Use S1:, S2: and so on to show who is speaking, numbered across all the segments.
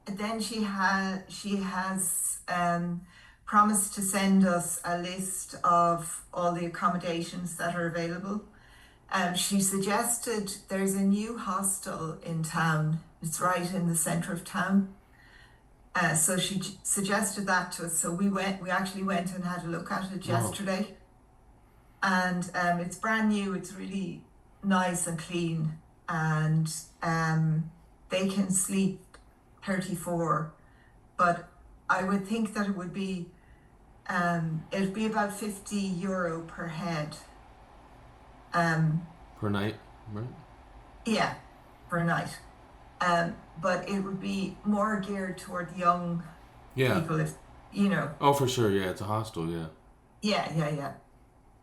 S1: then she has promised to send us a list of all the accommodations that are available. She suggested there's a new hostel in town. It's right in the centre of town. So she suggested that to us. So we went. We actually went and had a look at it
S2: Oh,
S1: yesterday, and it's brand new. It's really nice and clean, and they can sleep 34. But I would think that it'd be about €50 per head. Um,
S2: per night, right?
S1: yeah, for a night. But it would be more geared toward young
S2: Yeah.
S1: people, if you know.
S2: Oh, for sure. Yeah, it's a hostel. Yeah.
S1: Yeah, yeah, yeah.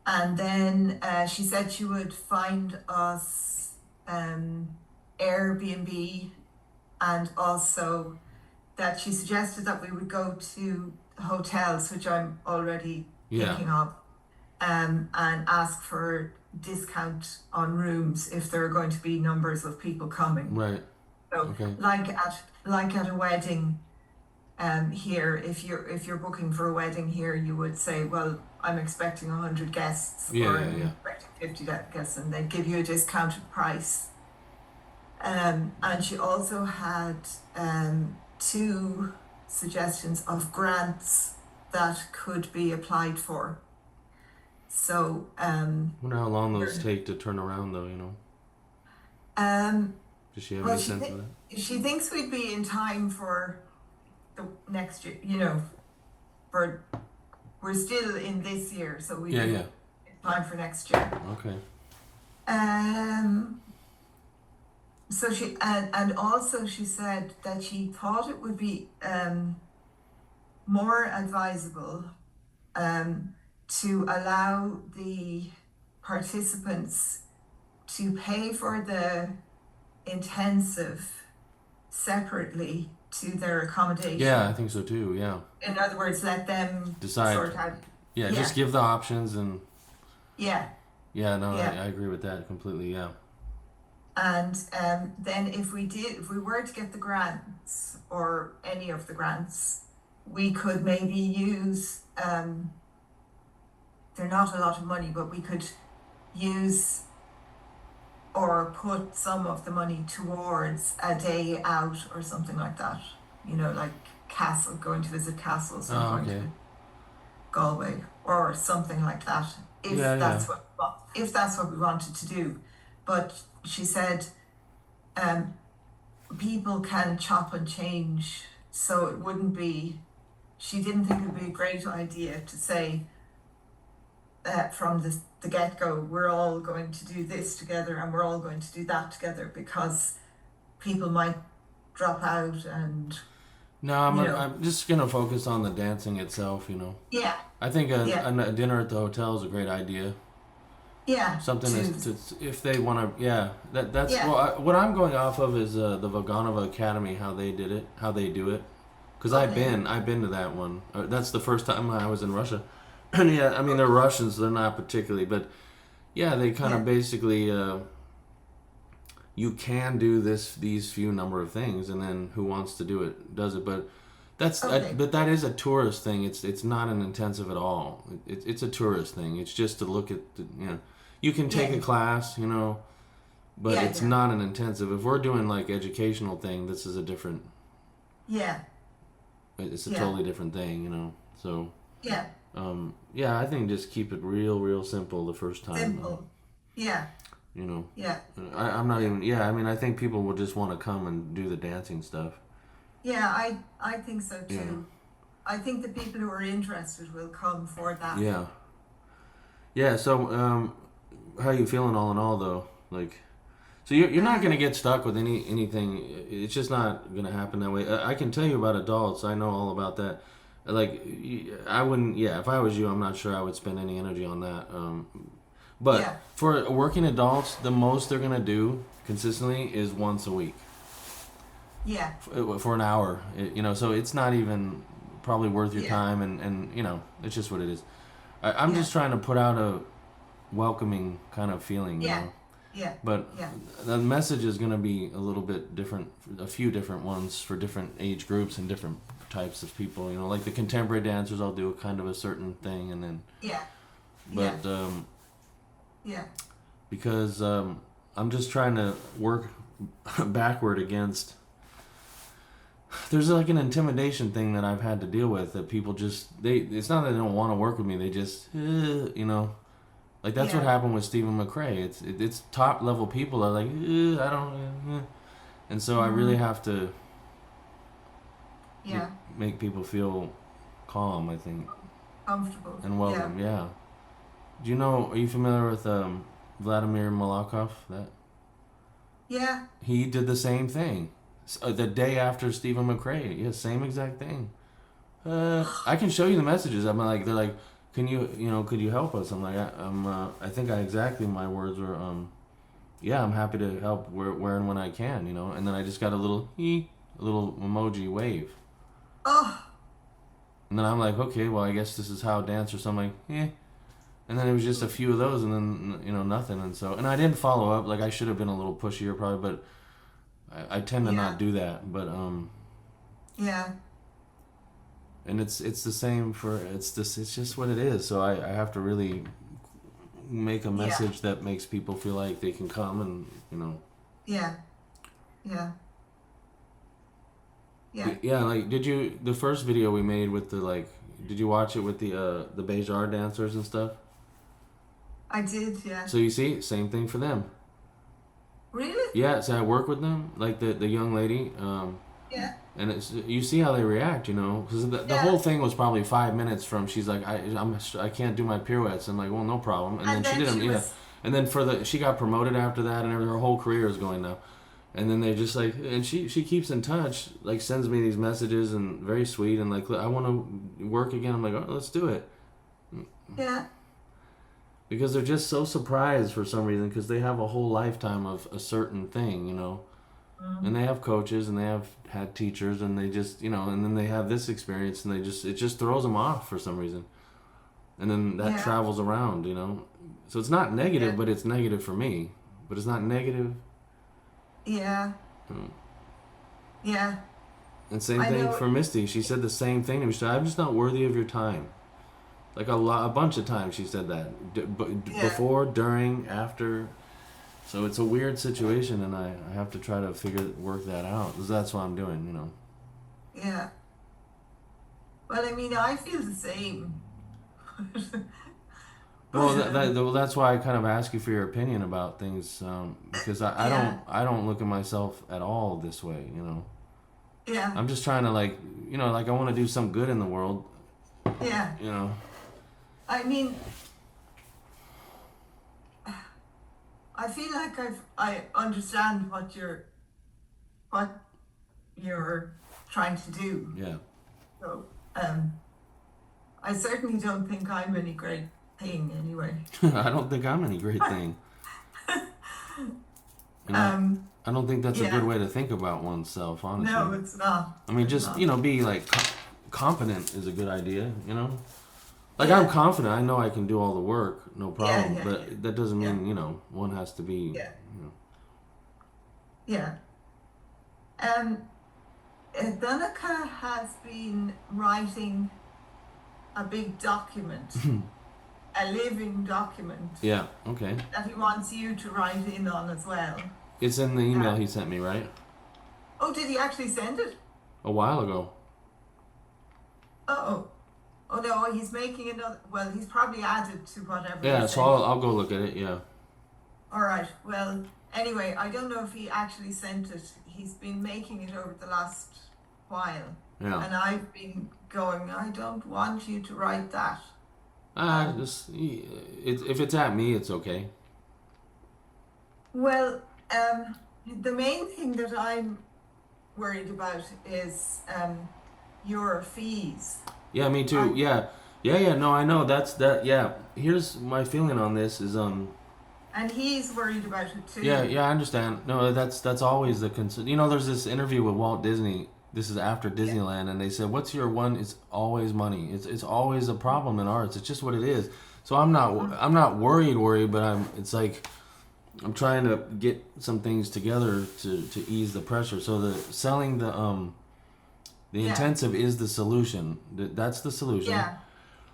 S1: And then she said she would find us Airbnb, and also that she suggested that we would go to hotels, which I'm already
S2: Yeah.
S1: thinking of, and ask for discount on rooms if there are going to be numbers of people coming.
S2: Right.
S1: So
S2: Okay.
S1: like at a wedding, here, if you're booking for a wedding here, you would say, well, I'm expecting 100 guests,
S2: Yeah.
S1: or
S2: Yeah.
S1: I'm
S2: Yeah.
S1: expecting 50 guests, and they give you a discounted price. And she also had two suggestions of grants that could be applied for. So,
S2: Wonder how long those
S1: we're,
S2: take to turn around, though.
S1: um,
S2: Does she have
S1: well,
S2: any sense of that?
S1: she thinks we'd be in time for the next year, for we're still in this year, so we'd
S2: Yeah.
S1: be
S2: Yeah.
S1: in time for next year.
S2: Okay.
S1: Um, so and also she said that she thought it would be more advisable um, to allow the participants to pay for the intensive separately to their
S2: Yeah, I
S1: accommodation.
S2: think so too. Yeah.
S1: In other words, let them
S2: Decide.
S1: sort out.
S2: Yeah, just
S1: Yeah,
S2: give the options and
S1: yeah,
S2: yeah, no, I,
S1: yeah.
S2: I agree with that completely. Yeah.
S1: And then if we were to get the grants or any of the grants, we could maybe use, they're not a lot of money, but we could use or put some of the money towards a day out or something like that. Like going to visit castles or
S2: Oh,
S1: going
S2: okay.
S1: to Galway or something like that,
S2: Yeah, yeah.
S1: if that's what we wanted to do. But she said um, people can chop and change, so it wouldn't be. She didn't think it would be a great idea to say that from the get go, we're all going to do this together and we're all going to do that together, because people might drop out, and
S2: No,
S1: you know,
S2: I'm just gonna focus on the dancing itself.
S1: yeah,
S2: I think
S1: yeah,
S2: a dinner at the hotel is a great idea.
S1: yeah,
S2: Something
S1: to
S2: to if they want to, yeah. That's
S1: yeah,
S2: well. What I'm going off of is the Vaganova Academy, how they did it, how they do it. Because
S1: okay,
S2: I've been to that one. That's the first time I was in Russia. And yeah, I mean they're Russians. They're not particularly, but yeah, they kind
S1: yeah,
S2: of basically you can do these few number of things, and then who wants to do it does it.
S1: okay,
S2: But that is a tourist thing. It's not an intensive at all. It's a tourist thing. It's just to look at you can take
S1: yeah,
S2: a class, but
S1: yeah,
S2: it's
S1: yeah,
S2: not an intensive. If we're doing like educational thing, this is a different.
S1: yeah,
S2: It's a
S1: yeah,
S2: totally different thing, So
S1: yeah,
S2: yeah, I think just keep it real simple the first time.
S1: simple, yeah,
S2: You know,
S1: yeah,
S2: I'm not even. Yeah, I mean, I think people will just want to come and do the dancing stuff.
S1: yeah. I think so
S2: Yeah,
S1: too. I think the people who are interested will come for that.
S2: yeah, yeah. So, how you feeling all in all though? Like, so you're not gonna
S1: Um,
S2: get stuck with anything. It's just not gonna happen that way. I can tell you about adults. I know all about that. Like, I wouldn't. Yeah, if I was you, I'm not sure I would spend any energy on that. But
S1: yeah,
S2: for working adults, the most they're gonna do consistently is once a week
S1: yeah,
S2: for an hour. So it's not even probably worth your
S1: yeah,
S2: time, and it's just what it is. I'm
S1: yeah,
S2: just trying to put out a welcoming kind of feeling.
S1: yeah, Yeah.
S2: But
S1: Yeah.
S2: the message is going to be a little bit different, a few different ones for different age groups and different types of people. You know, like the contemporary dancers, I'll do a kind of a certain thing, and then.
S1: Yeah.
S2: But
S1: Yeah.
S2: because I'm just trying to work backward against. There's like an intimidation thing that I've had to deal with, that people just it's not that they don't want to work with me, they just you know, like that's what happened with Stephen McRae. It's top level people are like I don't and so I really have to make people feel calm, I think,
S1: Comfortable
S2: and welcome. Yeah. Do you know? Are you familiar with Vladimir Malakhov?
S1: Yeah.
S2: He did the same thing. The day after Stephen McRae, yeah, same exact thing. I can show you the messages. I'm like, they're like, could you help us? I'm like, I think my words were, yeah, I'm happy to help where and when I can, you know. And then I just got a little emoji wave.
S1: Oh.
S2: And then I'm like, okay, well, I guess this is how dance or something. Like, And then it was just a few of those, and then, you know, nothing. And I didn't follow up. Like, I should have been a little pushier probably, but I tend to not do that. But
S1: yeah.
S2: And it's the same for it's just what it is. So I have to really make a message that makes people feel like they can come and, you know.
S1: Yeah. Yeah. Yeah.
S2: Yeah, like the first video we made with did you watch it with the Bejar dancers and stuff?
S1: I did, yeah.
S2: So you see, same thing for them.
S1: Really?
S2: Yeah, so I work with them, like the young lady.
S1: Yeah.
S2: And you see how they react, you know, because the whole thing was probably 5 minutes from she's like I can't do my pirouettes. I'm like, well, no problem. And then she did them, And then she got promoted after that, and her whole career is going now. And then they just like, and she keeps in touch, like sends me these messages and very sweet and like, I want to work again. I'm like, oh, let's do it.
S1: Yeah.
S2: Because they're just so surprised for some reason, because they have a whole lifetime of a certain thing, you know. Mm-hmm. And they have coaches and they have had teachers and they just, you know, and then they have this experience and it just throws them off for some reason. And then that travels around, you know. So it's not negative, but it's negative for me. But it's not negative.
S1: Yeah. Yeah.
S2: And same thing for Misty. She said the same thing to me. She said, I'm just not worthy of your time. Like a bunch of times she said that. Before, during, after. So it's a weird situation, and I have to try to work that out. Because that's what I'm doing, you know.
S1: Yeah. Well, I mean, I feel the same.
S2: Well, that's why I kind of ask you for your opinion about things, because I don't look at myself at all this way, you know.
S1: Yeah.
S2: I'm just trying to I want to do some good in the world.
S1: Yeah.
S2: You know.
S1: I mean, I feel like I understand what you're trying to do.
S2: Yeah.
S1: So, I certainly don't think I'm any great thing anyway.
S2: I don't think I'm any great thing. I don't think that's a good way to think about oneself, honestly.
S1: No, it's not.
S2: I mean, just, you know, be like competent is a good idea, you know? Like, I'm confident. I know I can do all the work, no problem. But that doesn't mean, you know, one has to be, you know.
S1: Yeah. Danica has been writing a big document, a living document.
S2: Yeah, okay.
S1: That he wants you to write in on as well.
S2: It's in the email he sent me, right?
S1: Oh, did he actually send it?
S2: A while ago.
S1: Oh no, he's making another. Well, he's probably added to whatever.
S2: Yeah, so I'll go look at it. Yeah.
S1: All right. Well, anyway, I don't know if he actually sent it. He's been making it over the last while.
S2: Yeah.
S1: And I've been going, I don't want you to write that.
S2: If it's at me, it's okay.
S1: Well, the main thing that I'm worried about is your fees.
S2: Yeah, me too. Yeah. No, I know. Yeah. Here's my feeling on this is
S1: And he's worried about it too.
S2: Yeah, I understand. No, that's always the concern. You know, there's this interview with Walt Disney. This is after Disneyland, and they said, "What's your one?" It's always money. It's always a problem in arts. It's just what it is. So I'm not worried, but it's like, I'm trying to get some things together to ease the pressure. So the selling the
S1: Yeah.
S2: intensive is the solution. That's the solution.
S1: Yeah.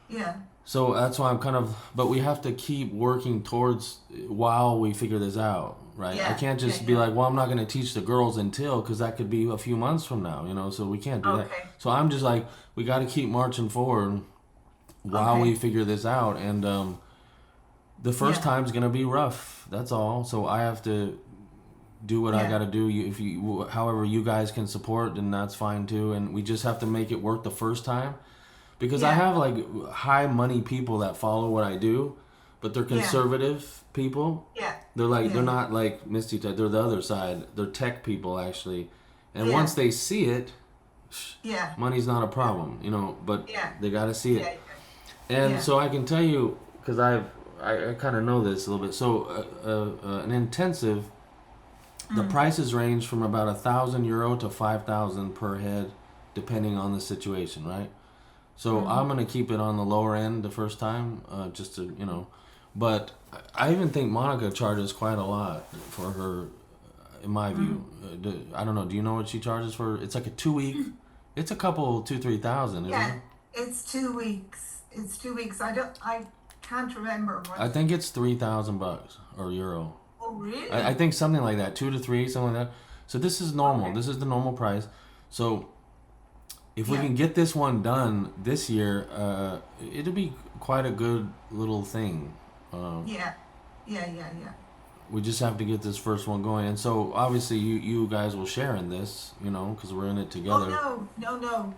S1: Yeah.
S2: So that's why I'm kind of, but we have to keep working towards while we figure this out, right? I
S1: Yeah.
S2: can't
S1: Yeah.
S2: just be
S1: Yeah.
S2: like, well, I'm not going to teach the girls until, because that could be a few months from now, so we can't do that.
S1: Okay.
S2: So I'm just like, we got to keep marching forward while
S1: Okay.
S2: we figure this out. And the first
S1: Yeah.
S2: time's going to be rough. That's all. So I have to do what I
S1: Yeah.
S2: got to do. However you guys can support, then that's fine too. And we just have to make it work the first time. Because I
S1: Yeah.
S2: have like high money people that follow what I do, but they're
S1: Yeah.
S2: conservative people.
S1: Yeah.
S2: They're like,
S1: Yeah.
S2: they're not like Misty type. They're the other side. They're tech people actually. And
S1: Yeah.
S2: once they see it,
S1: Yeah.
S2: money's not a problem, but
S1: Yeah.
S2: they got to see it.
S1: Yeah.
S2: And
S1: Yeah.
S2: so I can tell you, because I kind of know this a little bit. So an intensive, the prices range from about €1,000 to 5,000 per head, depending on the situation, right? So I'm going to keep it on the lower end the first time, just to, but I even think Monica charges quite a lot for her, in my view. I don't know. Do you know what she charges for? It's like a 2 week, it's a couple, 2,000-3,000, isn't
S1: Yeah.
S2: it?
S1: It's 2 weeks. It's 2 weeks. I can't remember what.
S2: I think it's $3,000 or euro.
S1: Oh, really?
S2: I think something like that, 2 to 3, something like that. So this is normal.
S1: Okay.
S2: This is the normal price. So if we
S1: Yeah.
S2: can get this one done this year, it'll be quite a good little thing.
S1: Yeah. Yeah. Yeah. Yeah.
S2: We just have to get this first one going, and so obviously you guys will share in this, because we're in it together.
S1: Oh no.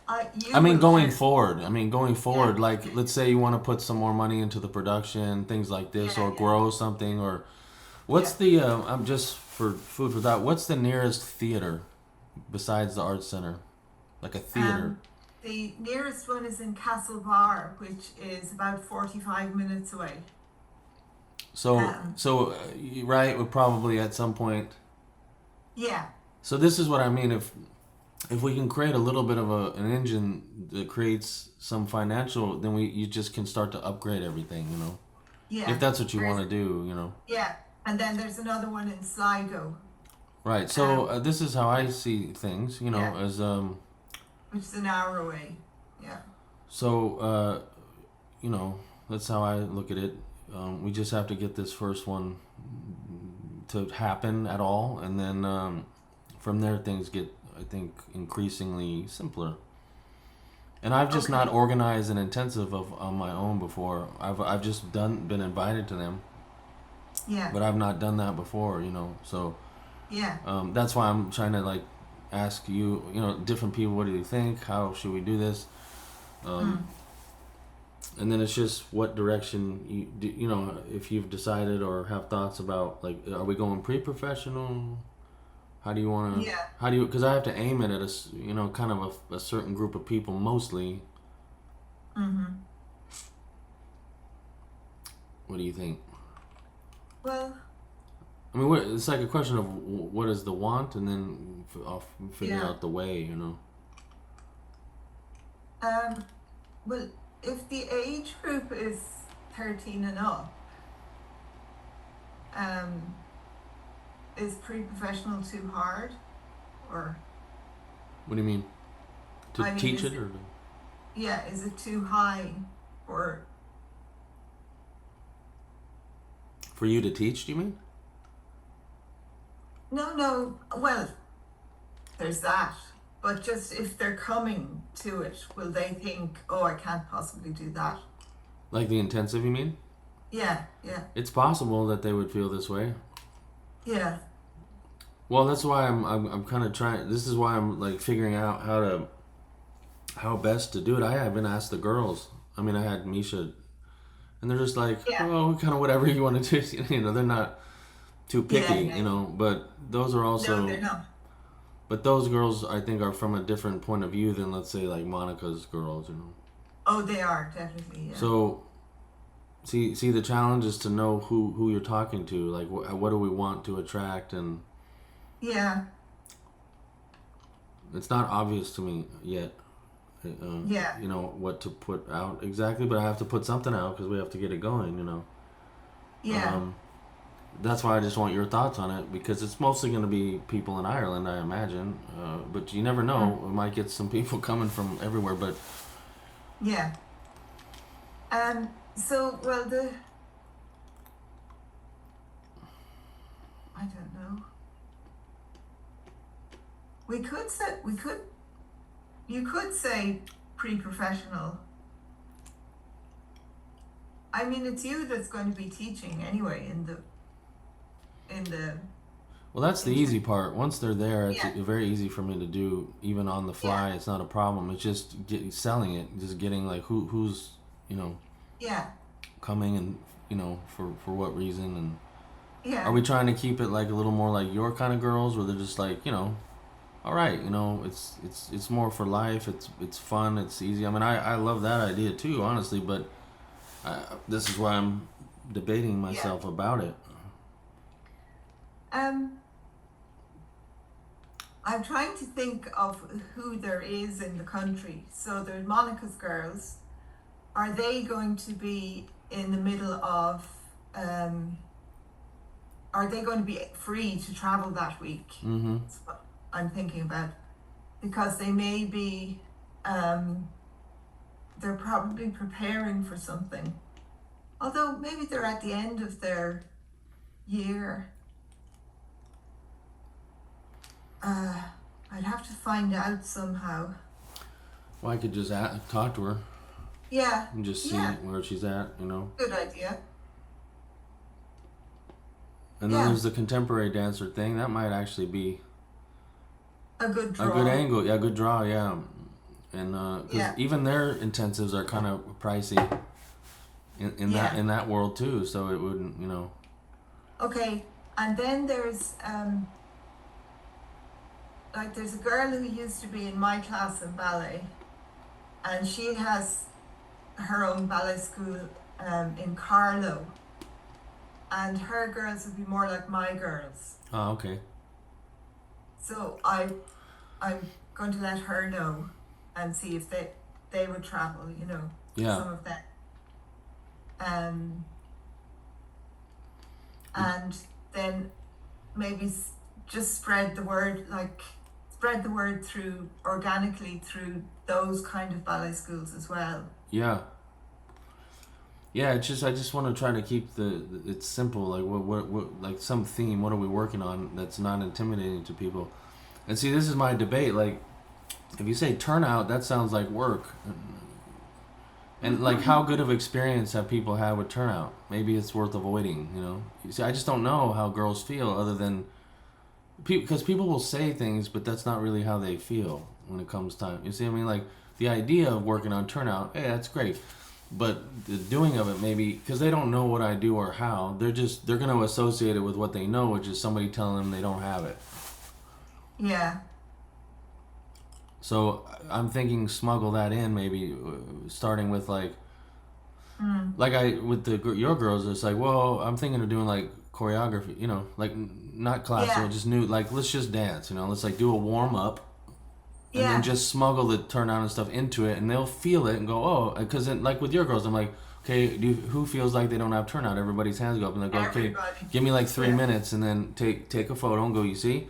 S2: I mean,
S1: will
S2: going
S1: share-
S2: forward.
S1: Yeah.
S2: Like let's say you want to put some more money into the production, things like this,
S1: Yeah,
S2: or
S1: yeah.
S2: grow something, or what's the? I'm just for food for thought. What's the nearest theater besides the Arts Center, like a theater?
S1: The nearest one is in Castlebar, which is about 45 minutes away.
S2: Right, we're probably at some point.
S1: Yeah.
S2: So this is what I mean. If we can create a little bit of an engine that creates some financial, then you just can start to upgrade everything,
S1: Yeah.
S2: If that's what you
S1: There's-
S2: want to do,
S1: Yeah. And then there's another one in Sligo,
S2: Right. So this is how I see things,
S1: Yeah.
S2: as
S1: which is an hour away. Yeah.
S2: so that's how I look at it. We just have to get this first one to happen at all, and then from there things get, I think, increasingly simpler. And I've just not
S1: Okay.
S2: organized an intensive on my own before. I've just been invited to them,
S1: Yeah.
S2: but I've not done that before. So
S1: Yeah.
S2: that's why I'm trying to like ask you, different people, what do you think? How should we do this? And then it's just what direction you do, if you've decided or have thoughts about, like, are we going pre-professional? How do you want to?
S1: Yeah.
S2: How do you? Because I have to aim it at kind of a certain group of people mostly. What do you think?
S1: Well,
S2: I mean, it's like a question of what is the want, and then I'll figure
S1: Yeah.
S2: out the way.
S1: well, if the age group is 13 and up, is pre-professional too hard, or
S2: What do you mean? To
S1: I mean,
S2: teach
S1: is
S2: it, or
S1: yeah, is it too high, or
S2: for you to teach? Do you mean?
S1: no? Well, there's that, but just if they're coming to it, will they think, oh, I can't possibly do that?
S2: Like the intensive? You mean?
S1: Yeah.
S2: It's possible that they would feel this way.
S1: Yeah.
S2: Well, that's why I'm kind of trying. This is why I'm like figuring out how best to do it. I haven't asked the girls. I mean, I had Misha, and they're just like,
S1: Yeah.
S2: oh, kind of whatever you want to do. They're not too picky,
S1: Yeah.
S2: But those are also.
S1: No, they're not.
S2: But those girls, I think, are from a different point of view than, let's say, like Monica's girls.
S1: Oh, they are definitely. Yeah.
S2: So, see, the challenge is to know who you're talking to. Like, what do we want to attract, and
S1: Yeah.
S2: it's not obvious to me yet.
S1: Yeah.
S2: What to put out exactly, but I have to put something out because we have to get it going.
S1: Yeah.
S2: that's why I just want your thoughts on it, because it's mostly going to be people in Ireland, I imagine. But you never know. We might get some people coming from everywhere. But
S1: Yeah. So, well, I don't know. You could say pre-professional. I mean, it's you that's going to be teaching anyway in the
S2: well, that's the easy part. Once they're there, it's
S1: yeah,
S2: very easy for me to do, even on the
S1: yeah,
S2: fly. It's not a problem. It's just selling it, just getting like who's
S1: yeah,
S2: coming, and for what reason. And are
S1: yeah,
S2: we trying to keep it like a little more like your kind of girls, where they're just like, all right, it's more for life. It's fun. It's easy. I mean, I love that idea too, honestly. But this is why I'm debating
S1: yeah.
S2: myself about it.
S1: Um, I'm trying to think of who there is in the country. So there's Monica's girls. Are they going to be in the middle of? Um, are they going to be free to travel that week?
S2: Mm-hmm.
S1: That's what I'm thinking about, because they may be. Um, they're probably preparing for something. Although maybe they're at the end of their year. Uh, I'd have to find out somehow.
S2: Well, I could just talk to her
S1: Yeah,
S2: and just see
S1: yeah,
S2: where she's at.
S1: good idea.
S2: And then
S1: Yeah,
S2: there's the contemporary dancer thing. That might actually be
S1: a good
S2: a good
S1: draw.
S2: angle. Yeah, good draw. Yeah, and because
S1: Yeah,
S2: even their intensives are kind of pricey in that
S1: yeah.
S2: in that world too. So it wouldn't,
S1: Okay, and then there's like there's a girl who used to be in my class in ballet, and she has her own ballet school in Carlow, and her girls would be more like my girls.
S2: Oh, okay.
S1: So I'm going to let her know and see if they would travel.
S2: Yeah.
S1: Some of them. Um, and then maybe just spread the word, like spread the word through organically through those kind of ballet schools as well.
S2: Yeah. Yeah, it's just I just want to try to keep it's simple, like what like some theme. What are we working on that's not intimidating to people? And see, this is my debate. Like, if you say turnout, that sounds like work. And like, how good of experience have people had with turnout? Maybe it's worth avoiding. You see, I just don't know how girls feel, other than because people will say things, but that's not really how they feel when it comes time. You see, what I mean, like the idea of working on turnout, hey, that's great. But the doing of it, maybe because they don't know what I do or how, they're going to associate it with what they know, which is somebody telling them they don't have it.
S1: Yeah.
S2: So I'm thinking smuggle that in, maybe starting with like I with your girls. It's like, well, I'm thinking of doing like choreography, like not classical,
S1: Yeah.
S2: just new. Like, let's just dance, let's like do a warm up, and then
S1: Yeah.
S2: just smuggle the turnout and stuff into it, and they'll feel it and go, oh, because then like with your girls, I'm like, okay, who feels like they don't have turnout? Everybody's hands go up, and they go, okay,
S1: Everybody.
S2: give me like 3 minutes, and then take a photo and go, you see.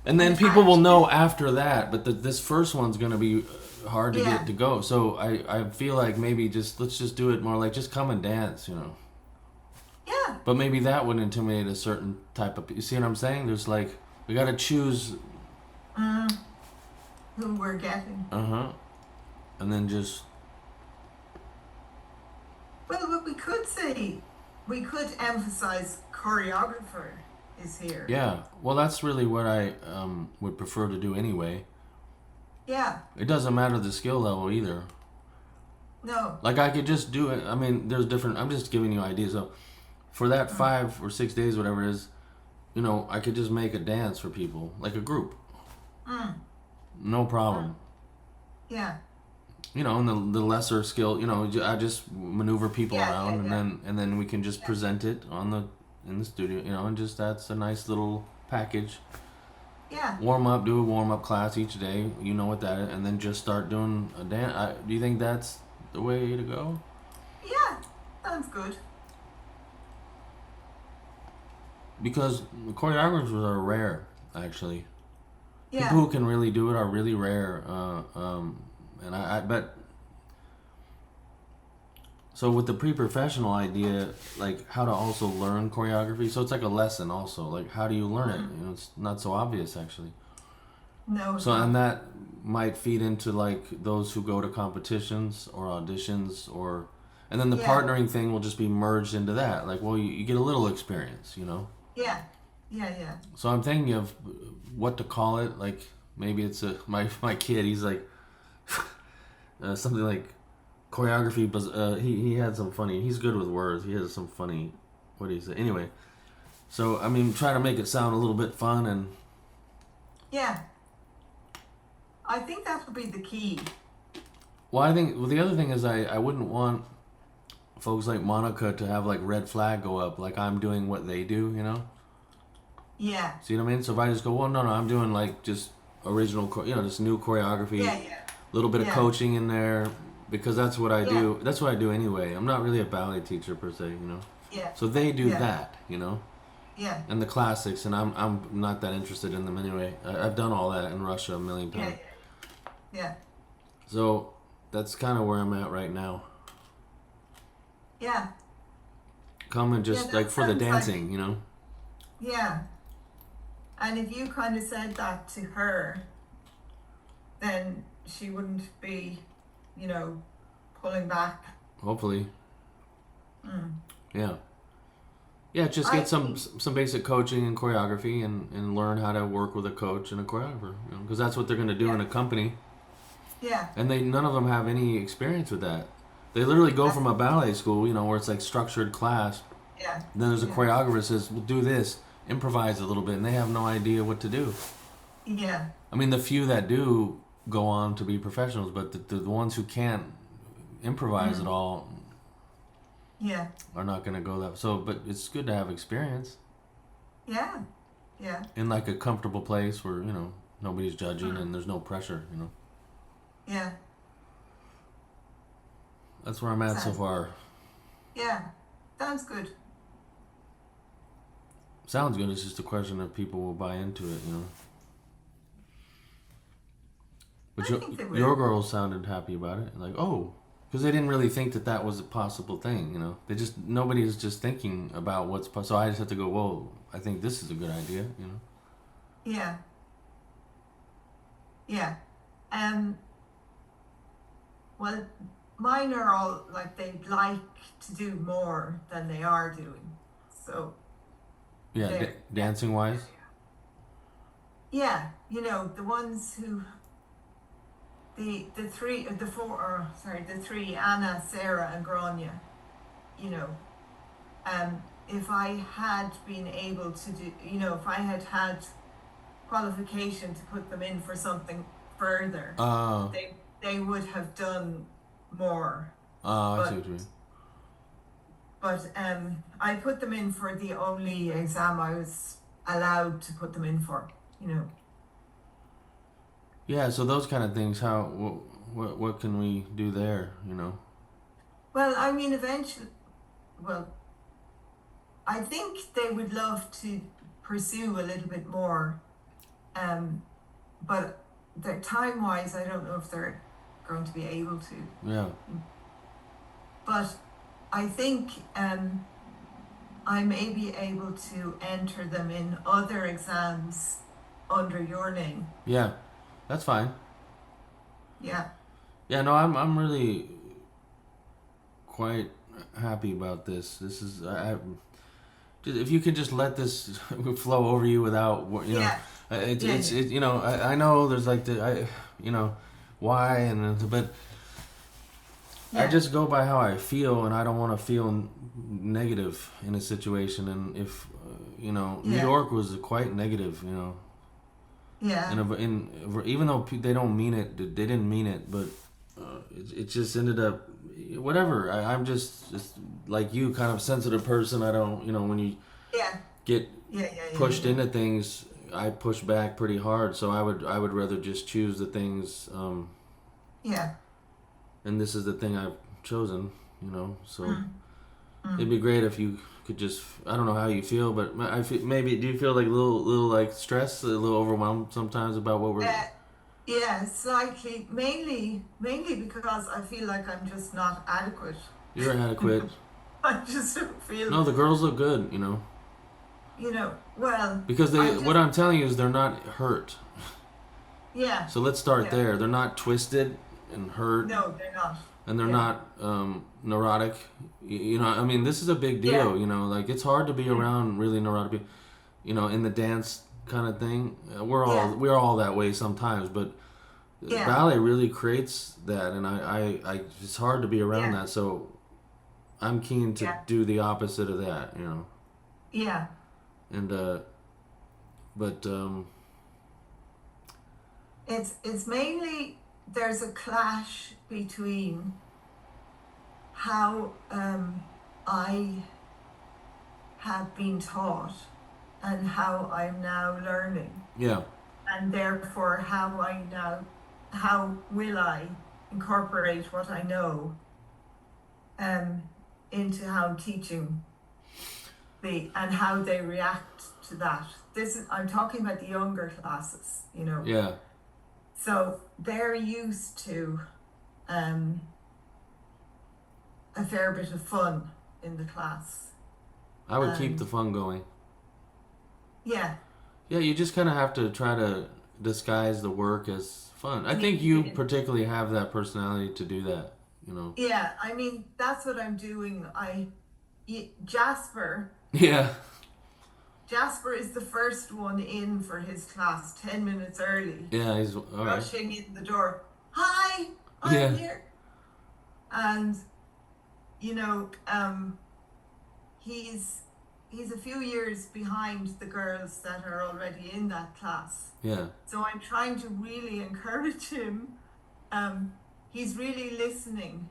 S2: And then people will know after that, but this first one's gonna be hard to
S1: Yeah.
S2: get to go. So I feel like maybe let's just do it more like just come and dance,
S1: Yeah.
S2: But maybe that would intimidate a certain type of. You see what I'm saying? There's like we gotta choose.
S1: Who we're getting.
S2: And then just.
S1: Well, what we could say, we could emphasize choreographer is here.
S2: Yeah, well, that's really what I would prefer to do anyway.
S1: Yeah.
S2: It doesn't matter the skill level either.
S1: No.
S2: Like I could just do it. I mean, there's different. I'm just giving you ideas. So, for that 5 or 6 days, whatever it is, I could just make a dance for people, like a group. No problem.
S1: Yeah.
S2: And the lesser skill, I just maneuver people
S1: Yeah.
S2: around,
S1: Yeah.
S2: and then we can just present it in the studio, and just that's a nice little package.
S1: Yeah.
S2: Warm up, do a warm up class each day. You know what that is, and then just start doing a dance. Do you think that's the way to go?
S1: Yeah. Sounds good.
S2: because choreographers are rare, actually.
S1: Yeah.
S2: People who can really do it are really rare. And I bet. So with the pre-professional idea, like how to also learn choreography, so it's like a lesson also. Like how do you learn it? You know, it's not so obvious actually.
S1: No.
S2: So and that might feed into like those who go to competitions or auditions or, and then the
S1: Yeah.
S2: partnering thing will just be merged into that. Like, well, you get a little experience, you know.
S1: Yeah. Yeah.
S2: So I'm thinking of what to call it. Like maybe it's my kid. He's like something like choreography, but he had some funny. He's good with words. He has some funny. What do you say? Anyway, so I mean, try to make it sound a little bit fun and
S1: Yeah. I think that would be the key.
S2: well, I think well the other thing is I wouldn't want folks like Monica to have like red flag go up like I'm doing what they do, you know.
S1: Yeah.
S2: See what I mean? So if I just go, well, no, I'm doing like just original, just new choreography,
S1: Yeah.
S2: a little bit of
S1: Yeah.
S2: coaching in there because that's what I
S1: Yeah.
S2: do. That's what I do anyway. I'm not really a ballet teacher per se, you know.
S1: Yeah.
S2: So they do
S1: Yeah.
S2: that, you know,
S1: Yeah.
S2: and the classics, and I'm not that interested in them anyway. I've done all that in Russia a million
S1: Yeah.
S2: times.
S1: Yeah.
S2: So that's kind of where I'm at right now.
S1: Yeah.
S2: Come and just
S1: that
S2: like for the
S1: sounds like-
S2: dancing, you know.
S1: Yeah. And if you kind of said that to her, then she wouldn't be, pulling back.
S2: Hopefully,
S1: Mm.
S2: yeah. Yeah, just
S1: I
S2: get some basic coaching and choreography and learn how to work with a coach and a choreographer, because that's what they're going to do in a company.
S1: Yeah.
S2: And none of them have any experience with that. They literally go from a ballet school, where it's like structured class.
S1: Yeah.
S2: And then there's a
S1: Yeah.
S2: choreographer that says, "Well, do this, improvise a little bit," and they have no idea what to do.
S1: Yeah.
S2: I mean, the few that do go on to be professionals, but the ones who can't improvise at all
S1: Yeah.
S2: are not going to go that. So, but it's good to have experience
S1: Yeah. Yeah.
S2: in like a comfortable place where nobody's judging and there's no pressure.
S1: Yeah.
S2: That's where I'm at so far.
S1: Yeah. Sounds good.
S2: Sounds good. It's just a question if people will buy into it. But
S1: I think they will.
S2: your girls sounded happy about it, like because they didn't really think that was a possible thing. Nobody is just thinking about what's possible. So I just have to go, whoa, I think this is a good idea.
S1: Yeah. Yeah. Well, mine are all like they'd like to do more than they are doing. So
S2: Yeah,
S1: There.
S2: dancing wise.
S1: yeah, the ones who the three, Anna, Sarah, and Grania, if I had been able to do, if I had qualification to put them in for something further, they would have done more.
S2: I see what you mean.
S1: But I put them in for the only exam I was allowed to put them in for,
S2: Yeah, so those kind of things. What can we do there?
S1: Well, I mean, eventually, I think they would love to pursue a little bit more, but time-wise, I don't know if they're going to be able to.
S2: Yeah.
S1: But I think I may be able to enter them in other exams under your name.
S2: Yeah, that's fine.
S1: Yeah.
S2: Yeah, no, I'm really quite happy about this. This is if you could just let this flow over you without
S1: Yeah.
S2: I know there's like why but I
S1: Yeah.
S2: just go by how I feel, and I don't want to feel negative in a situation. And if New
S1: Yeah.
S2: York was quite negative,
S1: Yeah.
S2: even though they don't mean it, they didn't mean it, but it just ended up whatever. I'm just like you, kind of sensitive person. I don't, when you
S1: Yeah.
S2: get
S1: Yeah.
S2: pushed into things, I push back pretty hard. So I would rather just choose the things.
S1: Yeah.
S2: And this is the thing I've chosen, so It'd be great if you could just, I don't know how you feel, but I feel, maybe, do you feel like a little like stressed, a little overwhelmed sometimes about what we're,
S1: Yeah, slightly, mainly because I feel like I'm just not adequate.
S2: you're adequate.
S1: I just don't feel,
S2: No, the girls look good, you know,
S1: well,
S2: because
S1: I
S2: what
S1: just,
S2: I'm telling you is they're not hurt.
S1: yeah,
S2: So let's start
S1: yeah,
S2: there. They're not twisted and hurt,
S1: no, they're not.
S2: and they're
S1: Yeah,
S2: not neurotic. You know, I mean, this is a big
S1: yeah,
S2: deal. You know, like it's hard to be
S1: mm,
S2: around really neurotic people. You know, in the dance kind of thing,
S1: yeah,
S2: we're all that way sometimes, but
S1: yeah,
S2: ballet really creates that, and I it's hard to be around
S1: yeah,
S2: that. So I'm keen to
S1: yeah,
S2: do the opposite of that. You know,
S1: yeah.
S2: and but
S1: It's mainly there's a clash between how I have been taught and how I'm now learning,
S2: yeah,
S1: and therefore how will I incorporate what I know um, into how I'm teaching and how they react to that. I'm talking about the younger classes.
S2: yeah.
S1: So they're used to um, a fair bit of fun in the class.
S2: I would keep
S1: And
S2: the fun going.
S1: yeah,
S2: Yeah, you just kind of have to try to disguise the work as fun. I think you
S1: yeah,
S2: particularly have that personality to do that, you know.
S1: yeah, I mean, that's what I'm doing. Jasper,
S2: Yeah,
S1: Jasper is the first one in for his class 10 minutes early,
S2: yeah, he's all right.
S1: rushing in the door. Hi, I'm
S2: Yeah,
S1: here. And, you know, he's he's a few years behind the girls that are already in that class.
S2: yeah,
S1: So I'm trying to really encourage him. Um, he's really listening,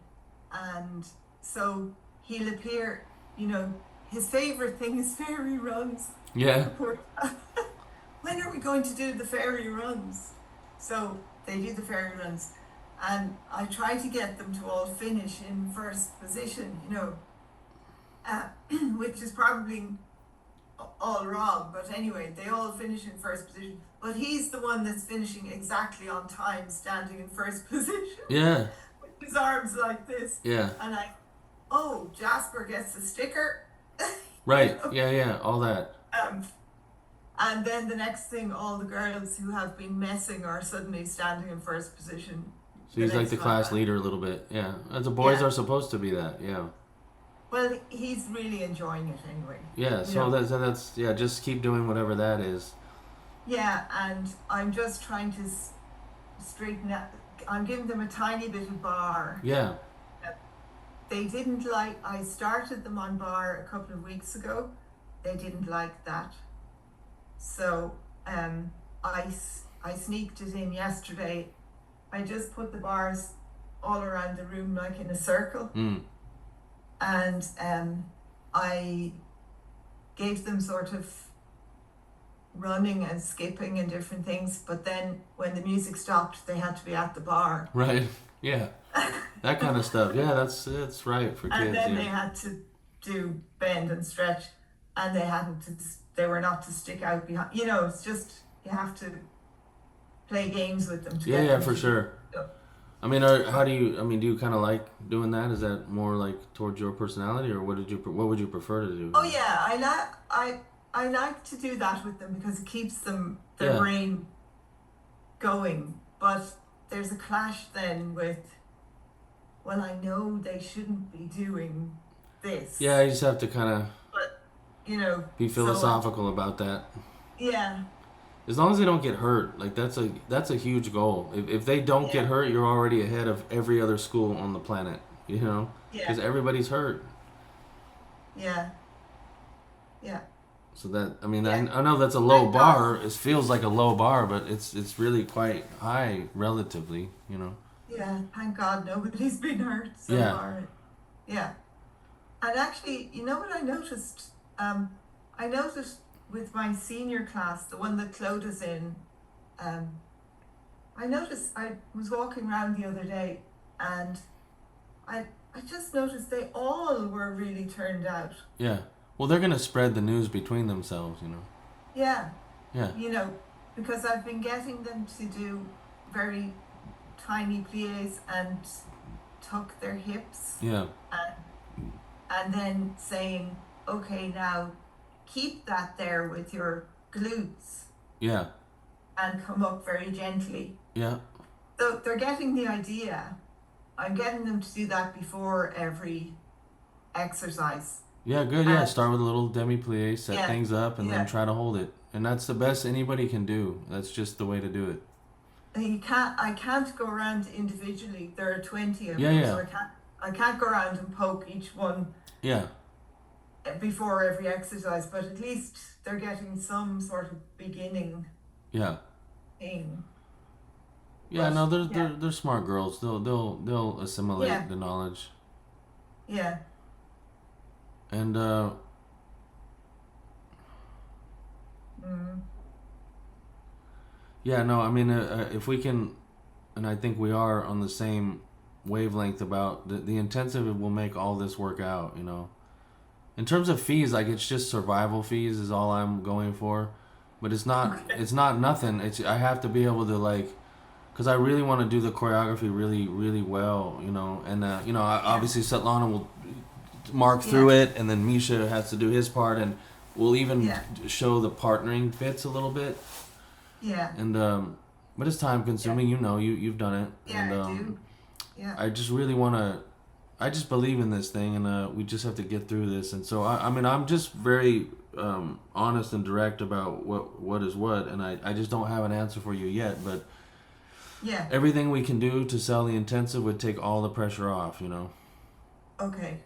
S1: and so he'll appear. His favorite thing is fairy runs.
S2: yeah,
S1: The poor- when are we going to do the fairy runs? So they do the fairy runs, and I try to get them to all finish in first position. Uh, which is probably all wrong, but anyway, they all finish in first position. But he's the one that's finishing exactly on time, standing in first position,
S2: yeah,
S1: with his arms like this.
S2: yeah.
S1: And oh, Jasper gets a sticker. you
S2: Right.
S1: know.
S2: Yeah, yeah, all that.
S1: Um, and then the next thing, all the girls who have been messing are suddenly standing in first position
S2: So
S1: the
S2: he's like
S1: next
S2: the
S1: time
S2: class
S1: round.
S2: leader a little bit. Yeah. As the boys
S1: Yeah.
S2: are supposed to be that. Yeah.
S1: Well, he's really enjoying it anyway.
S2: Yeah,
S1: You
S2: so
S1: know.
S2: that's yeah, just keep doing whatever that is.
S1: Yeah, and I'm just trying to straighten out. I'm giving them a tiny bit of bar.
S2: Yeah.
S1: They didn't like. I started them on bar a couple of weeks ago. They didn't like that, so I sneaked it in yesterday. I just put the bars all around the room like in a circle,
S2: Mm.
S1: and I gave them sort of running and skipping and different things. But then when the music stopped, they had to be at the bar.
S2: Right. Yeah. That kind of stuff. Yeah, that's right for
S1: And
S2: kids,
S1: then
S2: yeah.
S1: they had to do bend and stretch, and they were not to stick out behind. It's just you have to play games with them to
S2: Yeah,
S1: get
S2: yeah,
S1: them
S2: for
S1: to do
S2: sure.
S1: stuff.
S2: I mean, do you kind of like doing that? Is that more like towards your personality, or what would you prefer to do?
S1: Oh yeah, I like to do that with them because it keeps their
S2: Yeah.
S1: brain going. But there's a clash then with, well, I know they shouldn't be doing this,
S2: Yeah, you just have to kind of
S1: but
S2: be
S1: so
S2: philosophical about that.
S1: yeah,
S2: As long as they don't get hurt, like that's a huge goal. If they don't get
S1: yeah,
S2: hurt, you're already ahead of every other school on the planet. You know,
S1: yeah,
S2: because everybody's hurt.
S1: yeah, yeah,
S2: So that I mean,
S1: yeah.
S2: I know that's a low
S1: Thank God.
S2: bar. It feels like a low bar, but it's really quite high relatively. You know.
S1: Yeah, thank God nobody's been hurt so
S2: Yeah.
S1: far. Yeah. And actually, you know what I noticed? I noticed with my senior class, the one that Clodagh's in, um, I noticed I was walking around the other day, and I I just noticed they all were really turned out.
S2: Yeah. Well, they're gonna spread the news between themselves, you know.
S1: Yeah,
S2: Yeah.
S1: you know, because I've been getting them to do very tiny plies and tuck their hips,
S2: Yeah.
S1: and then saying, okay, now keep that there with your glutes
S2: Yeah.
S1: and come up very gently.
S2: Yeah.
S1: So they're getting the idea. I'm getting them to do that before every exercise.
S2: Yeah, good. Yeah,
S1: And
S2: start with a little demi-plie, set
S1: yeah,
S2: things up, and then
S1: yeah.
S2: try to hold it. And that's the best anybody can do. That's just the way to do it.
S1: I can't go around individually. There are 20 of
S2: Yeah,
S1: them,
S2: yeah,
S1: so I can't go around and poke each one
S2: yeah,
S1: before every exercise, but at least they're getting some sort of beginning
S2: yeah,
S1: thing.
S2: yeah.
S1: But
S2: No,
S1: yeah,
S2: they're smart girls. They'll
S1: yeah,
S2: assimilate the knowledge.
S1: yeah.
S2: And
S1: Mm.
S2: yeah, no, I mean, if we can, and I think we are on the same wavelength about the intensive will make all this work out. You know, in terms of fees, like it's just survival fees is all I'm going for, but
S1: Okay.
S2: it's not nothing. It's I have to be able to like because I really want to do the choreography really, really well, you know. And you know,
S1: Yeah,
S2: obviously Svetlana will mark
S1: yeah,
S2: through it, and then Misha has to do his part, and we'll even
S1: yeah,
S2: show the partnering bits a little bit.
S1: yeah,
S2: And but it's time
S1: yeah,
S2: consuming, you know. You've done it,
S1: yeah.
S2: and
S1: I do. Yeah,
S2: I just really want to. I just believe in this thing, and we just have to get through this. And so I mean, I'm just very honest and direct about what is what, and I just don't have an answer for you yet, but
S1: yeah.
S2: everything we can do to sell the intensive would take all the pressure off, you know.
S1: Okay.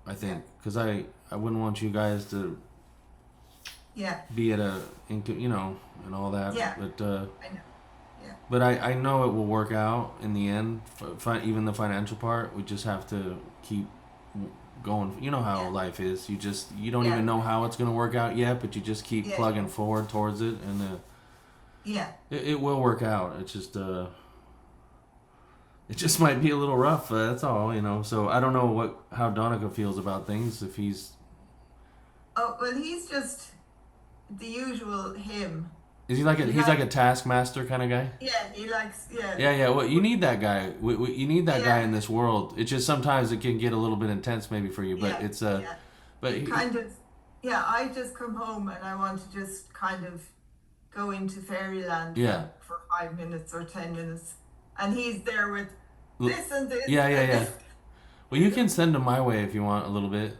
S2: I
S1: Yeah,
S2: think because I wouldn't want you guys to
S1: yeah,
S2: be at you know, and all that,
S1: yeah. I know. Yeah,
S2: but I know it will work out in the end. Even the financial part, we just have to keep going. You know how
S1: yeah,
S2: life is. You don't
S1: yeah,
S2: even know how it's gonna work out yet, but you just keep
S1: yeah, yeah,
S2: plugging forward towards it, and
S1: yeah.
S2: it will work out. It just might be a little rough. That's all, you know. So I don't know how Donica feels about things. If he's
S1: Oh, well, he's just the usual him.
S2: is he like
S1: He
S2: he's
S1: like,
S2: like a taskmaster kind of guy.
S1: yeah, he likes, yeah,
S2: Yeah, yeah. Well, you need that guy. You need that guy
S1: yeah,
S2: in this world. It's just sometimes it can get a little bit intense, maybe for you. But
S1: yeah,
S2: it's
S1: yeah.
S2: but
S1: He kind of, yeah, I just come home and I want to just kind of go into fairyland
S2: yeah,
S1: for 5 minutes or 10 minutes. And he's there with
S2: L-
S1: this and this
S2: yeah, yeah,
S1: and
S2: yeah.
S1: this.
S2: Well, you can send him my way if you want a little bit.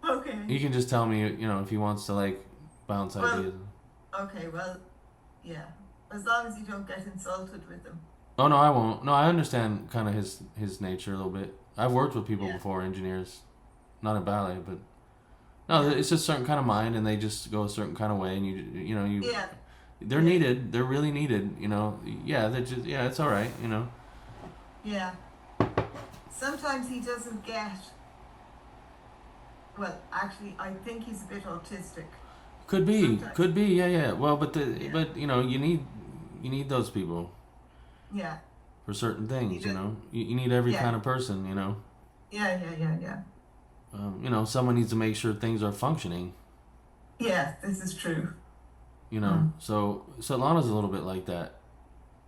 S1: Okay.
S2: You can just tell me, you know, if he wants to like bounce
S1: Well,
S2: ideas.
S1: okay, well, yeah. As long as you don't get insulted with them.
S2: Oh no, I won't. No, I understand kind of his nature a little bit. I've worked with people
S1: Yeah,
S2: before, engineers, not in ballet, but no,
S1: yeah,
S2: it's just a certain kind of mind, and they just go a certain kind of way, and you know
S1: yeah,
S2: they're
S1: yeah,
S2: needed. They're really needed. You know, yeah, they just yeah, it's all right. You know,
S1: yeah. Sometimes he doesn't get, well, actually, I think he's a bit autistic. Sometimes,
S2: could be, yeah, yeah. Well,
S1: yeah,
S2: but you know, you need those people
S1: yeah.
S2: for certain
S1: He
S2: things. You
S1: just,
S2: know, you need every
S1: yeah,
S2: kind of person. You know,
S1: yeah, yeah, yeah, yeah.
S2: you know, someone needs to make sure things are functioning.
S1: Yeah, this is true.
S2: You know,
S1: Mm.
S2: so Lana's a little bit like that.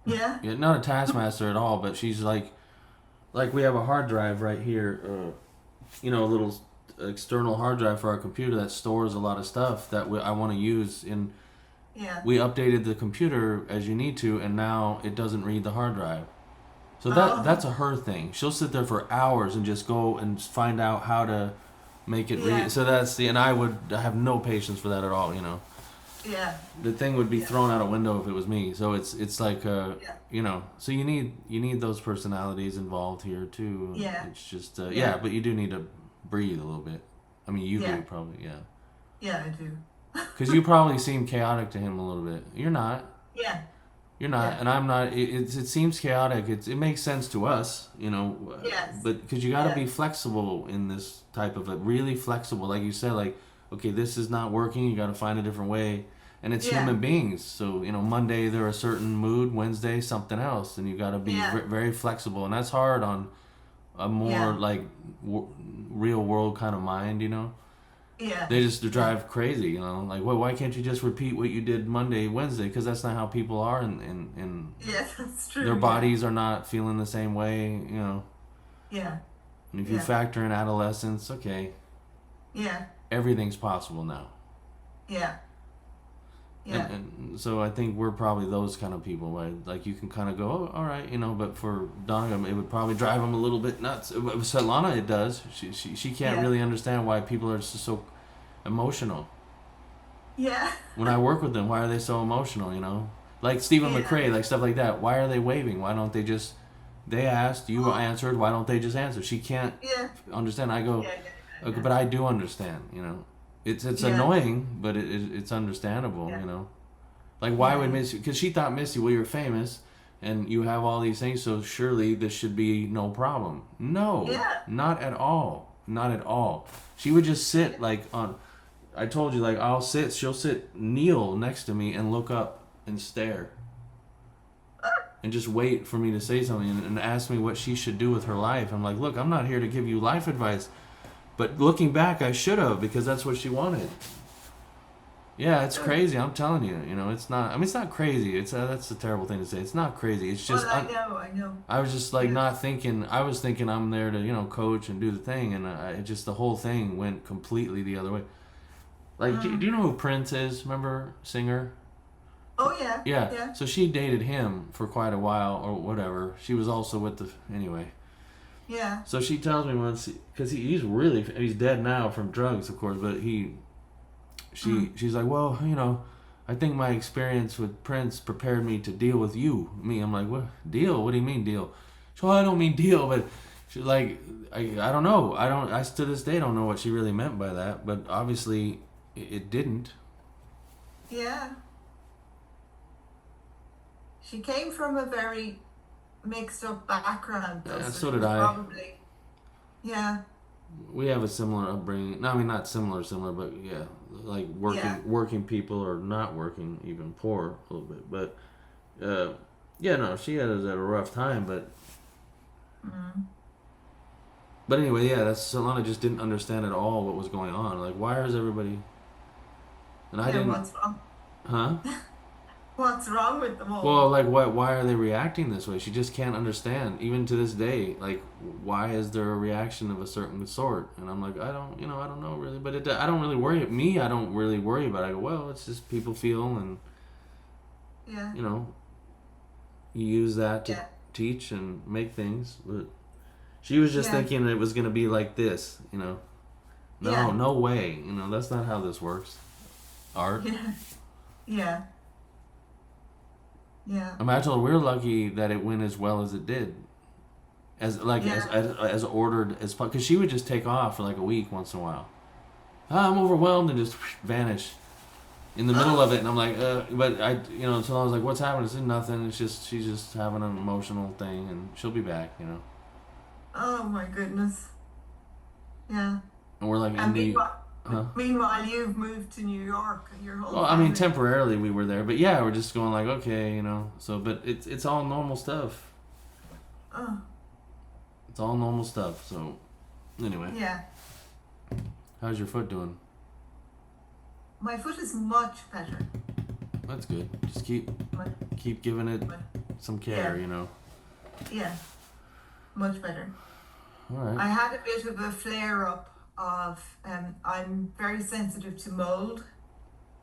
S1: Yeah?
S2: Yeah, not a taskmaster at all, but she's like we have a hard drive right here. You know, a little external hard drive for our computer that stores a lot of stuff that I want to use. And
S1: Yeah.
S2: we updated the computer as you need to, and now it doesn't read the hard drive. So
S1: Oh,
S2: that's a her thing. She'll sit there for hours and just go and find out how to make it
S1: yeah,
S2: read. So and I have no patience for that at all. You know,
S1: yeah,
S2: the thing would be
S1: yeah,
S2: thrown out a window if it was me. So it's like
S1: yeah,
S2: you know, so you need those personalities involved here too.
S1: yeah,
S2: It's just
S1: yeah,
S2: yeah, but you do need to breathe a little bit. I mean, you
S1: yeah,
S2: do probably, yeah,
S1: yeah, I do.
S2: because you probably seem chaotic to him a little bit. You're not.
S1: Yeah,
S2: You're not,
S1: yeah,
S2: and I'm not. It seems chaotic. It makes sense to us, you know,
S1: yes,
S2: but because you got to
S1: yeah,
S2: be flexible in this type of really flexible, like you said, like okay, this is not working. You got to find a different way, and it's
S1: yeah,
S2: human beings. So you know, Monday they're a certain mood, Wednesday something else, and you got to be
S1: yeah,
S2: very flexible, and that's hard a more
S1: Yeah.
S2: like real world kind of mind, you know.
S1: Yeah.
S2: They just
S1: Yeah.
S2: drive crazy, you know. Like, well, why can't you just repeat what you did Monday, Wednesday? Because that's not how people are, and
S1: Yeah, that's
S2: their
S1: true. Yeah.
S2: bodies are not feeling the same way, you know.
S1: Yeah.
S2: And if you
S1: Yeah.
S2: factor in adolescence, okay,
S1: Yeah.
S2: everything's possible now.
S1: Yeah.
S2: And,
S1: Yeah.
S2: and so I think we're probably those kind of people, right? Like you can kind of go, oh, all right, you know. But for Donovan, it would probably drive him a little bit nuts. But with Svetlana, it does. She can't
S1: Yeah.
S2: really understand why people are so emotional.
S1: Yeah.
S2: When I work with them, why are they so emotional? You know, like Stephen
S1: Yeah.
S2: McRae, like stuff like that. Why are they waving? Why don't they just? They asked, you
S1: Oh,
S2: answered. Why don't they just answer? She can't
S1: yeah.
S2: understand. I go,
S1: Yeah.
S2: okay,
S1: Yeah.
S2: but I do understand. You know, it's
S1: Yeah.
S2: annoying, but it's understandable.
S1: Yeah.
S2: You know. Like, why would
S1: Yeah.
S2: Missy? Because she thought, Missy, well, you're famous and you have all these things, so surely this should be no problem. No,
S1: Yeah.
S2: not at all. Not at all. She would just sit, like, on. I told you, like, she'll kneel next to me and look up and stare and just wait for me to say something and ask me what she should do with her life. I'm like, look, I'm not here to give you life advice. But looking back, I should have because that's what she wanted. Yeah, it's crazy. I'm telling you. You know, it's not. I mean, it's not crazy. It's that's a terrible thing to say. It's not crazy. It's
S1: Well,
S2: just.
S1: I know.
S2: I was just like
S1: Yeah.
S2: not thinking. I was thinking I'm there to coach and do the thing, and it just the whole thing went completely the other way. Like, do you know who Prince is? Remember, singer?
S1: Oh yeah.
S2: Yeah.
S1: Yeah.
S2: So she dated him for quite a while, or whatever. She was also with the anyway.
S1: Yeah.
S2: So she tells me once because he's dead now from drugs, of course, but she's like, well, I think my experience with Prince prepared me to deal with you. Me, I'm like, what deal? What do you mean deal? So I don't mean deal, but she's like, I don't know. I to this day don't know what she really meant by that, but obviously it didn't.
S1: Yeah. She came from a very mixed up background, though,
S2: Yeah,
S1: so
S2: so
S1: she
S2: did
S1: was
S2: I.
S1: probably. Yeah.
S2: We have a similar upbringing. No, I mean not similar, but yeah, like
S1: Yeah.
S2: working people or not working, even poor a little bit. But yeah, no, she had us at a rough time, but.
S1: Mm.
S2: But anyway, yeah, that's Solana just didn't understand at all what was going on. Like, why is everybody? And I
S1: Yeah.
S2: didn't,
S1: What's wrong?
S2: huh?
S1: What's wrong with them
S2: Well,
S1: all?
S2: like, what? Why are they reacting this way? She just can't understand, even to this day. Like, why is there a reaction of a certain sort? And I'm like, I don't know really. But I don't really worry. Me, I don't really worry about it. I go, well, it's just people feel, and
S1: Yeah.
S2: you use that to
S1: Yeah.
S2: teach and make things. But she was just
S1: Yeah.
S2: thinking it was gonna be like this, No,
S1: Yeah.
S2: no way. That's not how this works. Art.
S1: Yeah. Yeah. Yeah.
S2: I mean, I told her we're lucky that it went as well as it did, as like
S1: Yeah.
S2: as ordered as because she would just take off for like a week once in a while. I'm overwhelmed and just vanish in the middle of it, and I'm like, but so I was like, what's happening? It's nothing. It's just she's just having an emotional thing, and she'll be back.
S1: Oh my goodness. Yeah.
S2: And we're like in
S1: And
S2: the,
S1: meanwhile,
S2: huh?
S1: meanwhile, you've moved to New York and your whole
S2: Well, I mean,
S1: family.
S2: temporarily we were there, but yeah, we're just going like, okay, So, but it's all normal stuff.
S1: Oh,
S2: It's all normal stuff. So, anyway,
S1: yeah.
S2: how's your foot doing?
S1: My foot is much better.
S2: That's good. Just
S1: Much,
S2: keep giving it
S1: much,
S2: some care,
S1: yeah, much better.
S2: All right.
S1: I had a bit of a flare up of, I'm very sensitive to mold.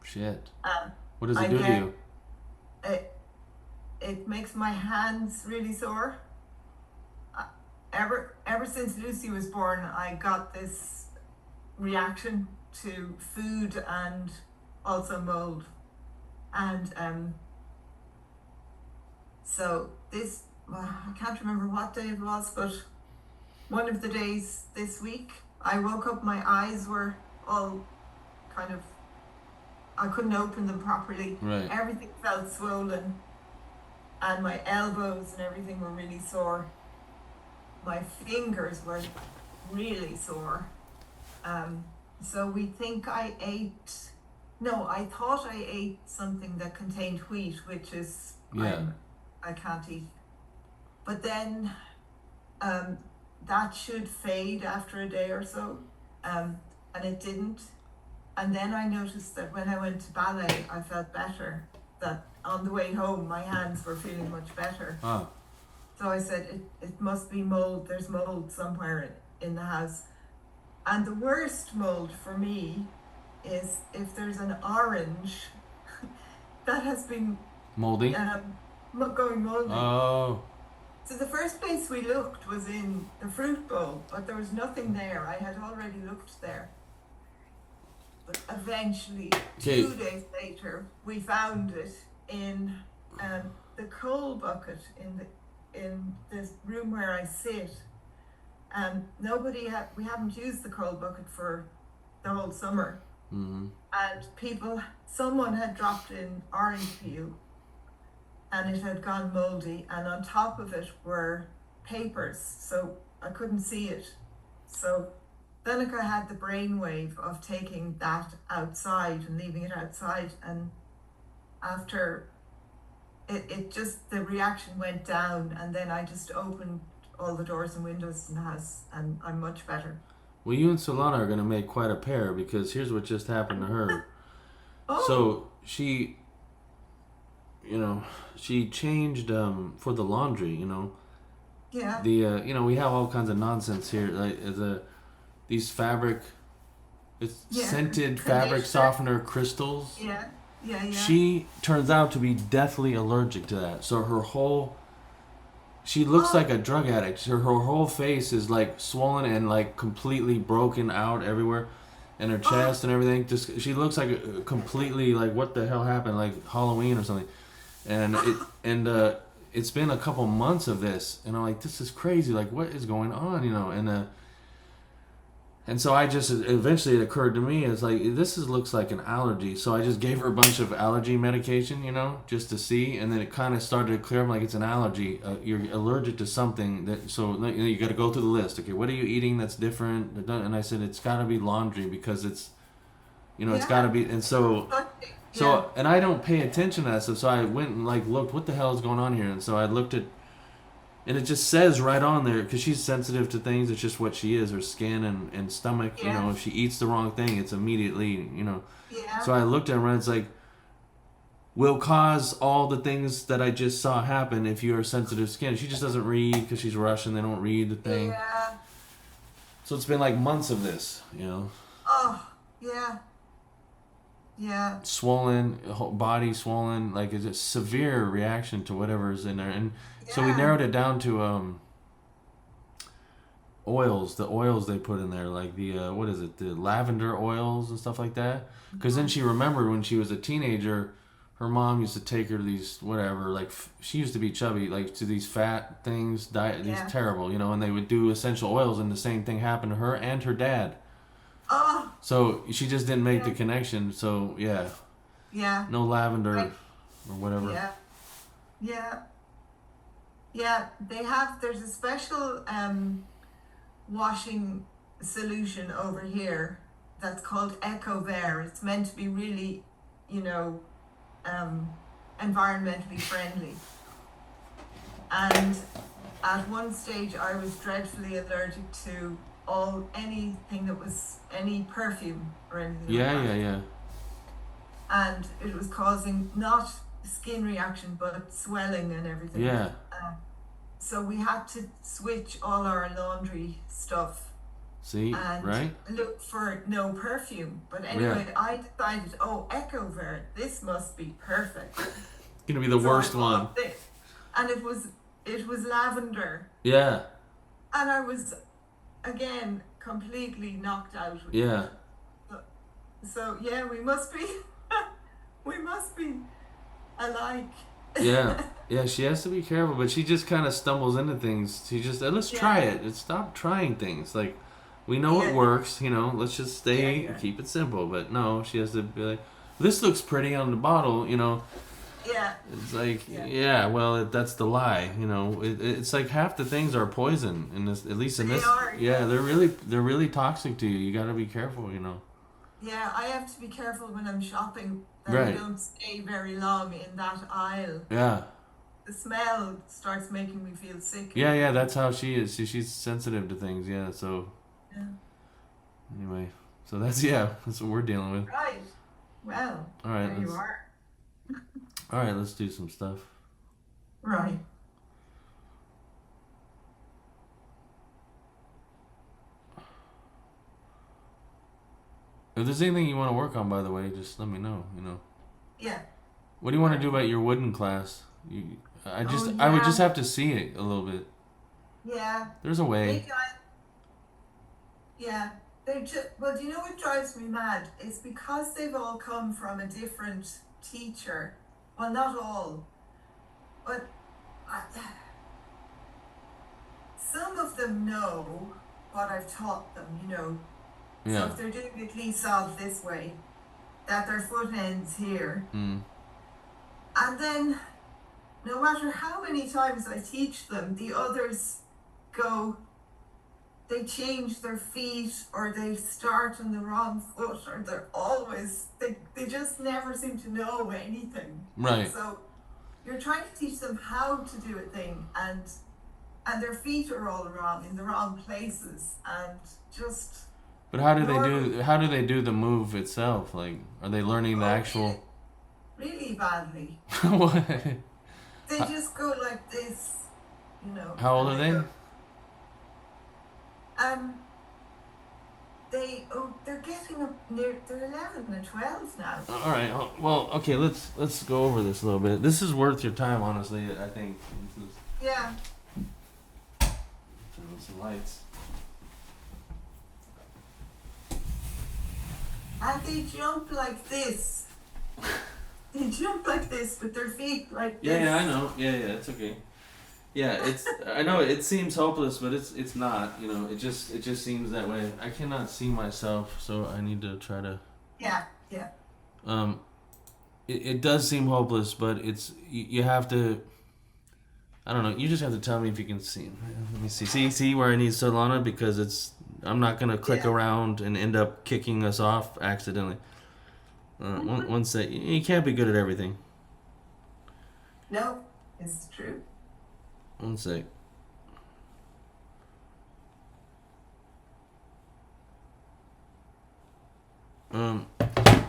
S2: Shit.
S1: Um,
S2: What does
S1: I
S2: it do to
S1: get,
S2: you?
S1: it makes my hands really sore. Ever since Lucy was born, I got this reaction to food and also mold. And so this, I can't remember what day it was, but one of the days this week, I woke up, my eyes were all kind of, I couldn't open them properly.
S2: Right.
S1: Everything felt swollen, and my elbows and everything were really sore. My fingers were really sore. So we think I thought I ate something that contained wheat, which is,
S2: Yeah.
S1: I can't eat. But then that should fade after a day or so, and it didn't. And then I noticed that when I went to ballet, I felt better. That on the way home, my hands were feeling much better.
S2: Ah.
S1: So I said, it must be mold. There's mold somewhere in the house. And the worst mold for me is if there's an orange that has been
S2: Moldy.
S1: going moldy.
S2: Oh.
S1: So the first place we looked was in the fruit bowl, but there was nothing there. I had already looked there. But eventually,
S2: Okay.
S1: 2 days later, we found it in the coal bucket in this room where I sit. We haven't used the coal bucket for the whole summer.
S2: Mm-hmm.
S1: And someone had dropped in orange peel and it had gone moldy, and on top of it were papers, so I couldn't see it. So Danica had the brainwave of taking that outside and leaving it outside, and after it just, the reaction went down, and then I just opened all the doors and windows in the house, and I'm much better.
S2: Well, you and Svetlana are going to make quite a pair, because here's what just happened to her.
S1: Oh.
S2: So she, she changed for the laundry,
S1: Yeah.
S2: we have all kinds of nonsense here, like these fabric, it's scented fabric softener crystals.
S1: Yeah.
S2: She turns out to be deathly allergic to that. So she looks like a drug addict. Her whole face is like swollen and like completely broken out everywhere, and her chest and everything. Just she looks like a completely like, what the hell happened, like Halloween or something. And it's been a couple months of this, and I'm like, this is crazy. Like, what is going on? And so I just, eventually it occurred to me, it's like, looks like an allergy. So I just gave her a bunch of allergy medication, just to see. And then it kind of started to clear up, like, it's an allergy. You're allergic to something. So you got to go through the list. Okay, what are you eating that's different? And I said, it's got to be laundry, because it's, it's got to be. And so, and I don't pay attention to that stuff. So I went and like looked, what the hell is going on here? And so I looked at, and it just says right on there, because she's sensitive to things. It's just what she is, her skin and stomach.
S1: Yeah.
S2: If she eats the wrong thing, it's immediately,
S1: Yeah.
S2: So I looked at her and it's like, will cause all the things that I just saw happen if you are sensitive skin. She just doesn't read, because she's Russian. They don't read the thing.
S1: Yeah.
S2: So it's been like months of this,
S1: Oh, yeah. Yeah.
S2: Swollen, whole body swollen, like it's a severe reaction to whatever's in there. And so we narrowed it down to oils, the oils they put in there, like the the lavender oils and stuff like that. Because then she remembered when she was a teenager, her mom used to take her to these she used to be chubby, like to these fat things, these terrible, and they would do essential oils, and the same thing happened to her and her dad.
S1: Oh.
S2: So she just didn't make the connection. So yeah. No lavender or whatever.
S1: Yeah. There's a special washing solution over here that's called EcoVer. It's meant to be really, environmentally friendly. And at one stage I was dreadfully allergic to anything that was any perfume or anything like that.
S2: Yeah.
S1: And it was causing not skin reaction but swelling and everything.
S2: Yeah.
S1: So we had to switch all our laundry stuff.
S2: See,
S1: and
S2: right?
S1: look for no perfume. But anyway, I decided, EcoVert, this must be perfect.
S2: It's gonna be the worst one.
S1: And it was lavender.
S2: Yeah.
S1: And I was again completely knocked out with
S2: yeah
S1: it. So yeah, we must be alike.
S2: yeah she has to be careful, but she just kind of stumbles into things. She just let's try it. Just stop trying things. Like, we know it works, let's just stay keep it simple. But no, she has to be like, this looks pretty on the bottle,
S1: Yeah.
S2: It's like, well, that's the lie, It's like half the things are poison in this. At least in this. Yeah, they're really toxic to you. You got to be careful,
S1: Yeah, I have to be careful when I'm shopping that I don't stay very long in that aisle.
S2: Yeah.
S1: the smell starts making me feel sick.
S2: Yeah, that's how she is. She's sensitive to things. Yeah. So
S1: Yeah.
S2: anyway, so that's that's what we're dealing with.
S1: Right. Well,
S2: All right,
S1: there you are.
S2: let's do some stuff.
S1: Right.
S2: If there's anything you want to work on, by the way, just let me know.
S1: Yeah.
S2: What do you want to do about your wooden class? I
S1: Oh,
S2: would
S1: yeah.
S2: just have to see it a little bit.
S1: Yeah.
S2: There's a way.
S1: Maybe yeah. They're just, well, do you know what drives me mad? It's because they've all come from a different teacher. Well, not all, but I, some of them know what I've taught them, So
S2: Yeah.
S1: if they're doing the glissade this way, that their foot ends here.
S2: Mm.
S1: And then, no matter how many times I teach them, the others they change their feet, or they start on the wrong foot, or they just never seem to know anything.
S2: Right.
S1: So you're trying to teach them how to do a thing, and their feet are all wrong, in the wrong places, and just...
S2: But how do they do the move itself? Like, are they learning the actual?
S1: Really badly.
S2: What?
S1: They just go like this,
S2: How old are they?
S1: They're getting up near. They're 11 and 12 now.
S2: All right. Well, okay. Let's go over this a little bit. This is worth your time, honestly. I think.
S1: Yeah.
S2: Turn on some lights.
S1: And they jump like this. They jump like this with their feet like this.
S2: Yeah, I know. Yeah, it's okay. Yeah, I know it seems hopeless, but it's not. It just seems that way. I cannot see myself, so I need to try to.
S1: Yeah.
S2: It does seem hopeless, but you have to. I don't know. You just have to tell me if you can see. Let me see. See where I need Svetlana, because I'm not gonna click around and end up kicking us off accidentally. One sec. You can't be good at everything.
S1: No, it's true.
S2: One sec. I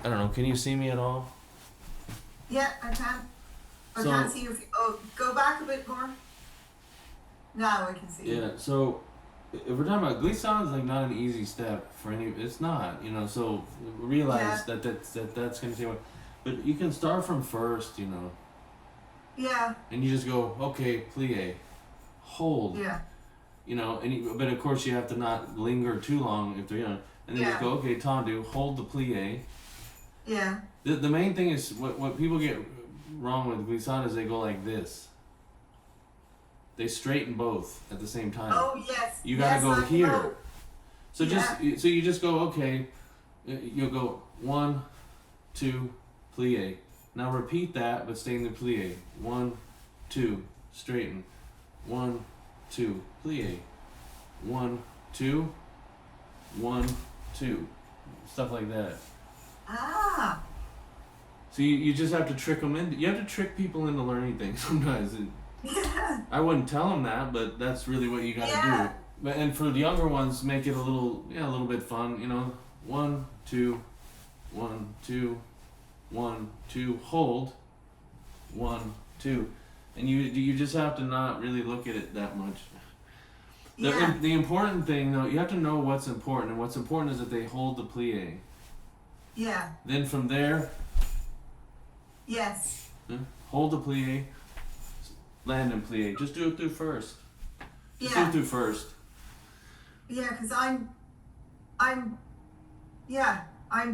S2: don't know. Can you see me at all?
S1: Yeah, I can. I
S2: So-
S1: can't see your feet. Oh, go back a bit more. Now I can see.
S2: Yeah. So, if we're talking about glissade, is like not an easy step for any. It's not. So realize that's gonna take. But you can start from first.
S1: Yeah.
S2: And you just go, okay, plie, hold.
S1: Yeah.
S2: But of course you have to not linger too long if they're and then just go, okay, tendu, hold the plie.
S1: Yeah.
S2: The main thing is what people get wrong with glissade is they go like this. They straighten both at the same time.
S1: Oh yes.
S2: You gotta go
S1: I
S2: here.
S1: know.
S2: So you just go, okay, you'll go 1, 2, plie. Now repeat that, but stay in the plie. 1, 2, straighten. 1, 2, plie. 1, 2, 1, 2, stuff like that.
S1: Ah.
S2: So you just have to trick them in. You have to trick people into learning things sometimes.
S1: Yeah.
S2: I wouldn't tell them that, but that's really what you got to
S1: Yeah.
S2: do. But and for the younger ones, make it a little bit fun. 1, 2, 1, 2, 1, 2, hold. 1, 2, and you just have to not really look at it that much. The important thing, though, you have to know what's important, and what's important is that they hold the plie.
S1: Yeah.
S2: Then from there,
S1: Yes.
S2: hold the plie, land and plie. Just do it through first. Just do
S1: Yeah.
S2: it through first.
S1: Yeah, because I'm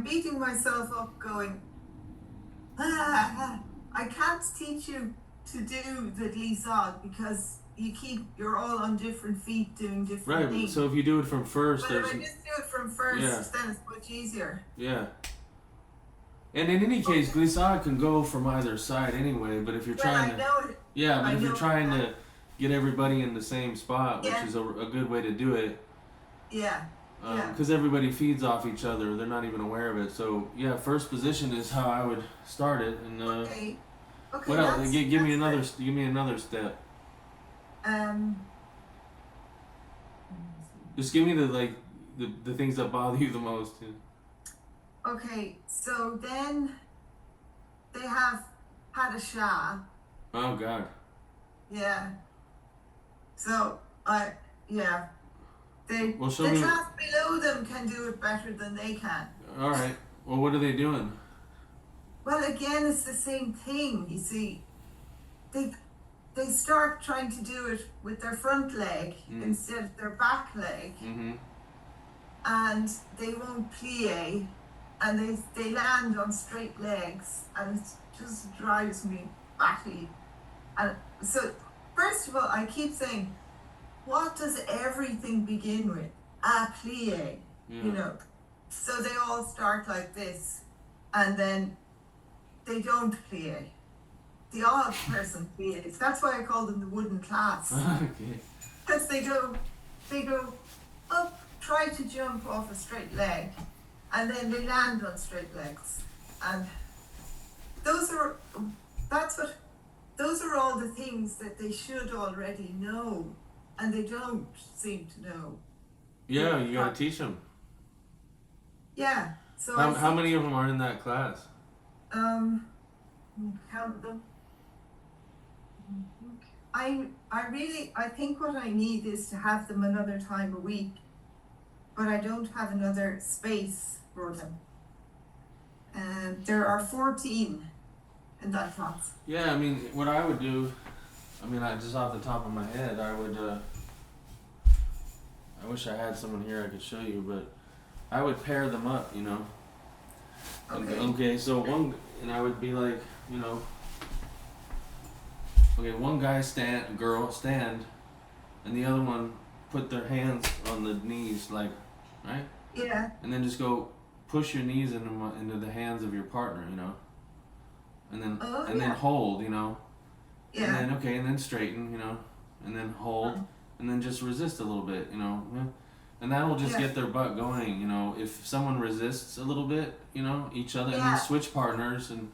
S1: beating myself up going, I can't teach you to do the glissade because you're all on different feet doing different
S2: Right.
S1: things.
S2: So if you do it from first,
S1: But if I just do it from first, then it's much easier.
S2: Yeah. And in any case, glissade can go from either side anyway. But if you're trying
S1: I know it.
S2: yeah, but
S1: I
S2: if you're
S1: know
S2: trying
S1: that.
S2: to get everybody in the same spot, which
S1: Yeah.
S2: is a good way to do it,
S1: Yeah.
S2: because everybody feeds off each other, they're not even aware of it. So yeah, first position is how I would start it, and
S1: Okay. Okay,
S2: What else? Give me
S1: that's
S2: another.
S1: great.
S2: Give me another step.
S1: Um,
S2: Just give me the things that bother you the most.
S1: okay, so then they have had a shower.
S2: Oh God.
S1: Yeah. So I yeah.
S2: Well, show
S1: The
S2: me.
S1: class below them can do it better than they can.
S2: All right. Well, what are they doing?
S1: Well, again, it's the same thing. You see, they they start trying to do it with their front leg
S2: Mm.
S1: instead of their back leg,
S2: Mm-hmm.
S1: and they won't plie, and they land on straight legs, and it just drives me batty. And so, first of all, I keep saying, what does everything begin with? A plie,
S2: Yeah.
S1: you know. So they all start like this, and then they don't plie. The odd person plies. That's why I call them the wooden class.
S2: Okay.
S1: Because they go up, try to jump off a straight leg, and then they land on straight legs. And those are that's what those are all the things that they should already know, and they don't seem to know.
S2: Yeah, you gotta teach them.
S1: Yeah. So
S2: How many of them are in that class?
S1: Count them. I think what I need is to have them another time a week, but I don't have another space for them. There are 14 in that class.
S2: Yeah, I mean, what I would do, I just off the top of my head, I would, I wish I had someone here I could show you, but I would pair them up, you know. Okay, so and I would be like, you know, okay, one guy girl stand, and the other one put their hands on the knees, like, right?
S1: Yeah.
S2: And then just go push your knees into the hands of your partner, you know. And then then hold, you know.
S1: Yeah.
S2: And then straighten, you know. And then hold, and then just resist a little bit, you know. And that'll just get their butt going, you know. If someone resists a little bit, you know, each other, and then switch partners, and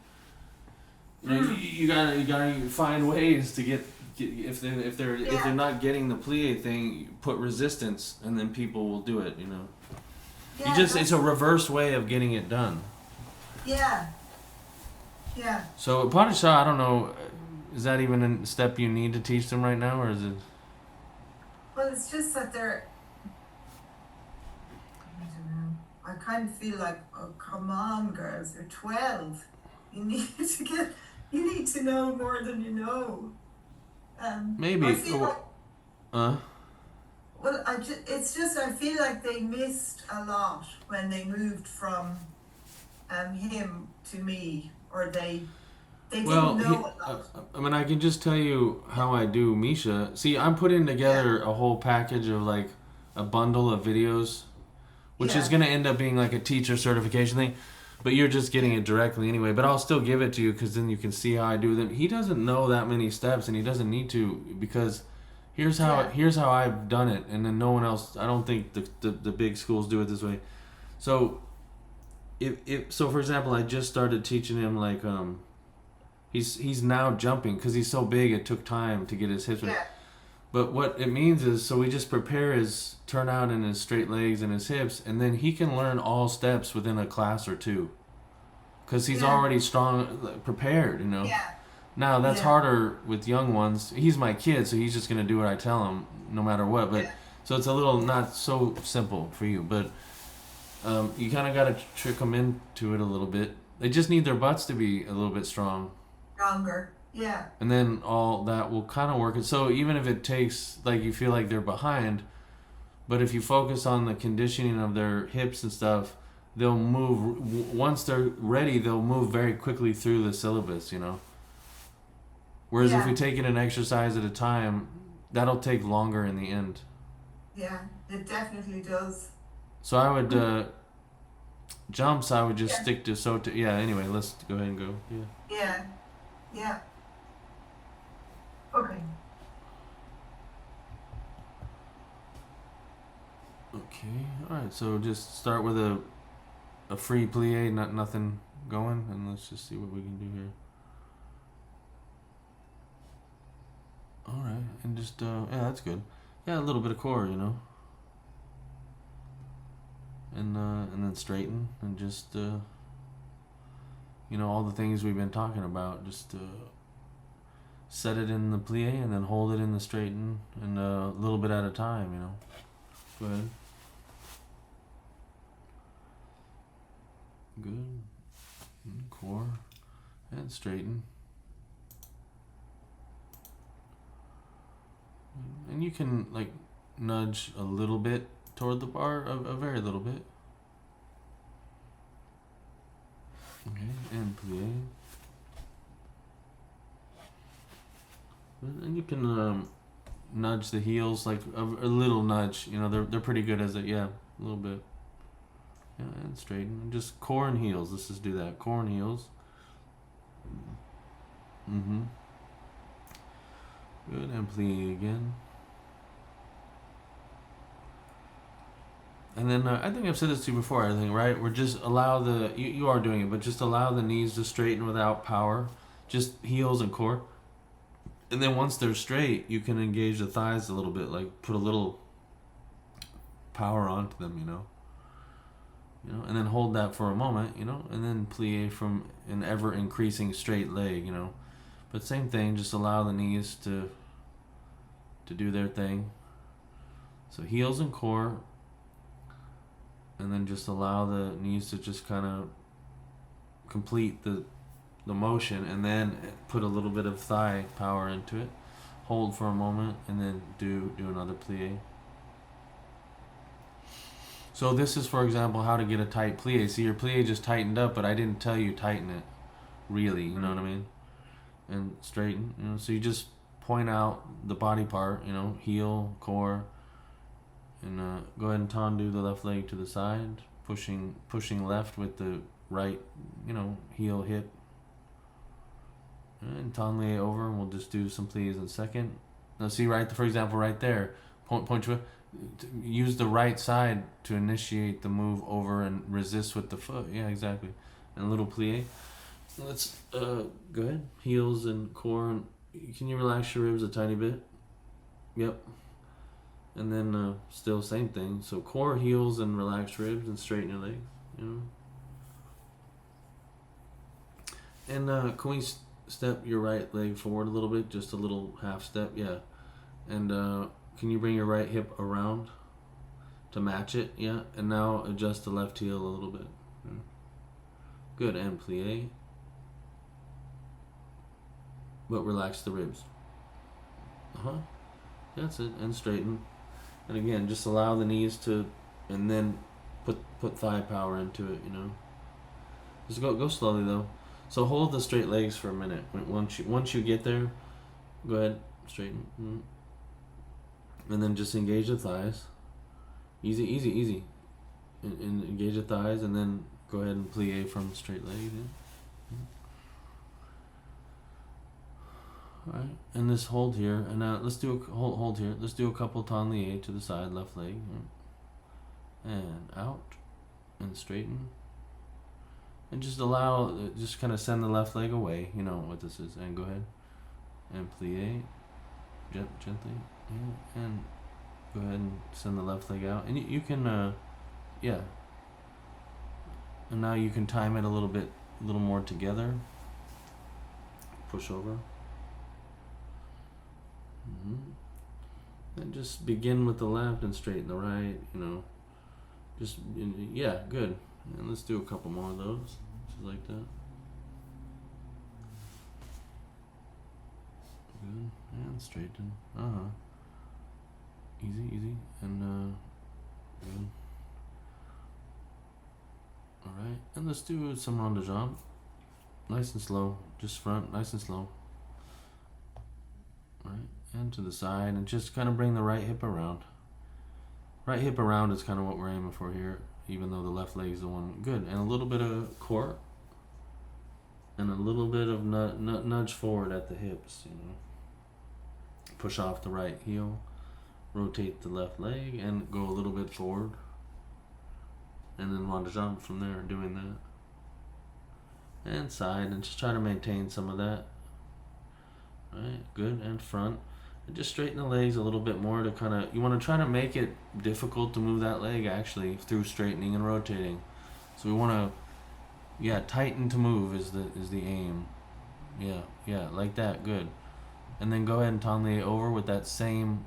S2: you know, you gotta find ways to get if they're not getting the plie thing, put resistance, and then people will do it, you know.
S1: Yeah,
S2: it's a reverse way of getting it done.
S1: Yeah. Yeah.
S2: So Padishah, I don't know, is that even a step you need to teach them right now, or is it?
S1: Well, it's just that they're. I don't know. I kind of feel like, oh, come on, girls, you're 12. You need to know more than you know.
S2: Maybe.
S1: I feel like,
S2: well,
S1: it's just I feel like they missed a lot when they moved from him to me, or they didn't know a lot.
S2: I mean, I can just tell you how I do Misha. See, I'm putting together a whole package of like a bundle of videos, which is going to end up being like a teacher certification thing, but you're just getting it directly anyway. But I'll still give it to you because then you can see how I do them. He doesn't know that many steps, and he doesn't need to, because here's how I've done it, and then no one else. I don't think the big schools do it this way. So so for example, I just started teaching him like he's now jumping because he's so big. It took time to get his hips.
S1: Yeah.
S2: But what it means is, so we just prepare his turnout and his straight legs and his hips, and then he can learn all steps within a class or two, because he's already strong, prepared, you know.
S1: Yeah.
S2: Now that's harder with young ones. He's my kid, so he's just gonna do what I tell him, no matter what. But so it's a little not so simple for you, but you kind of gotta trick them into it a little bit. They just need their butts to be a little bit stronger.
S1: Yeah.
S2: And then all that will kind of work. So even if it takes, like, you feel like they're behind, but if you focus on the conditioning of their hips and stuff, they'll move. Once they're ready, they'll move very quickly through the syllabus, you know. Whereas if we take it an exercise at a time, that'll take longer in the end.
S1: Yeah, it definitely does.
S2: So I would, jumps, I would just stick to anyway, let's go ahead and go.
S1: Yeah. Okay.
S2: Okay, alright, so just start with a free plie, nothing going, and let's just see what we can do here. All right, and just yeah, that's good. Yeah, a little bit of core, you know, and then straighten and just you know, all the things we've been talking about. Just set it in the plie and then hold it in the straighten, and a little bit at a time, you know. Go ahead. Good. And core and straighten. And you can like nudge a little bit toward the bar, a very little bit. Okay, and plie. And you can nudge the heels, like a little nudge. You know, they're pretty good as it. Yeah, a little bit. Yeah, and straighten. And just core and heels. Let's just do that. Core and heels. Mm-hmm. Good, and plie again. And then I think I've said this to you before. I think, right? We're just allow the you are doing it, but just allow the knees to straighten without power, just heels and core. And then once they're straight, you can engage the thighs a little bit, like put a little power onto them, you know, and then hold that for a moment, you know, and then plie from an ever increasing straight leg, you know. But same thing, just allow the knees to do their thing. So heels and core. And then just allow the knees to just kind of complete the motion, and then put a little bit of thigh power into it. Hold for a moment, and then do another plie. So this is, for example, how to get a tight plie. See, your plie just tightened up, but I didn't tell you tighten it, really, you know what I mean? And straighten, you know, so you just point out the body part, you know, heel, core, and go ahead and tendu the left leg to the side, pushing left with the right, you know, heel, hip. And tendu over, and we'll just do some plies in a second. Now see, right, for example, right there, point your, use the right side to initiate the move over and resist with the foot. Yeah, exactly. And a little plie. Let's go ahead. Heels and core. Can you relax your ribs a tiny bit? Yep. And then still same thing. So core, heels, and relax ribs, and straighten your legs. You know. And can we step your right leg forward a little bit, just a little half step? Yeah. And can you bring your right hip around to match it? Yeah. And now adjust the left heel a little bit. Good. And plie. But relax the ribs. That's it. And straighten. And again, just allow the knees to, and then put thigh power into it, you know. Just go slowly though. So hold the straight legs for a minute. Once you get there, go ahead, straighten. And then just engage the thighs. Easy. And engage the thighs, and then go ahead and plie from straight leg. Yeah. Alright, and this hold here, and now let's do a hold here. Let's do a couple tendu to the side, left leg, and out, and straighten, and just allow, just kind of send the left leg away. You know what this is, and go ahead, and plie, gently, yeah, and go ahead and send the left leg out, and you can, yeah, and now you can time it a little more together. Push over. And just begin with the left and straighten the right, you know. Just, yeah, good. And let's do a couple more of those, just like that. Good. And straighten. Easy. And, good. Alright. And let's do some rond de jambe. Nice and slow. Just front, nice and slow. Alright. And to the side, and just kind of bring the right hip around. Right hip around is kind of what we're aiming for here, even though the left leg is the one. Good. And a little bit of core, and a little bit of nudge forward at the hips, you know. Push off the right heel, rotate the left leg, and go a little bit forward. And then rond de jambe from there, doing that. And side, and just try to maintain some of that. Right, good, and front. And just straighten the legs a little bit more to kind of, you want to try to make it difficult to move that leg actually through straightening and rotating. So we want to, yeah, tighten to move is the aim. Yeah, like that, good. And then go ahead and tonley over with that same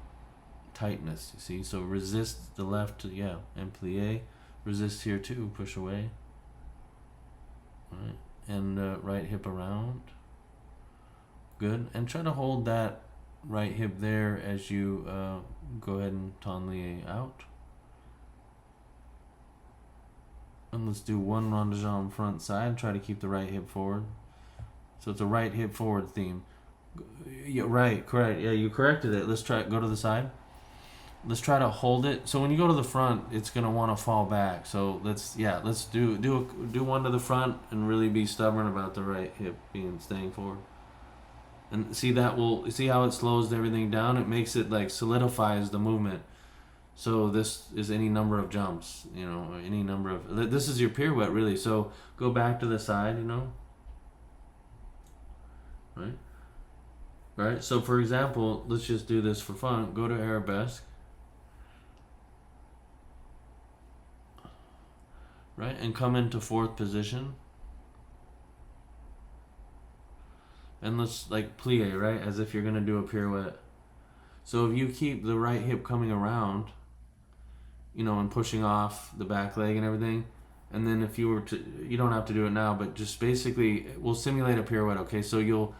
S2: tightness, you see? So resist the left, yeah, and plie. Resist here too, push away. Alright, and right hip around. Good, and try to hold that right hip there as you go ahead and tonley out. And let's do one rond de jambe front side, try to keep the right hip forward. So it's a right hip forward theme. Yeah, right, correct. Yeah, you corrected it. Let's try go to the side. Let's try to hold it. So when you go to the front, it's gonna want to fall back. So let's do one to the front and really be stubborn about the right hip staying forward. And see how it slows everything down. It makes it like solidifies the movement. So this is any number of jumps, any number of. This is your pirouette really. So go back to the side, right. Right. So for example, let's just do this for fun. Go to arabesque. Right, and come into fourth position. And let's like plie, right, as if you're gonna do a pirouette. So if you keep the right hip coming around, and pushing off the back leg and everything, and then if you were to, you don't have to do it now, but just basically, we'll simulate a pirouette, okay? So you'll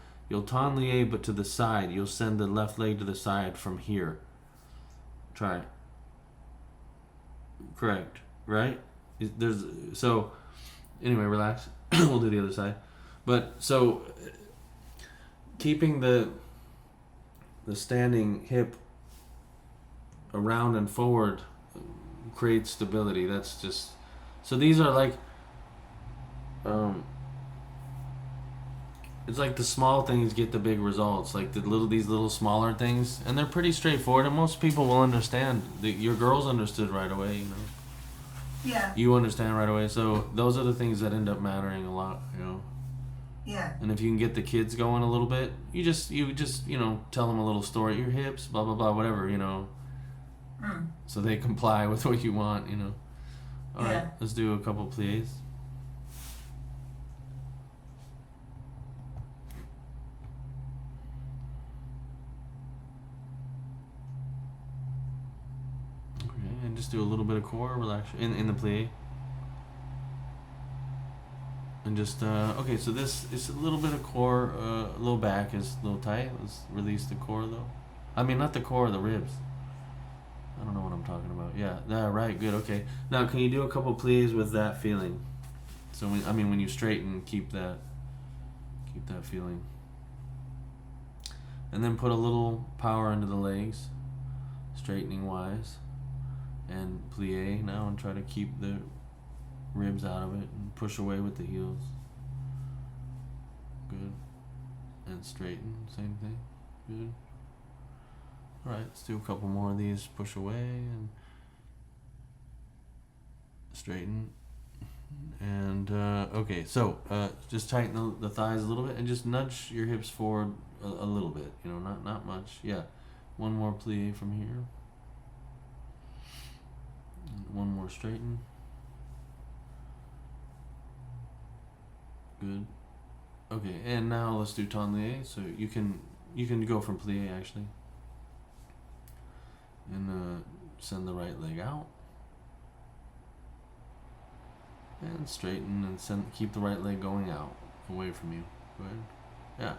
S2: tonlier, but to the side. You'll send the left leg to the side from here. Try it. Correct, right? So anyway, relax. We'll do the other side. But so keeping the standing hip around and forward creates stability. That's just, so these are like it's like the small things get the big results, like these little smaller things, and they're pretty straightforward, and most people will understand. Your girls understood right away,
S1: Yeah.
S2: You understand right away. So those are the things that end up mattering a lot,
S1: Yeah.
S2: And if you can get the kids going a little bit, you just tell them a little story, your hips, blah blah blah, whatever, so they comply with what you want, All right, let's do a couple plies. Okay, and just do a little bit of core, relax in the plie. And just, okay, so this is a little bit of core, low back is a little tight. Let's release the core though. I mean, not the core, the ribs. I don't know what I'm talking about. Yeah, right, good, okay. Now, can you do a couple plies with that feeling? So, when you straighten, keep that feeling. And then put a little power into the legs, straightening wise. And plie now, and try to keep the ribs out of it and push away with the heels. Good. And straighten, same thing. Good. Alright, let's do a couple more of these. Push away and straighten. And okay, so just tighten the thighs a little bit and just nudge your hips forward a little bit, not much. Yeah. One more plie from here. And one more straighten. Good. Okay, and now let's do tonlier. So you can go from plie actually. And send the right leg out. And straighten and keep the right leg going out, away from you. Go ahead. Yeah.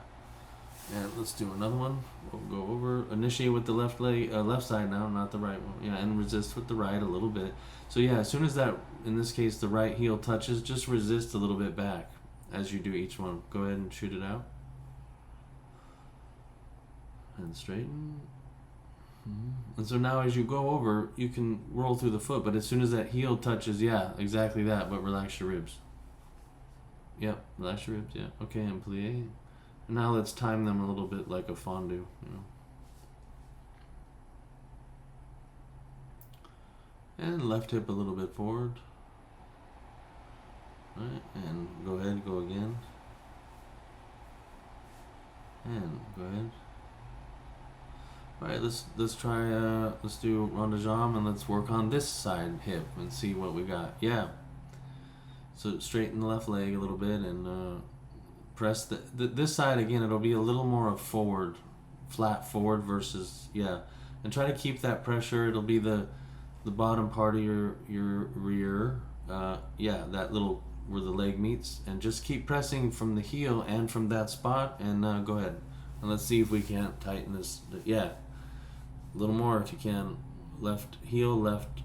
S2: And let's do another one. We'll go over. Initiate with the left leg, left side now, not the right one. Yeah, and resist with the right a little bit. So yeah, as soon as that, in this case, the right heel touches, just resist a little bit back as you do each one. Go ahead and shoot it out. And straighten. And so now as you go over, you can roll through the foot, but as soon as that heel touches, yeah, exactly that, but relax your ribs. Yep, relax your ribs, yeah. Okay, and plie. And now let's time them a little bit like a fondue, And left hip a little bit forward. Right, and go ahead, go again. And go ahead. All right, let's try let's do rond de jambe and let's work on this side hip and see what we got. Yeah. So straighten the left leg a little bit and press this side again. It'll be a little more of forward, flat forward versus and try to keep that pressure. It'll be the bottom part of your rear. That little where the leg meets, and just keep pressing from the heel and from that spot. And go ahead and let's see if we can't tighten this. Yeah. A little more if you can. Left heel, left.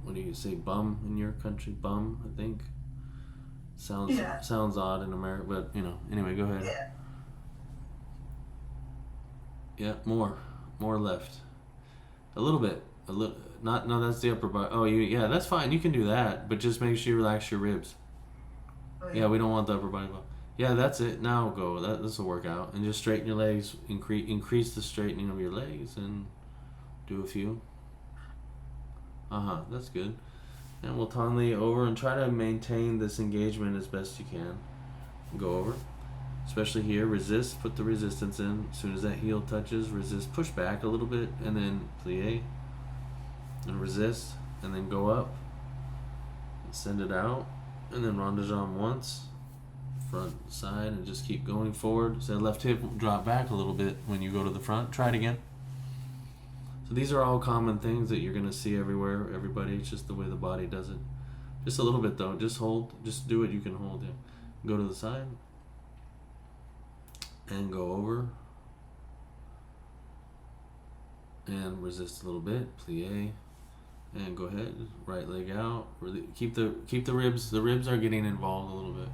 S2: What do you say? Bum in your country? Bum, I think. Sounds odd in America, but Anyway, go ahead. Yeah, more left. A little bit. A little. Not. No, that's the upper body. Oh, yeah, that's fine. You can do that, but just make sure you relax your ribs.
S1: Oh,
S2: yeah, we don't want the upper body. Yeah, that's it. Now go. This will work out. And just straighten your legs. Increase the straightening of your legs and do a few. That's good. And we'll tonally over and try to maintain this engagement as best you can. Go over. Especially here, resist. Put the resistance in. As soon as that heel touches, resist. Push back a little bit and then plie. And resist. And then go up. And send it out. And then rond de jambe once. Front, side, and just keep going forward. So left hip will drop back a little bit when you go to the front. Try it again. So these are all common things that you're going to see everywhere, everybody. It's just the way the body does it. Just a little bit though. Just hold. Just do what you can hold. Yeah. Go to the side. And go over. And resist a little bit. Plie. And go ahead. Right leg out. Really keep the ribs. The ribs are getting involved a little bit.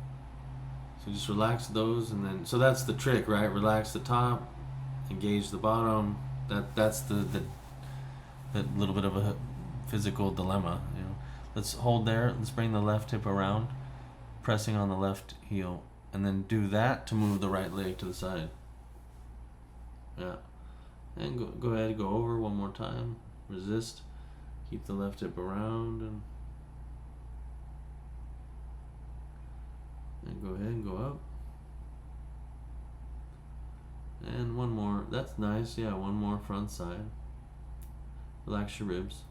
S2: So just relax those, and then that's the trick, right? Relax the top, engage the bottom. That's the little bit of a physical dilemma, Let's hold there. Let's bring the left hip around, pressing on the left heel, and then do that to move the right leg to the side. Yeah, and go ahead, go over one more time. Resist. Keep the left hip around and go ahead and go up. And one more. That's nice. Yeah, one more front side. Relax your ribs.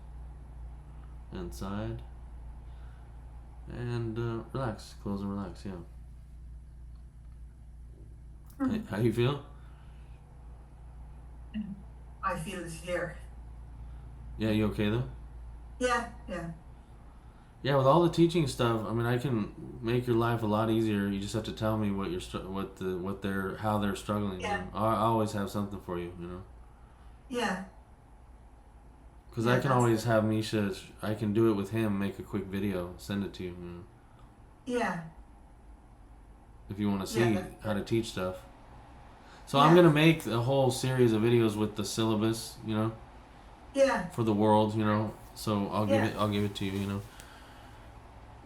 S2: And side. And relax. Close and relax. Yeah. How you feel?
S1: I feel it here.
S2: Yeah, you okay though?
S1: Yeah.
S2: Yeah, with all the teaching stuff, I mean, I can make your life a lot easier. You just have to tell me how they're struggling.
S1: Yeah.
S2: I always have something for you,
S1: Yeah.
S2: Because I can always have Misha. I can do it with him. Make a quick video, send it to you.
S1: Yeah.
S2: If you want to see how to teach stuff. So I'm gonna make a whole series of videos with the syllabus,
S1: Yeah.
S2: for the world, So I'll give it to you,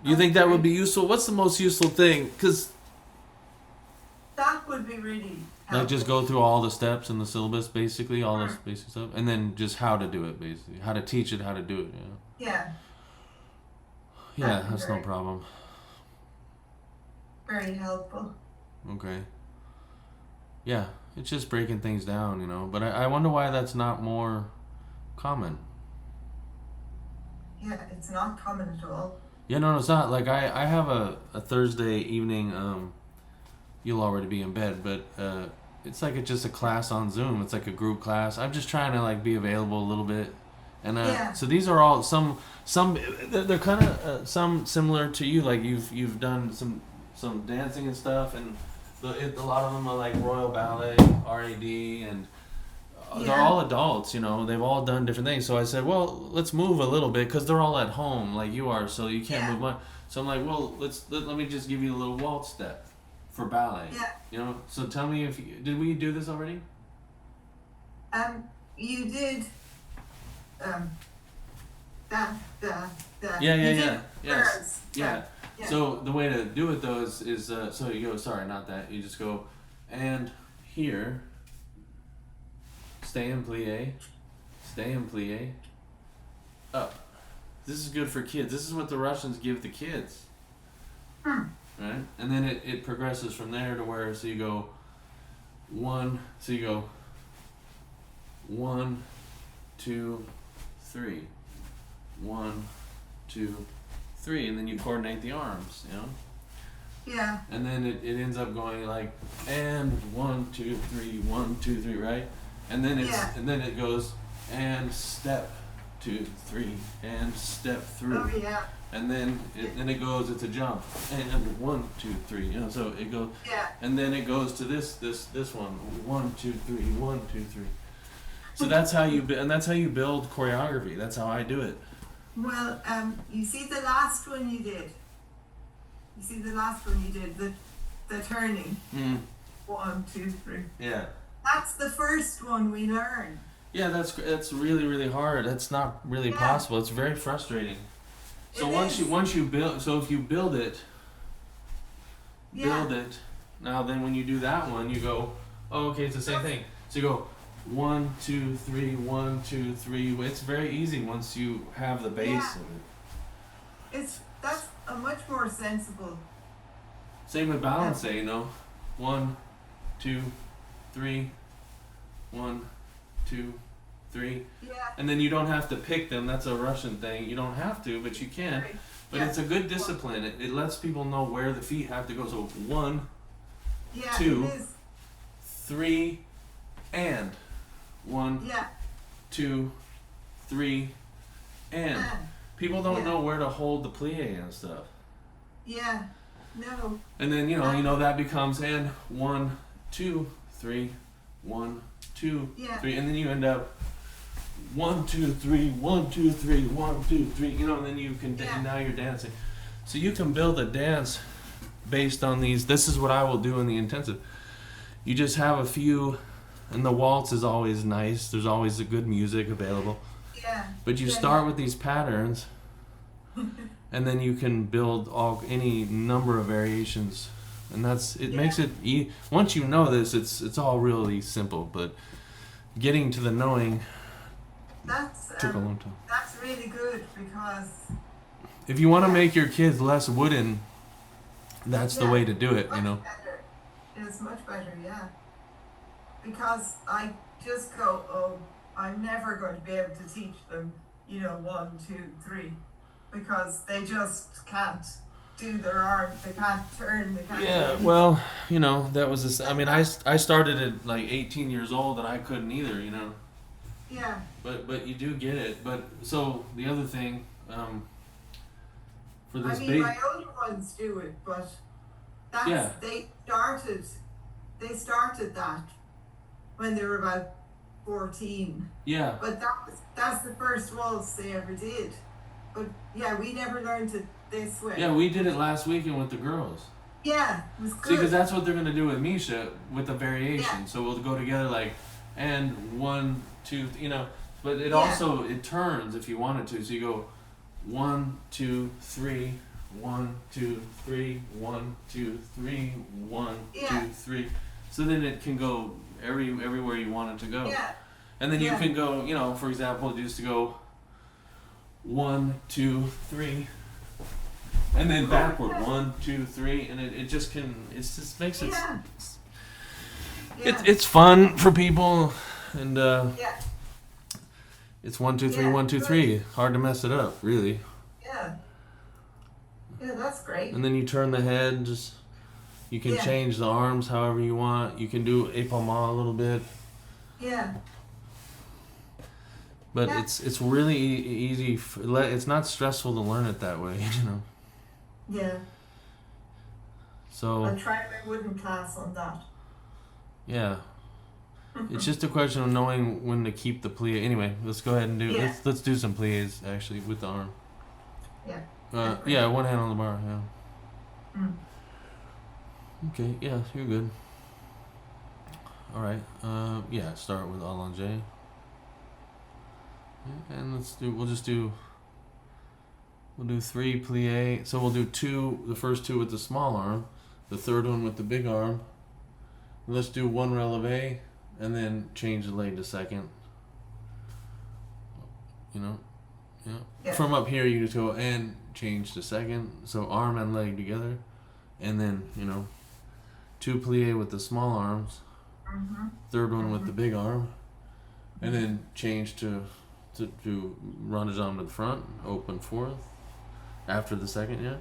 S2: You think that would be useful? What's the most useful thing? Because
S1: that would be really helpful.
S2: like just go through all the steps in the syllabus, basically, all this basic stuff, and then just how to do it, basically, how to teach it, how to do it.
S1: Yeah.
S2: Yeah, that's no problem.
S1: Very helpful.
S2: Okay. Yeah, it's just breaking things down, But I wonder why that's not more common.
S1: Yeah, it's not common at all.
S2: Yeah, no, it's not. Like I have a Thursday evening. You'll already be in bed, but it's like it's just a class on Zoom. It's like a group class. I'm just trying to like be available a little bit, and so these are all some they're kind of some similar to you. Like you've done some dancing and stuff, and a lot of them are like Royal Ballet, RAD, and they're all adults, they've all done different things. So I said, well, let's move a little bit because they're all at home like you are, so you can't move much. So I'm like, well, let me just give you a little waltz step for ballet.
S1: Yeah.
S2: So tell me did we do this already?
S1: You did.
S2: Yes. Yeah. So the way to do it though is so you go. Sorry, not that. You just go, and here. Stay in plie, up. This is good for kids. This is what the Russians give the kids. Right? And then it progresses from there to where, so you go one, so you go 1, 2, 3. 1, 2, 3, and then you coordinate the arms, you know.
S1: Yeah.
S2: And then it ends up going like, and 1, 2, 3, 1, 2, 3, right? And then it goes and step 2, 3, and step through.
S1: Oh yeah.
S2: And then it goes. It's a jump. And 1, 2, 3. You know, so it goes.
S1: Yeah.
S2: And then it goes to this one. 1, 2, 3. 1, 2, 3. So that's how you build choreography. That's how I do it.
S1: Well, you see the last one you did. The turning. 1, 2, 3.
S2: Yeah.
S1: That's the first one we learn.
S2: Yeah, that's really, really hard. That's not really possible. It's very frustrating. So once you build, so if you build it. Now then, when you do that one, you go, oh, okay, it's the same thing. So you go 1, 2, 3, 1, 2, 3. It's very easy once you have the base of it.
S1: That's a much more sensible.
S2: Same with balance, you know, 1, 2, 3, 1, 2, 3.
S1: Yeah.
S2: And then you don't have to pick them. That's a Russian thing. You don't have to, but you can.
S1: Right.
S2: But it's a good discipline. It lets people know where the feet have to go. So 1, 2, 3, and 1, 2, 3, and. People don't know where to hold the plie and stuff.
S1: Yeah. No.
S2: And then you know that becomes and 1, 2, 3, 1, 2, 3, and then you end up 1, 2, 3, 1, 2, 3, 1, 2, 3. You know, and then you can now you're dancing. So you can build a dance based on these. This is what I will do in the intensive. You just have a few, and the waltz is always nice. There's always a good music available.
S1: Yeah.
S2: But you start with these patterns, and then you can build any number of variations, and makes it once you know this, it's all really simple. But getting to the knowing took a long time.
S1: That's really good because
S2: if you want to make your kids less wooden, that's the way to do it. You know.
S1: Better. It's much better, yeah. Because I just go, oh, I'm never going to be able to teach them, 1, 2, 3, because they just can't do their arms, they can't turn, they can't.
S2: Yeah, well, that was this. I mean, I started at like 18 years old, and I couldn't either,
S1: Yeah.
S2: But you do get it. But so the other thing, for this
S1: my older ones do it, but they started that when they were about 14.
S2: Yeah.
S1: But that's the first waltz they ever did. But we never learned it this way.
S2: Yeah, we did it last weekend with the girls.
S1: Yeah, it was good.
S2: See, because that's what they're gonna do with Misha with the variation.
S1: Yeah.
S2: So we'll go together like, and 1, 2, But it also it turns if you wanted to. So you go 1, 2, 3, 1, 2, 3, 1, 2, 3, 1, 2, 3. So then it can go everywhere you want it to go.
S1: Yeah.
S2: And then you can go, for example, just to go 1, 2, 3, and then backward 1, 2, 3, and it just makes it.
S1: Yeah.
S2: It's fun for people, and it's 1, 2, 3, 1, 2, 3. Hard to mess it up, really.
S1: Yeah. Yeah, that's great.
S2: And then you turn the head. You can change the arms however you want. You can do épaulement a little bit.
S1: Yeah.
S2: But it's really easy. It's not stressful to learn it that way,
S1: Yeah.
S2: So.
S1: I tried my wooden class on that.
S2: Yeah. It's just a question of knowing when to keep the plie. Anyway, let's go ahead and do. Let's do some plies actually with the arm.
S1: Yeah.
S2: One hand on the bar. Yeah.
S1: Mm.
S2: Okay. Yeah, you're good. All right. Start with allongé. And we'll do 3 plie. So we'll do 2, the first 2 with the small arm, the third one with the big arm. Let's do 1 relevé, and then change the leg to second. From up here you just go and change to second. So arm and leg together, and then 2 plie with the small arms, third one with the big arm, And then change to rondejam to the front, open fourth. After the second, yeah.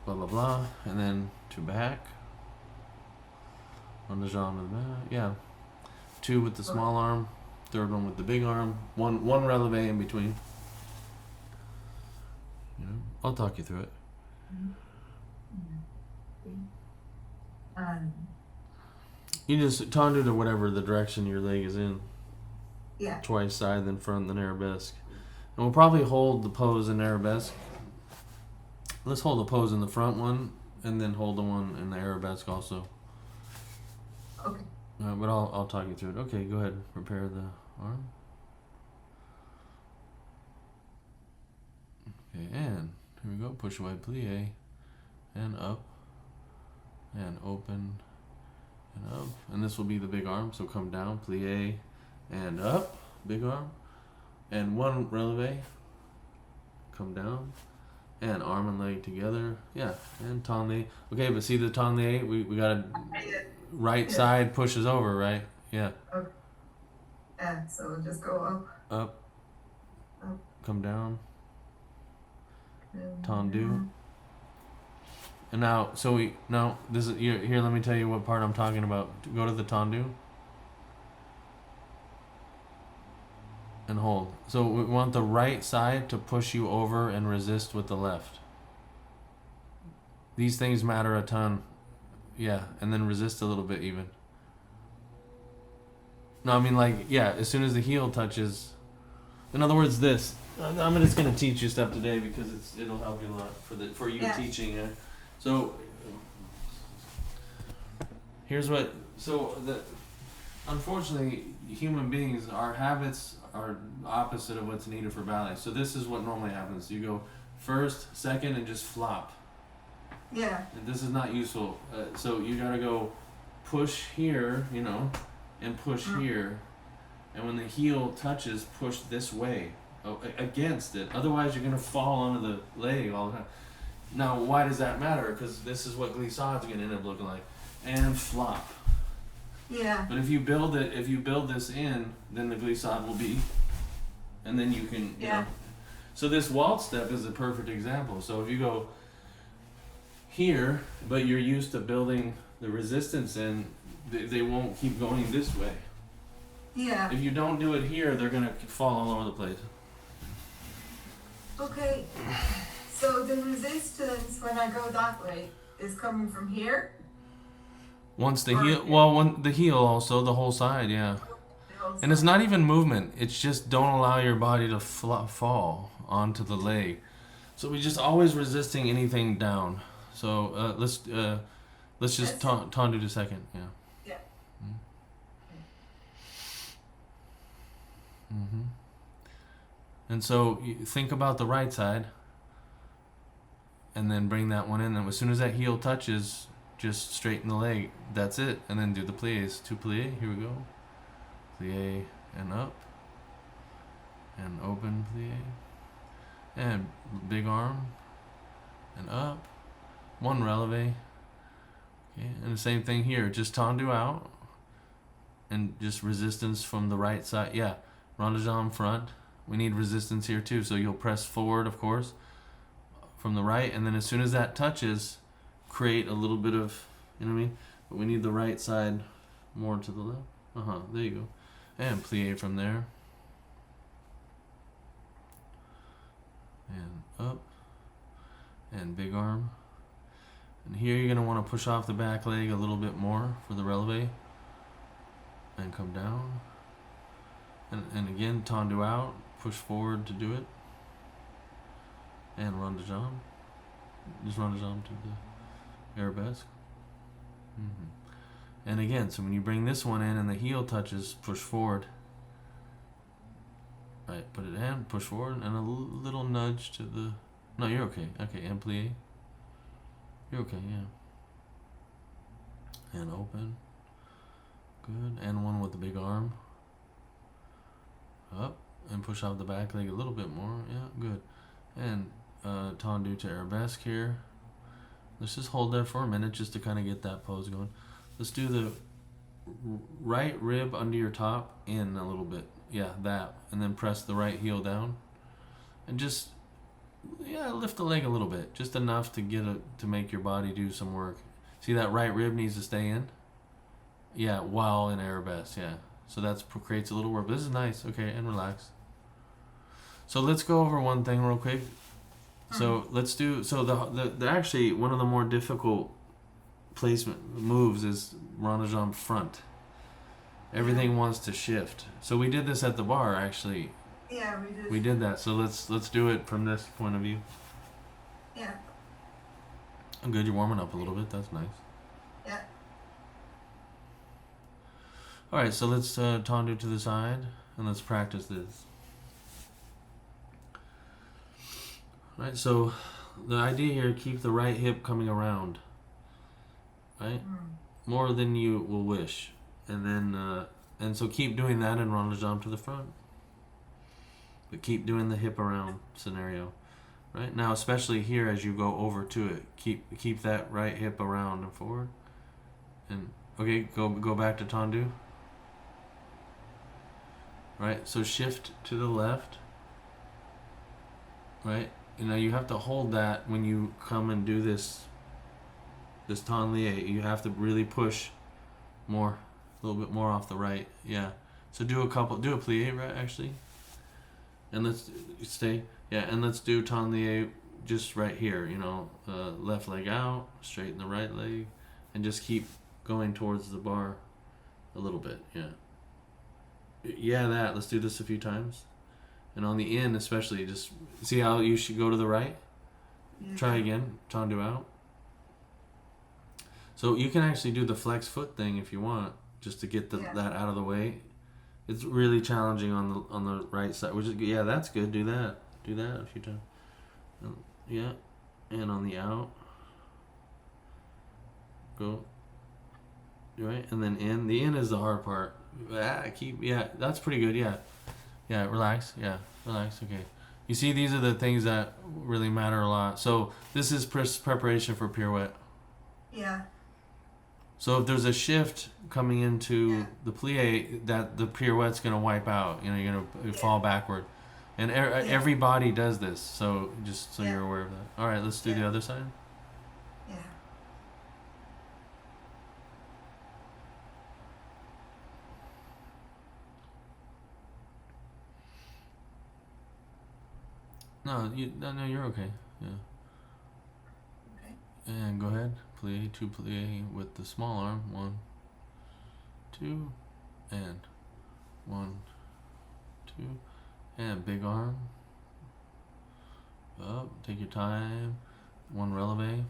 S2: Blah, blah, blah. And then to back. Rondejam to the back, yeah. 2 with the small arm. Third one with the big arm. One releve in between. You know, I'll talk you through it. You just tendu to whatever the direction your leg is in.
S1: Yeah.
S2: Twice side, then front, then arabesque. And we'll probably hold the pose in arabesque. Let's hold the pose in the front one, and then hold the one in the arabesque also.
S1: Okay.
S2: But I'll talk you through it. Okay, go ahead. Prepare the arm. Okay, and here we go. Push away, plie, and up, and open, and up. And this will be the big arm. So come down, plie, and up, big arm, and one releve. Come down, and arm and leg together. Yeah, and tende. Okay, but see the tende. We gotta right side pushes over, right? Yeah.
S1: Okay. Yeah. So we'll just go up.
S2: Up.
S1: Up.
S2: Come down.
S1: And
S2: Tendu. And now, this is here. Let me tell you what part I'm talking about. Go to the tendu. And hold. So we want the right side to push you over and resist with the left. These things matter a ton. Yeah, and then resist a little bit even. No, I mean as soon as the heel touches. In other words, this. I'm just gonna teach you stuff today because it'll help you a lot for you teaching. So here's what. Unfortunately, human beings, our habits are opposite of what's needed for ballet. So this is what normally happens. You go first, second, and just flop.
S1: Yeah.
S2: And this is not useful. So you gotta go push here, and push here. And when the heel touches, push this way, against it. Otherwise, you're gonna fall onto the leg all the time. Now, why does that matter? Because this is what glissade's gonna end up looking like. And flop.
S1: Yeah.
S2: But if you build this in, then the glissade will be, and then you can, you know. So this waltz step is a perfect example. So if you go here, but you're used to building the resistance in, they won't keep going this way.
S1: Yeah.
S2: If you don't do it here, they're gonna fall all over the place.
S1: Okay. So the resistance when I go that way is coming from here.
S2: Once the heel, the heel also, the whole side, yeah. And it's not even movement. It's just don't allow your body to fall onto the leg. So we just always resisting anything down. So let's just tendu the second, yeah.
S1: Yeah.
S2: Mm-hmm. And so you think about the right side, and then bring that one in. And as soon as that heel touches, just straighten the leg. That's it. And then do the pliés. 2 pliés. Here we go. Plié and up. And open plié. And big arm. And up. One releve. Okay. And the same thing here. Just tendu out. And just resistance from the right side. Yeah. Rondejam front. We need resistance here too. So you'll press forward, of course, from the right. And then as soon as that touches, create a little bit of, you know what I mean? But we need the right side more to the left. There you go. And plie from there. And up. And big arm. And here you're going to want to push off the back leg a little bit more for the releve. And come down. And again, tendu out. Push forward to do it. And rondejam. Just rondejam to the arabesque. Mm-hmm. And again, so when you bring this one in and the heel touches, push forward. Right, put it in, push forward, and a little nudge to the... No, you're okay. Okay, and plie. You're okay, yeah. And open. Good. And one with the big arm. Up. And push off the back leg a little bit more. Yeah, good. And tendu to arabesque here. Let's just hold there for a minute just to kind of get that pose going. Let's do the right rib under your top in a little bit. that, and then press the right heel down, and just lift the leg a little bit, just enough to to make your body do some work. See, that right rib needs to stay in. Yeah, while in arabesque. Yeah, so that creates a little work. But this is nice. Okay, and relax. So let's go over one thing real quick. So let's do the actually one of the more difficult placement moves is rond de jambe front. Everything wants to shift. So we did this at the bar actually.
S1: Yeah, we did.
S2: We did that. So let's do it from this point of view.
S1: Yeah.
S2: Good, you're warming up a little bit. That's nice.
S1: Yeah.
S2: All right, so let's tendu to the side and let's practice this. All right, so the idea here, keep the right hip coming around. Right? More than you will wish. And then and so keep doing that and rond de jambe to the front. But keep doing the hip around scenario. Right? Now, especially here as you go over to it, keep that right hip around and forward. And okay, go back to tendu. Right? So shift to the left. Right? You have to hold that when you come and do this tendu. You have to really push more, a little bit more off the right. Yeah. So do a plie, right, actually. And let's stay. Yeah, and let's do tendu just right here, left leg out, straighten the right leg, and just keep going towards the bar a little bit. Yeah. Yeah, let's do this a few times. And on the in especially, just see how you should go to the right? Yeah. Try again, tendu out. So you can actually do the flex foot thing if you want, just to get that out of the way. It's really challenging on the right side, which is that's good. Do that a few times. Yeah, and on the out, go. Right, and then in. The in is the hard part. That's pretty good. Yeah, relax. Yeah, relax. Okay. You see, these are the things that really matter a lot. So this is preparation for pirouette.
S1: Yeah.
S2: So if there's a shift coming into the plie, that the pirouette's going to wipe out. You're going to fall backward. And every body does this. So just so you're aware of that. All right, let's do the other side.
S1: Yeah.
S2: No, you're okay. Yeah.
S1: Okay.
S2: And go ahead. Plie, 2 plie with the small arm. 1, 2, and 1, 2, and big arm. Up, take your time. 1 releve.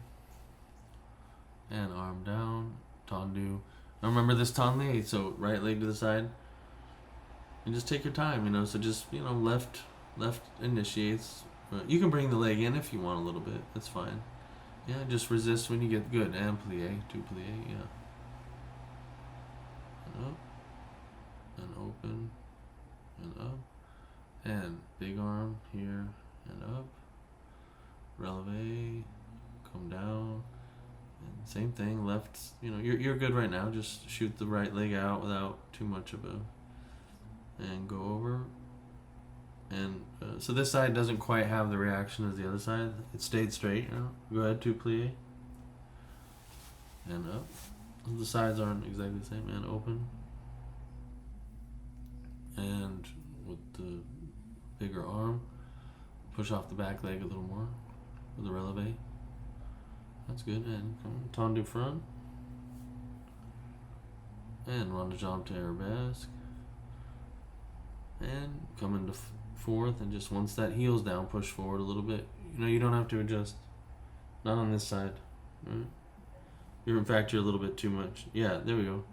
S2: And arm down. Tendu. Now remember this tendu, so right leg to the side. And just take your time, so just, left initiates. You can bring the leg in if you want a little bit. That's fine. Yeah, just resist when you get good. And plie, 2 plie, yeah. And up. And open. And up. And big arm here. And up. Releve. Come down. And same thing, left. You're good right now. Just shoot the right leg out without too much of a... And go over. And so this side doesn't quite have the reaction as the other side. It stayed straight. Go ahead, 2 plie. And up. The sides aren't exactly the same. And open. And with the bigger arm, push off the back leg a little more with the releve. That's good. And come tendu front. And rond de jambe to arabesque. And come into fourth, and just once that heel's down, push forward a little bit. You don't have to adjust. Not on this side. Right? You're a little bit too much. Yeah, there we go.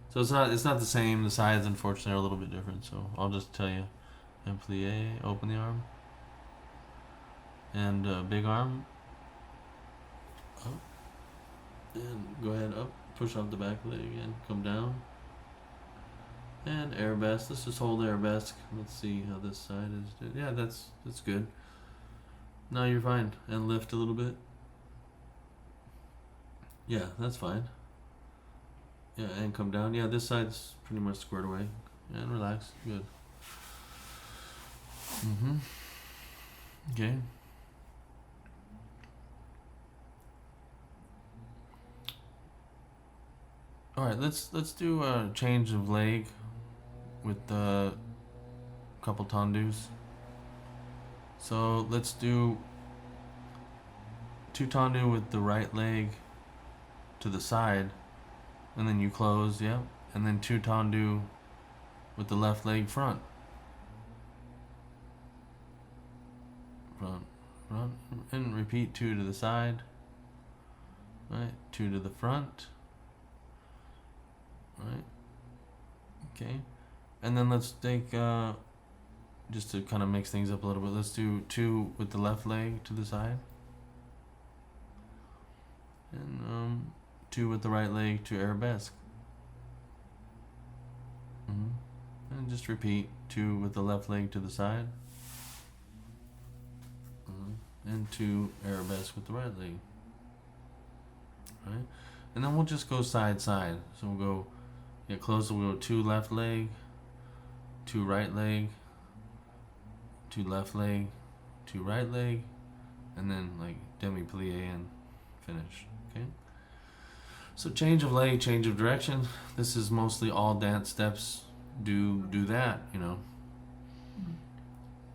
S2: So it's not the same. The sides, unfortunately, are a little bit different. So I'll just tell you. And plie, open the arm. And big arm. Up. And go ahead up. Push off the back leg again. Come down. And arabesque. Let's just hold arabesque. Let's see how this side is. Yeah, that's good. Now you're fine. And lift a little bit. Yeah, that's fine. Yeah, and come down. Yeah, this side's pretty much squared away. And relax. Good. Mm-hmm. Okay. All right, let's do a change of leg with a couple tendus. So let's do 2 tendu with the right leg to the side, and then you close, yeah, and then 2 tendu with the left leg front, front, and repeat 2 to the side, right, 2 to the front, right, okay, and then let's take just to kind of mix things up a little bit, let's do 2 with the left leg to the side, and 2 with the right leg to arabesque. And just repeat 2 with the left leg to the side, and 2 arabesque with the right leg, right, and then we'll just go side side. So we'll go get close. We'll go 2 left leg, 2 right leg, 2 left leg, 2 right leg, and then like demi plie and finish. Okay. So change of leg, change of direction. This is mostly all dance steps. Do that,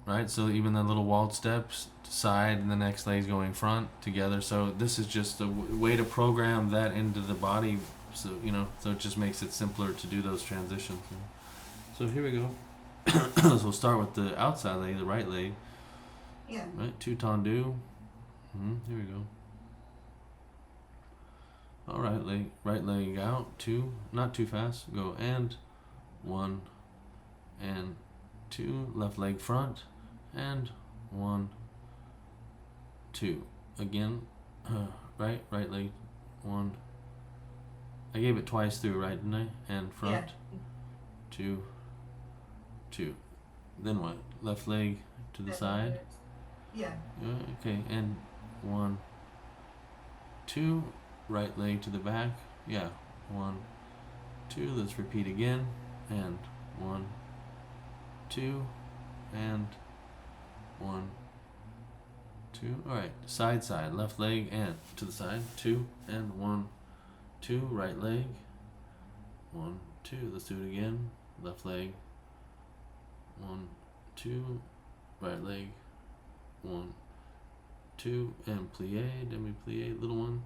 S2: right? So even the little waltz steps, side, and the next leg's going front together. So this is just a way to program that into the body. So so it just makes it simpler to do those transitions. So here we go. So we'll start with the outside leg, the right leg.
S1: Yeah.
S2: Right, 2 tendu. Here we go. All right, right leg out, 2, not too fast. Go and 1 and 2, left leg front, and 1, 2. Again, right leg, 1. I gave it twice through, right, didn't I? And front,
S1: Yeah.
S2: 2, 2. Then what? Left leg to the side.
S1: Yeah.
S2: Okay, and 1, 2. Right leg to the back. Yeah, 1, 2. Let's repeat again. And 1, 2, and 1, 2. All right, side, left leg and to the side. 2 and 1, 2. Right leg. 1, 2. Let's do it again. Left leg. 1, 2. Right leg. 1, 2, and plie, demi plie, little one,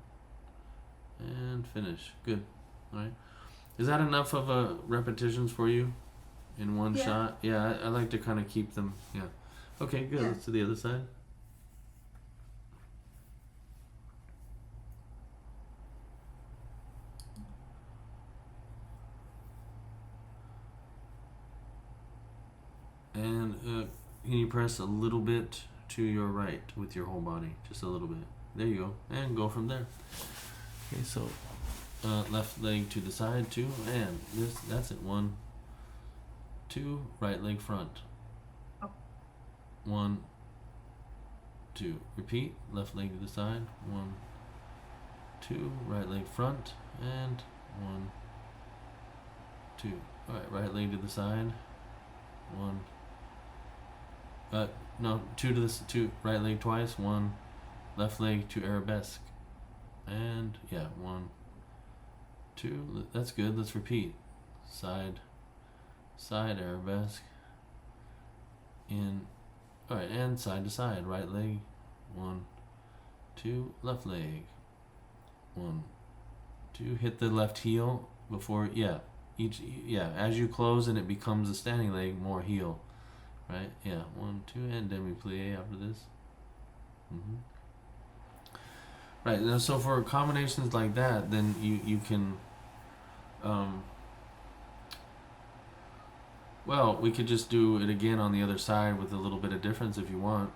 S2: and finish. Good. All right. Is that enough of repetitions for you in one shot? Yeah, I like to kind of keep them. Yeah. Okay, good.
S1: Yeah.
S2: Let's do the other side. And can you press a little bit to your right with your whole body? Just a little bit. There you go. And go from there. Okay, so left leg to the side, 2, and that's it. 1, 2, right leg front. 1, 2. Repeat, left leg to the side. 1, 2, right leg front, and 1, 2. All right, right leg to the side. 1. No, 2 to this. 2 right leg twice. 1, left leg to arabesque, and 1, 2. That's good. Let's repeat. Side, arabesque. In. All right, and side to side. Right leg. 1, 2. Left leg. 1, 2. Hit the left heel before. As you close and it becomes a standing leg, more heel. Right. 1, 2, and demi plie after this. Right. Now, so for combinations like that, then you can. Well, we could just do it again on the other side with a little bit of difference if you want.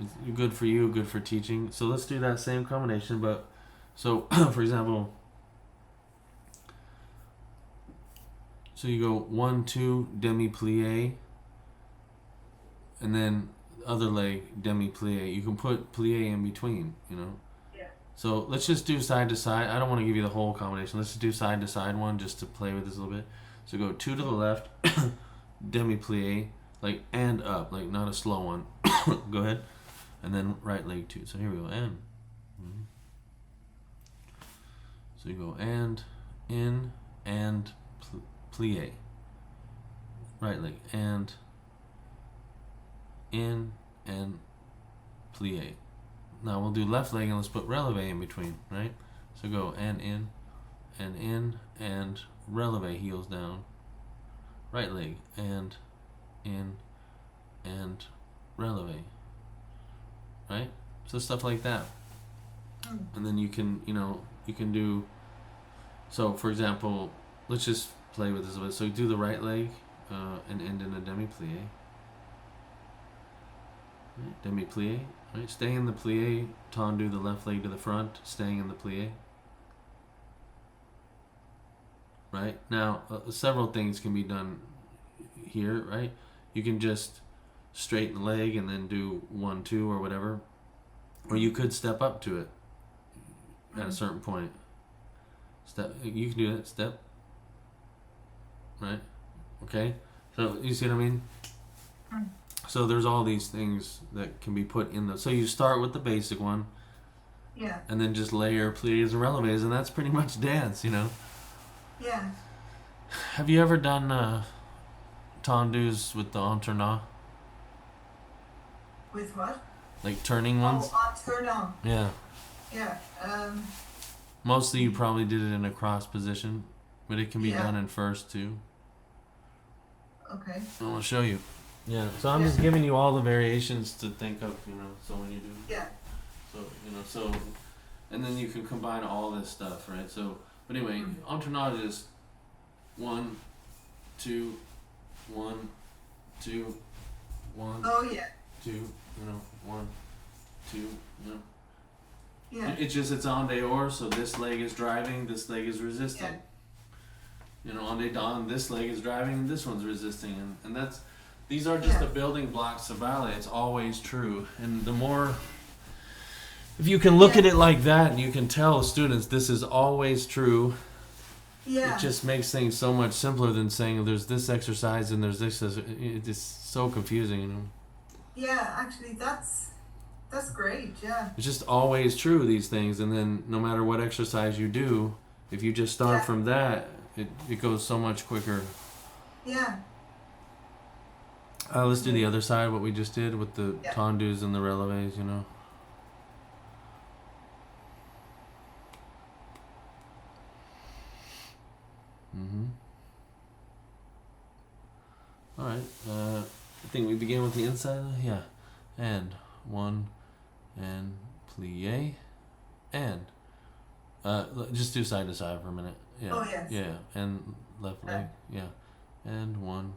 S2: It's good for you, good for teaching. So let's do that same combination, but so for example, so you go 1, 2, demi plie, and then other leg demi plie. You can put plie in between,
S1: Yeah.
S2: So let's just do side to side. I don't want to give you the whole combination. Let's just do side to side one just to play with this a little bit. So go 2 to the left, demi plie, like and up, like not a slow one. Go ahead, and then right leg too. So here we go, and. So you go and in and plie. Right leg and in and plie. Now we'll do left leg and let's put releve in between, right? So go and in and releve, heels down. Right leg and in and releve. Right? So stuff like that. And then you can do, so for example, let's just play with this a bit. So do the right leg and end in a demi-plie. Right? Demi-plie. Right? Stay in the plie, tendu the left leg to the front, staying in the plie. Right? Now, several things can be done here, right? You can just straighten the leg and then do 1, 2 or whatever. Or you could step up to it at a certain point. Step, you can do that, step. Right? Okay? So, you see what I mean? So there's all these things that can be put in the... So you start with the basic one.
S1: Yeah.
S2: And then just layer plies and releves, and that's pretty much dance, you know?
S1: Yeah.
S2: Have you ever done tendus with the alternat?
S1: With what?
S2: Like turning ones?
S1: Oh, turn on.
S2: Yeah.
S1: Yeah.
S2: Mostly you probably did it in a cross position, but it can be done in first too.
S1: Okay.
S2: I'll show you. Yeah. So I'm just giving you all the variations to think of, so when you do.
S1: Yeah.
S2: So, and then you can combine all this stuff, right? So, but anyway, alternat is 1, 2, 1, 2, 1.
S1: Oh yeah.
S2: 2, 1, 2,
S1: Yeah.
S2: It's en dehors, so this leg is driving, this leg is resisting. En dedans, this leg is driving, and this one's resisting, and these are just the building blocks of ballet. It's always true, and the more, if you can look at it like that, and you can tell students this is always true.
S1: Yeah.
S2: It just makes things so much simpler than saying there's this exercise and there's this. It's so confusing,
S1: Yeah, actually, that's great. Yeah.
S2: It's just always true, these things, and then no matter what exercise you do, if you just start from that, it goes so much quicker.
S1: Yeah.
S2: Let's do the other side, what we just did with the tendus and the releves, Alright, I think we begin with the inside, yeah. And 1, and plie, and just do side to side for a minute. Yeah.
S1: Oh yes.
S2: Yeah, and left leg. Yeah, and 1,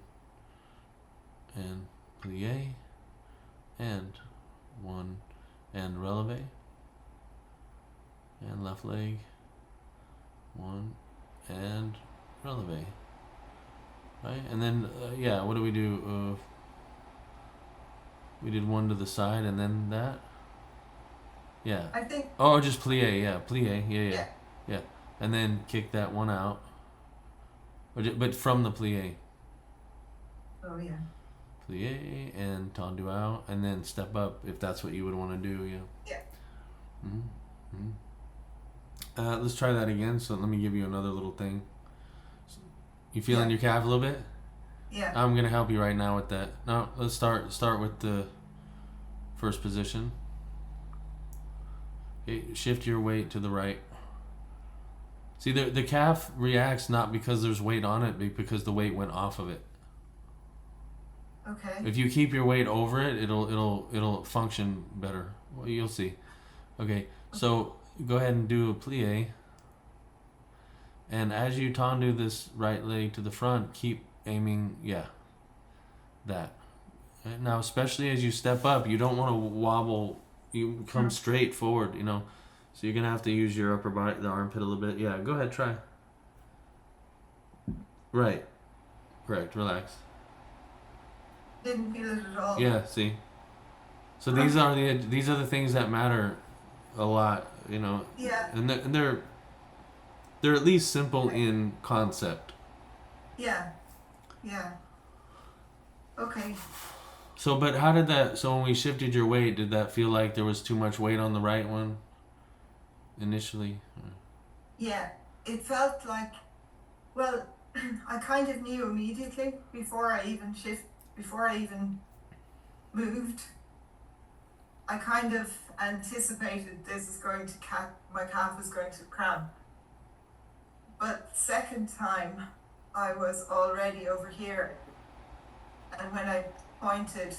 S2: and plie, and 1, and releve, and left leg, 1, and releve. Right, and then what do we do? We did 1 to the side, and then that. Yeah.
S1: I think.
S2: Oh, just plie, plie, yeah, and then kick that one out. But from the plie.
S1: Oh yeah.
S2: Plie and tendu out, and then step up if that's what you would want to do. Yeah. Yeah. Let's try that again. So let me give you another little thing. You feeling your calf a little bit?
S1: Yeah.
S2: I'm gonna help you right now with that. Now let's start with the first position. Okay, shift your weight to the right. See, the calf reacts not because there's weight on it, but because the weight went off of it.
S1: Okay.
S2: If you keep your weight over it, it'll function better. Well, you'll see. Okay, so go ahead and do a plie. And as you tendu this right leg to the front, keep aiming, that. And now, especially as you step up, you don't want to wobble. You come straight forward, So you're going to have to use your upper body, the armpit a little bit. Yeah, go ahead, try. Right. Correct, relax.
S1: Didn't feel it at all.
S2: Yeah, see? So these are the things that matter a lot,
S1: Yeah.
S2: And they're at least simple in concept.
S1: Yeah. Yeah. Okay.
S2: So, but how did that? So when we shifted your weight, did that feel like there was too much weight on the right one initially?
S1: Yeah, it felt like, well, I kind of knew immediately before I even moved. I kind of anticipated this is going to my calf was going to cramp. But second time, I was already over here, and when I pointed,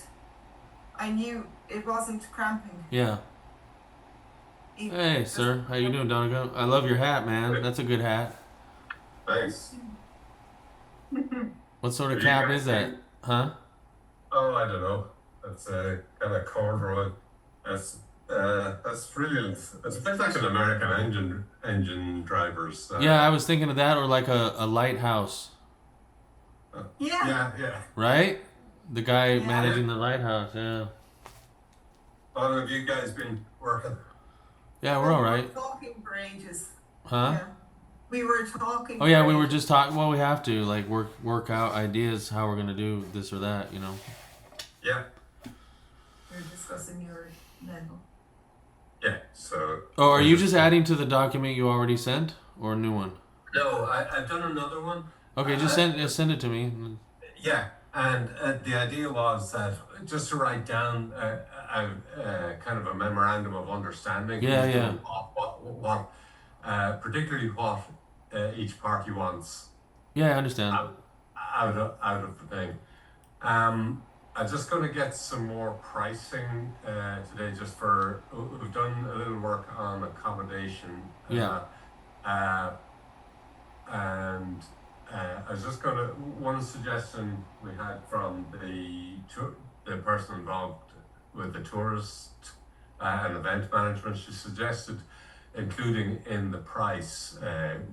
S1: I knew it wasn't cramping.
S2: Yeah. Hey, sir. How you doing, Donegal? I love your hat, man. That's a good hat.
S3: Thanks.
S2: What sort of
S3: Have you
S2: cap
S3: guys
S2: is that?
S3: seen-
S2: Huh?
S3: Oh, I don't know. That's a kind of corduroy. That's brilliant. It's a bit like an American engine driver's.
S2: Yeah, I was thinking of that, or like a lighthouse,
S1: Yeah.
S3: Yeah.
S2: right? The guy
S1: Yeah.
S2: managing the lighthouse. Yeah.
S3: How long have you guys been working?
S2: Yeah, we're all
S1: We
S2: right.
S1: were talking for ages.
S2: Huh?
S1: Yeah. We were talking.
S2: Oh yeah,
S1: for
S2: we were
S1: ages.
S2: just talking. Well, we have to like work out ideas how we're gonna do this or that. You know.
S3: Yeah.
S1: We were discussing your level.
S3: Yeah. So.
S2: Oh, are you just adding to the document you already sent, or a new one?
S3: No, I've done another one.
S2: Okay, just send it to me.
S3: Yeah, and the idea was that just to write down kind of a memorandum of understanding.
S2: Yeah,
S3: who's
S2: yeah.
S3: doing what particularly what each party wants
S2: Yeah, I understand.
S3: out of the thing. I'm just going to get some more pricing today, just for we've done a little work on accommodation.
S2: Yeah.
S3: And I was just going to one suggestion we had from the person involved with the tourist and event management. She suggested including in the price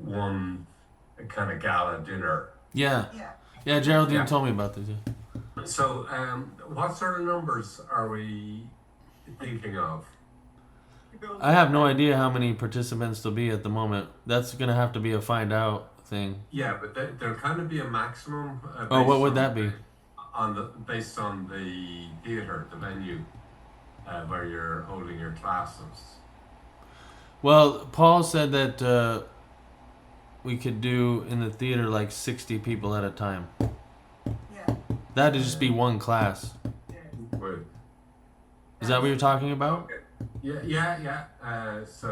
S3: one kind of gala dinner.
S2: Yeah.
S1: Yeah.
S2: Yeah, Geraldine
S3: Yeah.
S2: told me about this. Yeah.
S3: So, what sort of numbers are we thinking of?
S2: I have no idea how many participants there'll be at the moment. That's gonna have to be a find out thing.
S3: Yeah, but there'll kind of be a maximum.
S2: Oh, what would that be?
S3: Based on the theatre, the venue, where you're holding your classes.
S2: Well, Paul said that we could do in the theater like 60 people at a time.
S1: Yeah.
S2: That'd just be one class.
S3: Would
S2: Is that what you're talking about?
S3: okay. Yeah. So,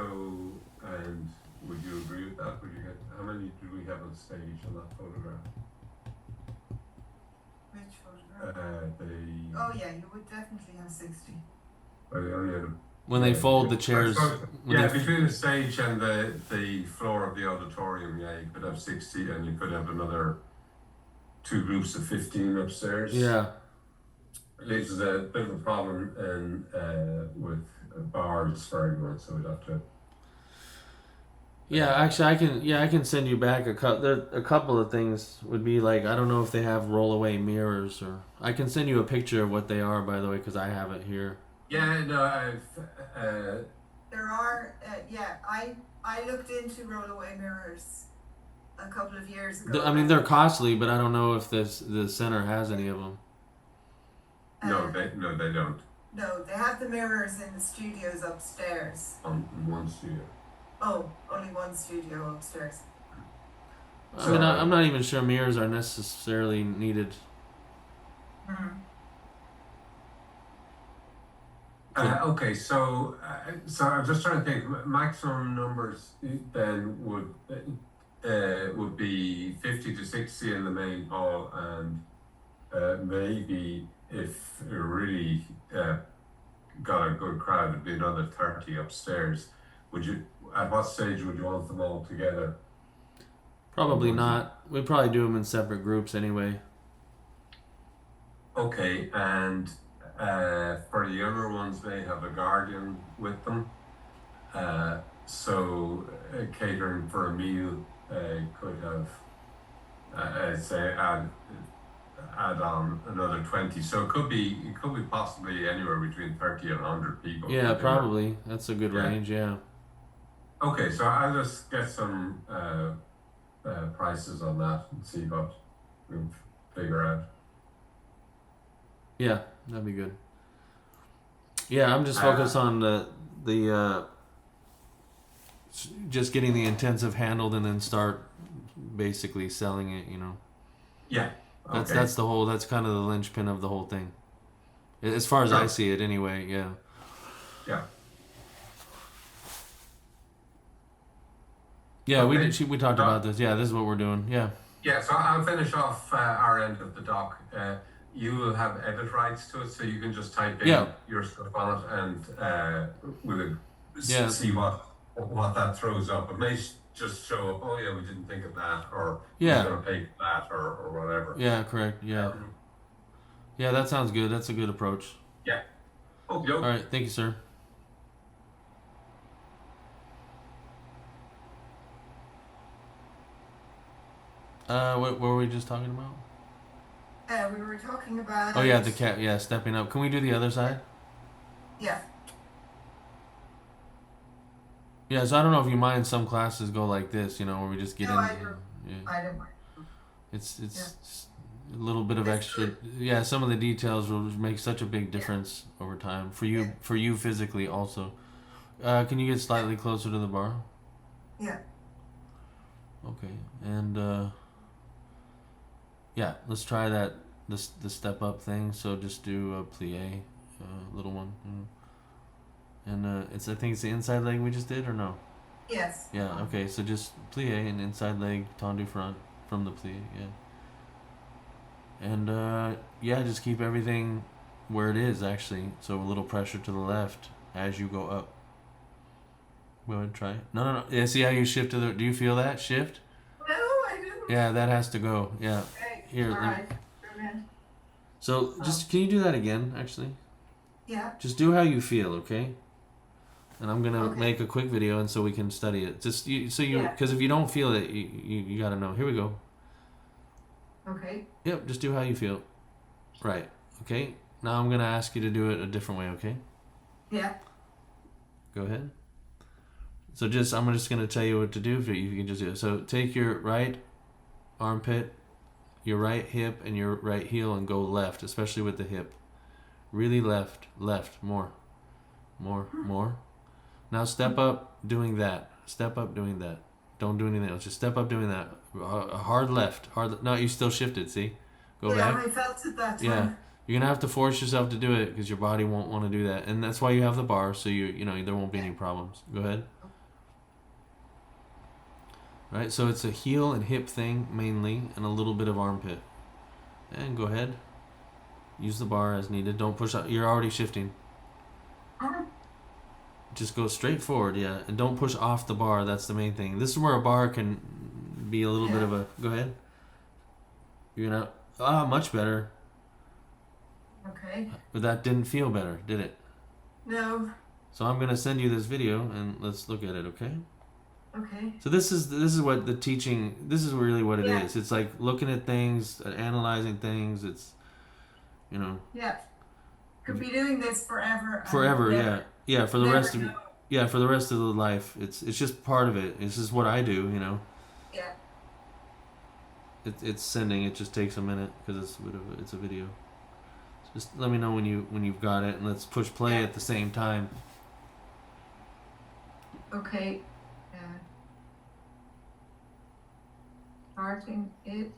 S3: and would you agree with that? Would you get how many do we have on stage on that photograph?
S1: Which photograph?
S3: The
S1: Oh yeah, you would definitely have 60.
S3: well, we only had
S2: When they fold the chairs. when
S3: Yeah,
S2: they-
S3: between the stage and the floor of the auditorium, yeah, you could have 60, and you could have another two groups of 15 upstairs.
S2: Yeah.
S3: It leaves a bit of a problem with bars for everyone, so we'd have to.
S2: Yeah, actually, I can send you back a couple of things. Would be like, I don't know if they have rollaway mirrors, or I can send you a picture of what they are, by the way, because I have it here.
S3: Yeah, no,
S1: There are, I looked into rollaway mirrors a couple of years ago.
S2: I mean, they're costly, but I don't know if the center has any of them.
S3: no, they don't
S1: No, they have the mirrors in the studios upstairs.
S3: on one studio.
S1: Oh, only one studio upstairs.
S2: I mean, I'm not even sure mirrors are necessarily needed.
S3: Okay, so I'm just trying to think. Maximum numbers then would be 50 to 60 in the main hall, and maybe if you really got a good crowd, it'd be another 30 upstairs. Would you? At what stage would you want them all together?
S2: Probably not. We'd probably do them in separate groups anyway.
S3: Okay, and for the younger ones, they have a guardian with them. So catering for a meal could have, I'd say, add on another 20. So it could be possibly anywhere between 30 and 100 people.
S2: Yeah, probably. That's a good range. Yeah.
S3: Okay, so I'll just get some prices on that and see what we figure out.
S2: Yeah, that'd be good. Yeah, I'm just focused on the just getting the intensive handled and then start basically selling it.
S3: Yeah. Okay.
S2: That's the whole. That's kind of the linchpin of the whole thing, as far as I see it. Anyway, yeah.
S3: Yeah.
S2: Yeah,
S3: Okay.
S2: we talked about this. Yeah, this is what we're doing. Yeah.
S3: Yeah, so I'll finish off our end of the doc. You will have edit rights to it, so you can just type in your stuff on it, and we'll see what that throws up. It may just show up, oh yeah, we didn't think of that, or we're going to pay for that, or whatever.
S2: Yeah, correct. Yeah. Yeah, that sounds good. That's a good approach.
S3: Yeah. Okay.
S2: All right, thank you, sir. What were we just talking about?
S1: We were talking about.
S2: Oh yeah, the cat. Yeah, stepping up. Can we do the other side?
S1: Yeah.
S2: Yeah, so I don't know if you mind. Some classes go like this, where we just get in.
S1: I don't.
S2: Yeah.
S1: I don't mind.
S2: It's a little bit of extra. Good. Yeah, some of the details will make such a big difference over time for you. For you physically also. Can you get slightly closer to the bar?
S1: Yeah.
S2: Okay, and yeah, let's try that. The step up thing. So just do a plie, little one. And I think it's the inside leg we just did, or no?
S1: Yes.
S2: Yeah. Okay. So just plie and inside leg tendu front from the plie. Yeah. And yeah, just keep everything where it is actually. So a little pressure to the left as you go up. Go ahead, try it. No. Yeah. See how you shift to the? Do you feel that shift?
S1: No, I didn't.
S2: Yeah, that has to go. Yeah.
S1: Okay.
S2: Here.
S1: All right.
S2: So just can you do that again? Actually.
S1: Yeah.
S2: Just do how you feel, okay? And I'm gonna make a quick video, and so we can study it. Just because if you don't feel it, you gotta know. Here we go.
S1: Okay.
S2: Yep, just do how you feel. Right. Okay. Now I'm gonna ask you to do it a different way. Okay.
S1: Yeah.
S2: Go ahead. So I'm just gonna tell you what to do. If you can just do it. So take your right armpit, your right hip, and your right heel, and go left, especially with the hip. Really left, more. Now step up doing that. Step up doing that. Don't do anything else. Just step up doing that. Hard left. No, you still shifted, see? Go back.
S1: Yeah, I felt it that time.
S2: Yeah. You're going to have to force yourself to do it because your body won't want to do that. And that's why you have the bar, so there won't be any problems. Go ahead. Right, so it's a heel and hip thing mainly, and a little bit of armpit. And go ahead. Use the bar as needed. Don't push up. You're already shifting. Just go straight forward, yeah. And don't push off the bar. That's the main thing. This is where a bar can be a little bit of a... Go ahead. You're going to... much better.
S1: Okay.
S2: But that didn't feel better, did it?
S1: No.
S2: So I'm going to send you this video, and let's look at it, okay?
S1: Okay.
S2: So this is what the teaching... This is really what it is. It's like looking at things, analyzing things. It's...
S1: Yeah. Could be doing this forever.
S2: Forever, yeah. Yeah, for the rest of for the rest of the life. It's just part of it. It's just what I do,
S1: Yeah.
S2: It's sending. It just takes a minute because it's a video. So just let me know when you've got it, and let's push play at the same time.
S1: Okay. Starting it.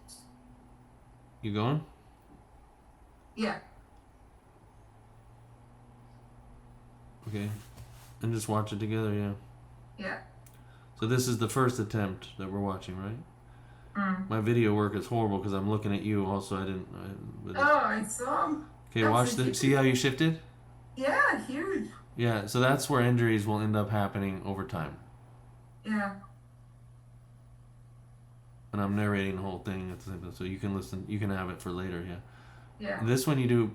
S2: You going?
S1: Yeah.
S2: Okay. And just watch it together, yeah.
S1: Yeah.
S2: So this is the first attempt that we're watching, right?
S1: Mm.
S2: My video work is horrible because I'm looking at you also.
S1: I saw him.
S2: Okay, watch see how you shifted?
S1: Yeah, huge.
S2: Yeah, so that's where injuries will end up happening over time.
S1: Yeah.
S2: And I'm narrating the whole thing at the same time, so you can listen. You can have it for later, yeah.
S1: Yeah.
S2: This one you do.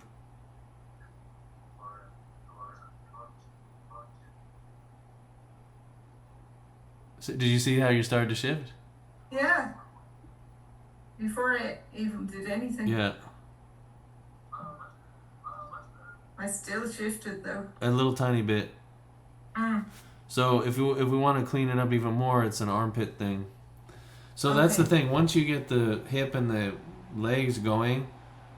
S2: So did you see how you started to shift?
S1: Yeah. Before I even did anything.
S2: Yeah.
S1: I still shifted though.
S2: A little tiny bit.
S1: Mm.
S2: So if we want to clean it up even more, it's an armpit thing. So that's the thing. Once you get the hip and the legs going,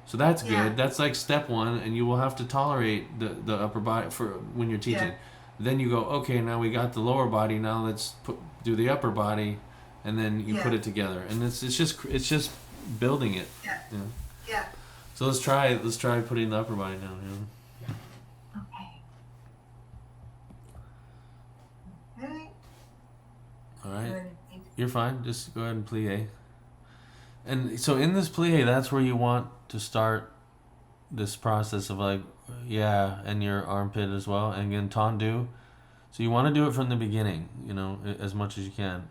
S2: So that's
S1: Yeah.
S2: good. That's like step one, and you will have to tolerate the upper body for when you're teaching.
S1: Yeah.
S2: Then you go, okay, now we got the lower body. Now let's do the upper body, and then you put
S1: Yeah.
S2: it together. And it's just building it.
S1: Yeah.
S2: You know?
S1: Yeah.
S2: So let's try putting the upper body down. You know?
S1: Okay. Okay.
S2: All right. You're fine. Just go ahead and plie. And so in this plie, that's where you want to start this process of like, yeah, and your armpit as well. And again, tendu. So you want to do it from the beginning, you know, as much as you can.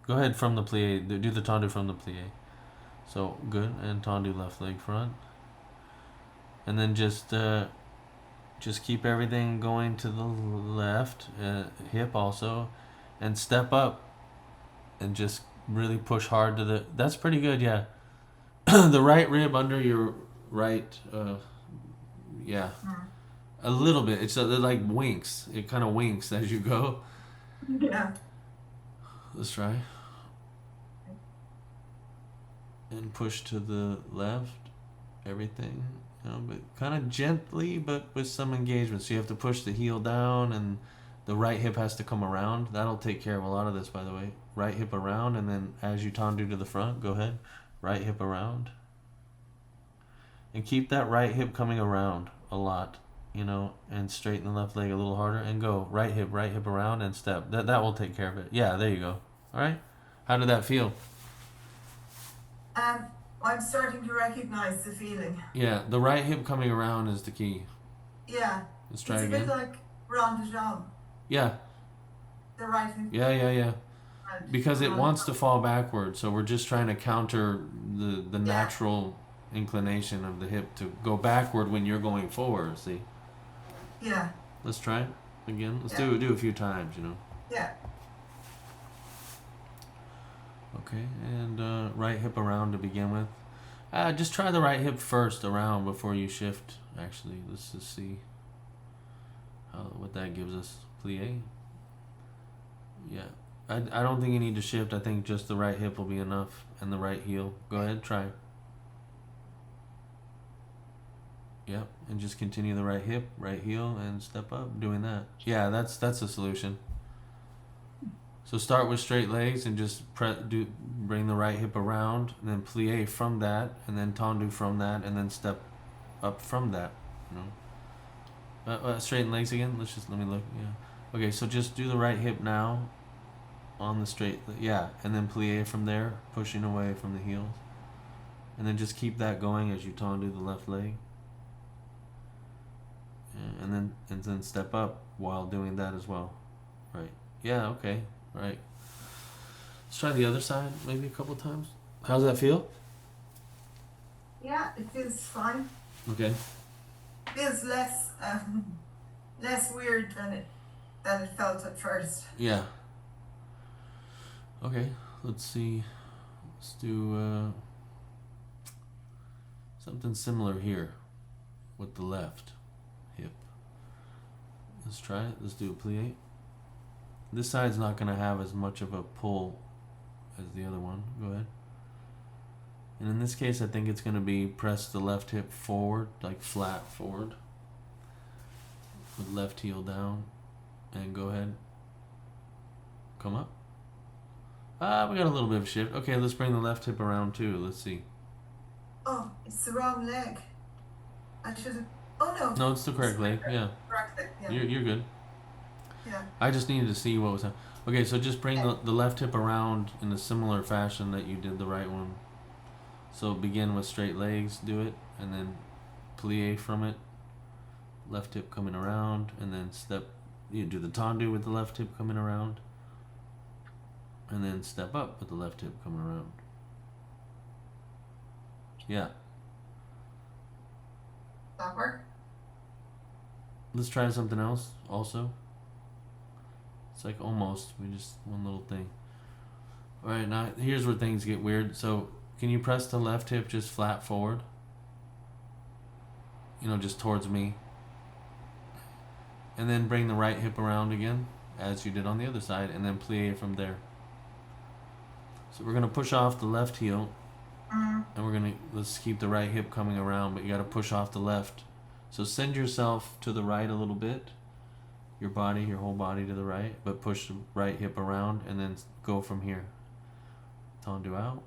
S2: Go ahead from the plie. Do the tendu from the plie. So good. And tendu left leg front. And then just keep everything going to the left, hip also, and step up and just really push hard to the. That's pretty good, yeah. The right rib under your right, yeah, a little bit. It's it like winks. It kind of winks as you go.
S1: Yeah.
S2: Let's try. And push to the left. Everything, you know, but kind of gently, but with some engagement. So you have to push the heel down, and the right hip has to come around. That'll take care of a lot of this, by the way. Right hip around, and then as you tendu to the front, go ahead. Right hip around. And keep that right hip coming around a lot, you know, and straighten the left leg a little harder, and go right hip around, and step. That will take care of it. Yeah, there you go. All right. How did that feel?
S1: I'm starting to recognize the feeling.
S2: Yeah, the right hip coming around is the key.
S1: Yeah.
S2: Let's try
S1: It's
S2: again.
S1: a bit like round de jambe.
S2: Yeah.
S1: The right hip.
S2: Yeah.
S1: round-
S2: Because it
S1: round
S2: wants
S1: de
S2: to
S1: jambe.
S2: fall backward, so we're just trying to counter the natural inclination of the hip to go backward when you're going forward. See?
S1: Yeah.
S2: Let's try it again. Let's
S1: Yeah.
S2: do a few times. You know.
S1: Yeah.
S2: Okay, and right hip around to begin with. Just try the right hip first around before you shift. Actually, let's just see what that gives us. Plie. Yeah. I don't think you need to shift. I think just the right hip will be enough, and the right heel. Go ahead, try. Yep, and just continue the right hip, right heel, and step up. Doing that. Yeah, that's a solution. So start with straight legs and just bring the right hip around, and then plie from that, and then tendu from that, and then step up from that. You know. Straighten legs again. Let me look. Yeah. Okay, so just do the right hip now. On the straight, yeah, and then plie from there, pushing away from the heels, and then just keep that going as you tendu the left leg, and then step up while doing that as well, right? Yeah, okay, right. Let's try the other side maybe a couple times. How's that feel?
S1: Yeah, it feels fine.
S2: Okay.
S1: Feels less weird than it felt at first.
S2: Yeah. Okay, let's see. Let's do something similar here with the left hip. Let's try it. Let's do a plie. This side's not going to have as much of a pull as the other one. Go ahead. And in this case, I think it's going to be press the left hip forward, like flat forward, with left heel down, and go ahead. Come up. We got a little bit of shift. Okay, let's bring the left hip around too. Let's see.
S1: Oh, it's the wrong leg. I should have. Oh no.
S2: No, it's the correct leg. Yeah,
S1: Correct leg. Yeah.
S2: you're good.
S1: Yeah.
S2: I just needed to see what was happening. Okay, so just bring the left hip around in a similar fashion that you did the right one. So begin with straight legs, do it, and then plie from it. Left hip coming around, and then step. You do the tendu with the left hip coming around. And then step up with the left hip coming around. Yeah.
S1: That work?
S2: Let's try something else also. It's like almost, we just one little thing. Alright, now here's where things get weird. So can you press the left hip just flat forward? You know, just towards me. And then bring the right hip around again, as you did on the other side, and then plie from there. So we're going to push off the left heel,
S1: Mm.
S2: And let's keep the right hip coming around, but you got to push off the left. So send yourself to the right a little bit. Your whole body to the right, but push the right hip around and then go from here. Tendu out.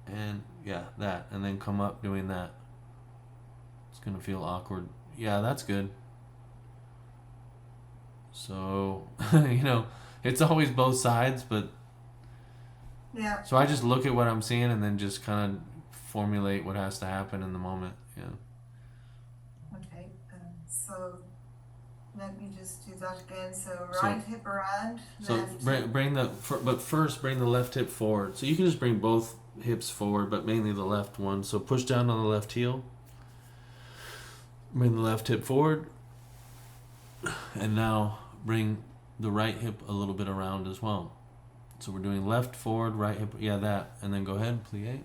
S2: And yeah, that. And then come up doing that. It's going to feel awkward. Yeah, that's good. So, it's always both sides, but
S1: Yeah.
S2: so I just look at what I'm seeing and then just kind of formulate what has to happen in the moment. Yeah.
S1: Okay. So let me just do that again. So right hip around,
S2: So
S1: left.
S2: but first bring the left hip forward. So you can just bring both hips forward, but mainly the left one. So push down on the left heel. Bring the left hip forward. And now bring the right hip a little bit around as well. So we're doing left forward, right hip, yeah, that. And then go ahead, plie.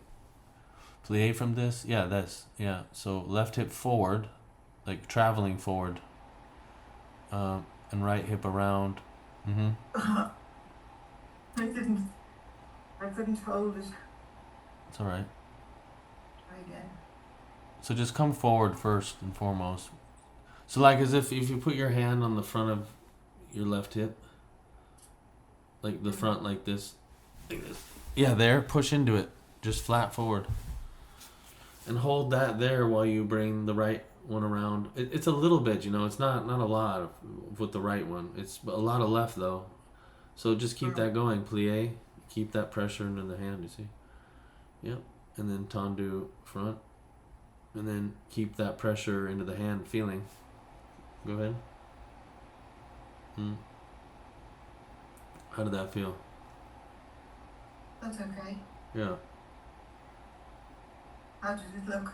S2: Plie from this, yeah, this, yeah. So left hip forward, like traveling forward. And right hip around. Mm-hmm.
S1: I couldn't hold it.
S2: It's all right.
S1: Try again.
S2: So just come forward first and foremost. So like as if you put your hand on the front of your left hip, like the front like this. Yeah, there, push into it. Just flat forward. And hold that there while you bring the right one around. It's a little bit, it's not a lot with the right one. It's a lot of left though. So just keep that going, plie. Keep that pressure into the hand, you see. Yep. And then tendu front. And then keep that pressure into the hand, feeling. Go ahead. How did that feel?
S1: That's okay.
S2: Yeah.
S1: How did it look?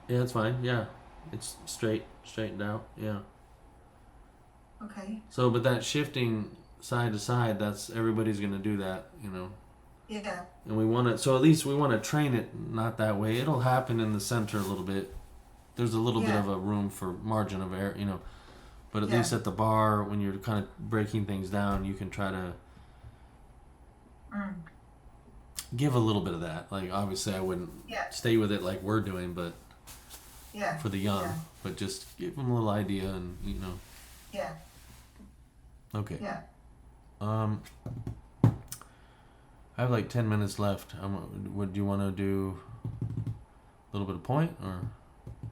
S2: Yeah, it's fine. Yeah. It's straightened out. Yeah.
S1: Okay.
S2: So, but that shifting side to side, everybody's going to do that,
S1: Yeah.
S2: And we want to, so at least we want to train it not that way. It'll happen in the center a little bit. There's a little bit of a room for margin of error, But at least at the bar, when you're kind of breaking things down, you can try to give a little bit of that. Like, obviously, I wouldn't stay with it like we're doing, but for the young. But just give them a little idea and,
S1: Yeah.
S2: Okay.
S1: Yeah.
S2: I have like 10 minutes left. Would you want to do a little bit of point, or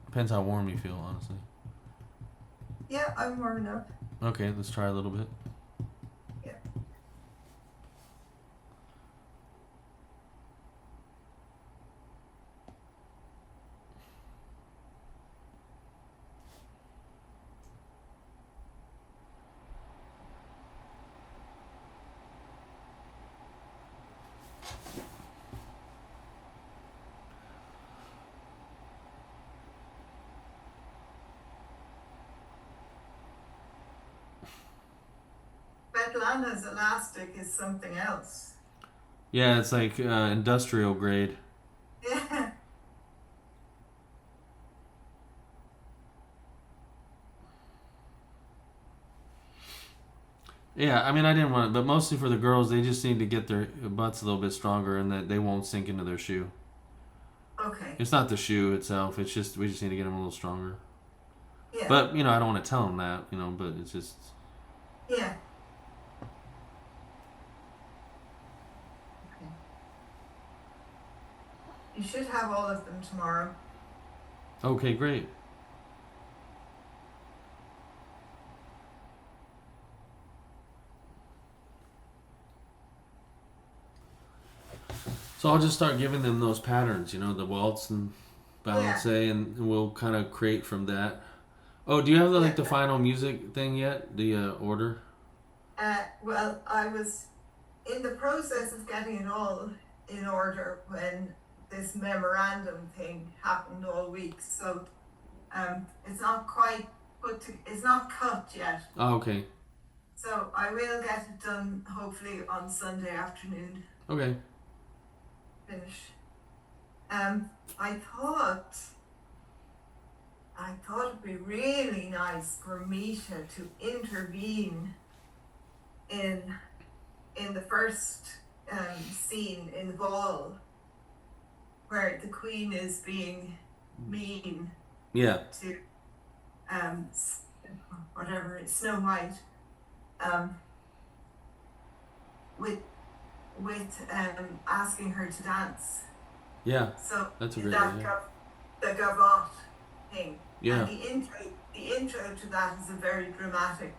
S2: depends how warm you feel, honestly.
S1: Yeah, I'm warming up.
S2: Okay, let's try a little bit.
S1: Yeah. Svetlana's elastic is something else.
S2: Yeah, it's like industrial grade.
S1: Yeah.
S2: Yeah, I mean, I didn't want it, but mostly for the girls, they just need to get their butts a little bit stronger and that they won't sink into their shoe.
S1: Okay.
S2: It's not the shoe itself, it's just, we just need to get them a little stronger.
S1: Yeah.
S2: But, I don't want to tell them that, but it's just...
S1: Yeah. Okay. You should have all of them tomorrow.
S2: Okay, great. So I'll just start giving them those patterns, the waltz and balance, and we'll kind of create from that. Oh, do you have the final music thing yet? The order?
S1: Well, I was in the process of getting it all in order when this memorandum thing happened all week. So it's not quite it's not cut yet.
S2: Oh, okay.
S1: So I will get it done hopefully on Sunday afternoon.
S2: Okay.
S1: Finish. I thought it'd be really nice for Misha to intervene in the first scene in Vol, where the queen is being mean
S2: Yeah.
S1: to whatever Snow White, um, with asking her to dance.
S2: Yeah.
S1: So
S2: That's a great
S1: that
S2: idea.
S1: the gavotte thing.
S2: Yeah.
S1: And the intro to that is a very dramatic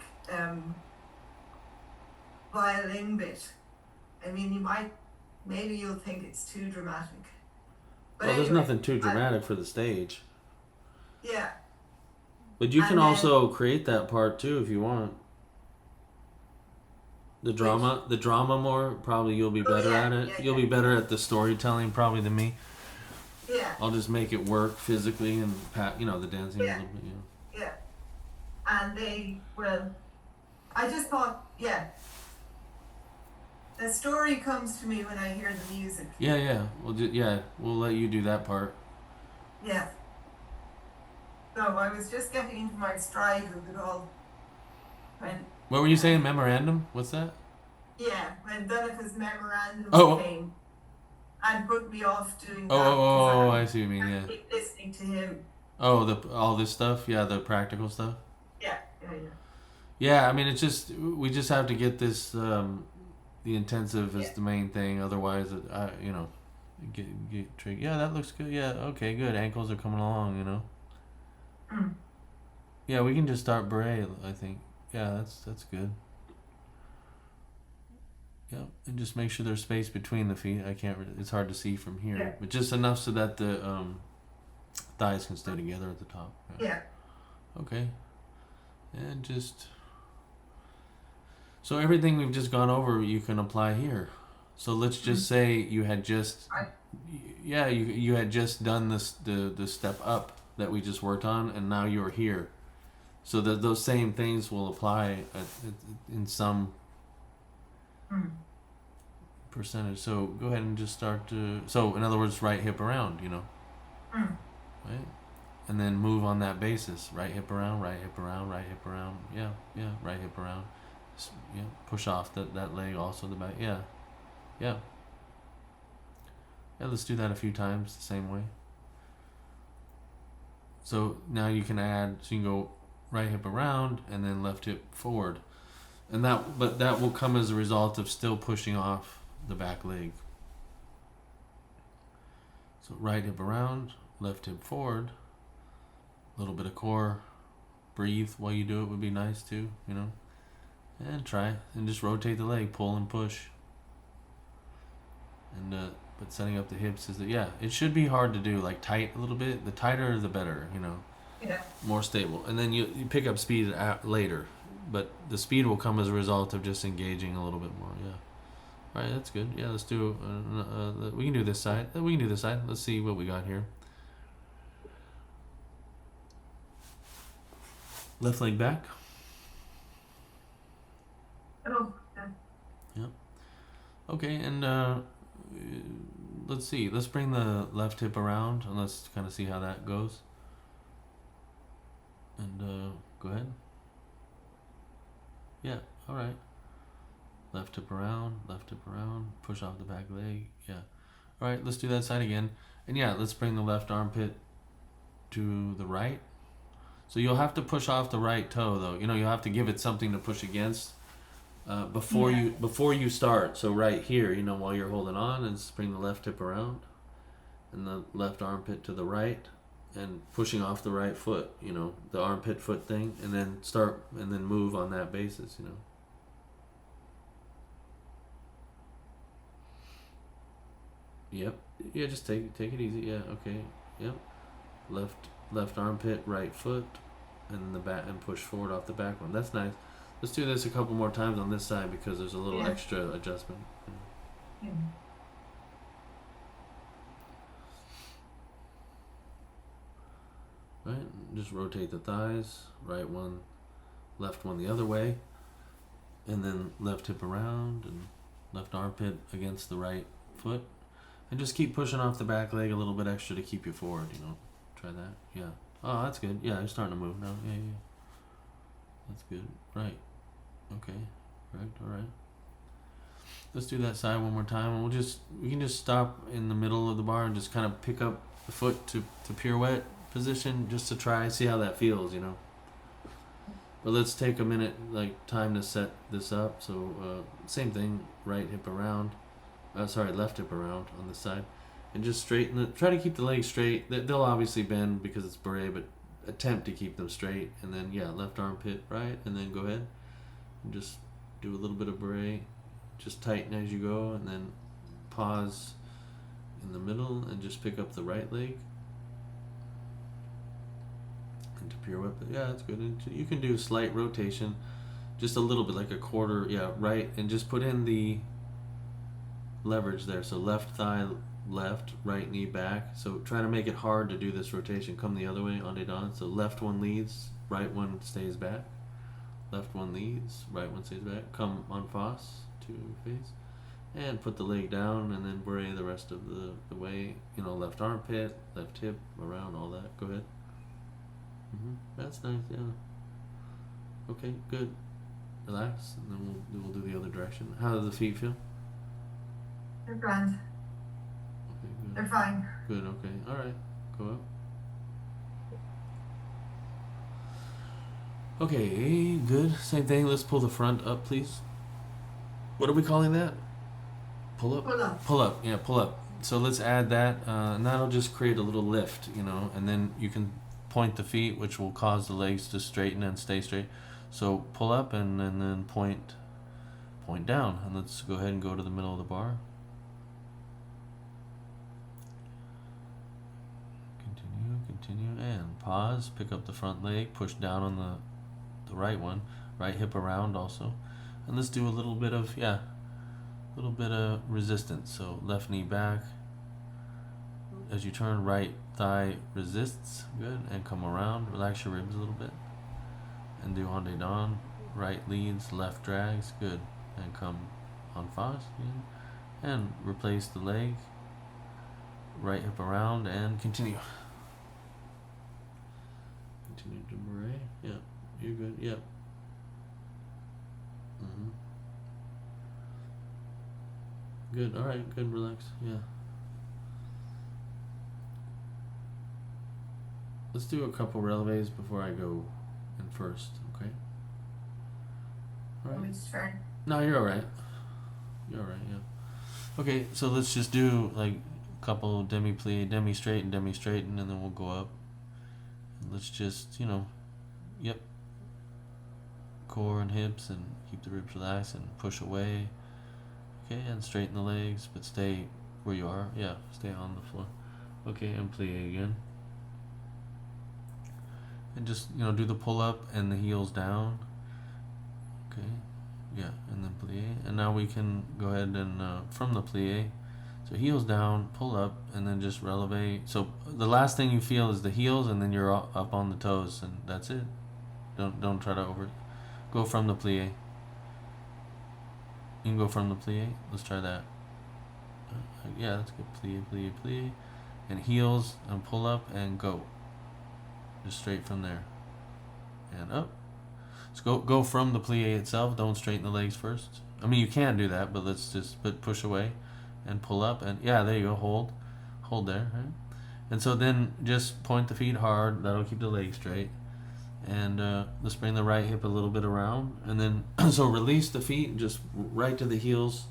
S1: violin bit. I mean, maybe you'll think it's too dramatic. But
S2: Well, there's
S1: anyway,
S2: nothing too dramatic for the stage.
S1: Yeah.
S2: But you can
S1: And then-
S2: also create that part too if you want. The drama more, probably you'll be better at it. You'll be better at the storytelling probably than me.
S1: Yeah.
S2: I'll just make it work physically and the dancing
S1: Yeah.
S2: a little bit,
S1: Yeah. And they will. I just thought, the story comes to me when I hear the music.
S2: Yeah. We'll let you do that part.
S1: Yeah. So I was just getting into my stride with it all.
S2: What were you saying? Memorandum? What's that?
S1: When Donica's memorandum
S2: Oh.
S1: came and put me off doing that.
S2: I see what you mean,
S1: I
S2: yeah.
S1: keep listening to him.
S2: Oh, all this stuff? Yeah, the practical stuff?
S1: Yeah.
S2: Yeah, I mean, it's just, we just have to get this, the intensive is the main thing, otherwise, get tricky. Yeah, that looks good, yeah, okay, good, ankles are coming along,
S1: Mm.
S2: Yeah, we can just start beret, I think. Yeah, that's good. Yeah, and just make sure there's space between the feet. It's hard to see from here, but just enough so that the thighs can stay together at the top.
S1: Yeah.
S2: Okay. And so everything we've just gone over, you can apply here. So let's just say you had just, you had just done the step up that we just worked on, and now you're here. So that those same things will apply in some percentage. So go ahead and just start to. So in other words, right hip around, right, and then move on that basis. Right hip around, right hip around, right hip around. Yeah, right hip around. Yeah, push off that leg also the back. Yeah. Let's do that a few times the same way. So now you can add. So you can go right hip around and then left hip forward, but that will come as a result of still pushing off the back leg. So right hip around, left hip forward, a little bit of core, breathe while you do it would be nice too, and try and just rotate the leg, pull and push. And but setting up the hips it should be hard to do, like tight a little bit. The tighter the better,
S1: Yeah.
S2: more stable, and then you pick up speed later, but the speed will come as a result of just engaging a little bit more. All right, that's good. Let's do we can do this side. Let's see what we got here. Left leg back.
S1: Oh.
S2: Yep. Okay, and let's see. Let's bring the left hip around and let's kind of see how that goes. And go ahead. Yeah, all right. Left hip around, push off the back leg. Yeah. All right, let's do that side again. And let's bring the left armpit to the right. So you'll have to push off the right toe though. You'll have to give it something to push against before you start. So right here, while you're holding on, and just bring the left hip around and the left armpit to the right and pushing off the right foot, the armpit foot thing, and then start and then move on that basis, Yep. Yeah, just take it easy. Yeah, okay. Yep. Left armpit, right foot, and the back, and push forward off the back one. That's nice. Let's do this a couple more times on this side because there's a little extra adjustment. Right, just rotate the thighs, right one, left one the other way, and then left hip around and left armpit against the right foot, and just keep pushing off the back leg a little bit extra to keep you forward, try that. Yeah. Oh, that's good. Yeah, you're starting to move now. Yeah. That's good. Right. Okay. Correct. All right. let's do that side one more time, and we can just stop in the middle of the bar and just kind of pick up the foot to pirouette position, just to try see how that feels, you know. But let's take a minute, like time to set this up. So same thing, right hip around, left hip around on this side, and just straighten it. Try to keep the legs straight. They'll obviously bend because it's beret, but attempt to keep them straight. And then left armpit right, and then go ahead and just do a little bit of beret. Just tighten as you go, and then pause in the middle and just pick up the right leg into pirouette. Yeah, that's good. And you can do slight rotation, just a little bit, like a quarter. Yeah, right, and just put in the leverage there. So left thigh left, right knee back. So try to make it hard to do this rotation. Come the other way, en dedans. So left one leads, right one stays back. Left one leads, right one stays back. Come en face to face, and put the leg down, and then beret the rest of the way. You know, left armpit, left hip, around, all that. Go ahead. That's nice, yeah. Okay, good. Relax, and then we'll do the other direction. How do the feet feel?
S1: They're grand.
S2: Okay, good.
S1: They're fine.
S2: Good, okay. Alright, go up. Okay, good. Same thing. Let's pull the front up, please. What are we calling that? Pull up?
S1: Pull up.
S2: Pull up, yeah, pull up. So let's add that, and that'll just create a little lift, you know, and then you can point the feet, which will cause the legs to straighten and stay straight. So pull up and then point down, and let's go ahead and go to the middle of the bar. Continue, and pause. Pick up the front leg, push down on the right one, right hip around also, and let's do a little bit of resistance. So left knee back as you turn, right thigh resists, good, and come around. Relax your ribs a little bit, and do en dedans. Right leads, left drags, good, and come en face, good, and replace the leg. Right hip around and continue. Continue to beret. Yeah, you're good. Yep. Good. All right. Good. Relax. Yeah. Let's do a couple releves before I go in first. Okay. All right.
S1: It's turn.
S2: No, you're all right. You're all right. Yeah. Okay. So let's just do like a couple demi plie, demi straighten, and then we'll go up. Let's just, yep, core and hips, and keep the ribs relaxed and push away. Okay, and straighten the legs, but stay where you are. Yeah, stay on the floor. Okay, and plie again. And just, do the pull up and the heels down. Okay, yeah, and then plie. And now we can go ahead and, from the plie, so heels down, pull up, and then just releve. So the last thing you feel is the heels, and then you're up on the toes, and that's it. Don't try to go from the plie. You can go from the plie. Let's try that. Yeah, that's good. Plie, and heels and pull up and go. Just straight from there, and up. So go from the plie itself. Don't straighten the legs first. I mean, you can do that, but let's just push away. And pull up, and yeah, there you go. Hold there, right? And so then just point the feet hard. That'll keep the legs straight. And let's bring the right hip a little bit around, and then so release the feet, just right to the heels,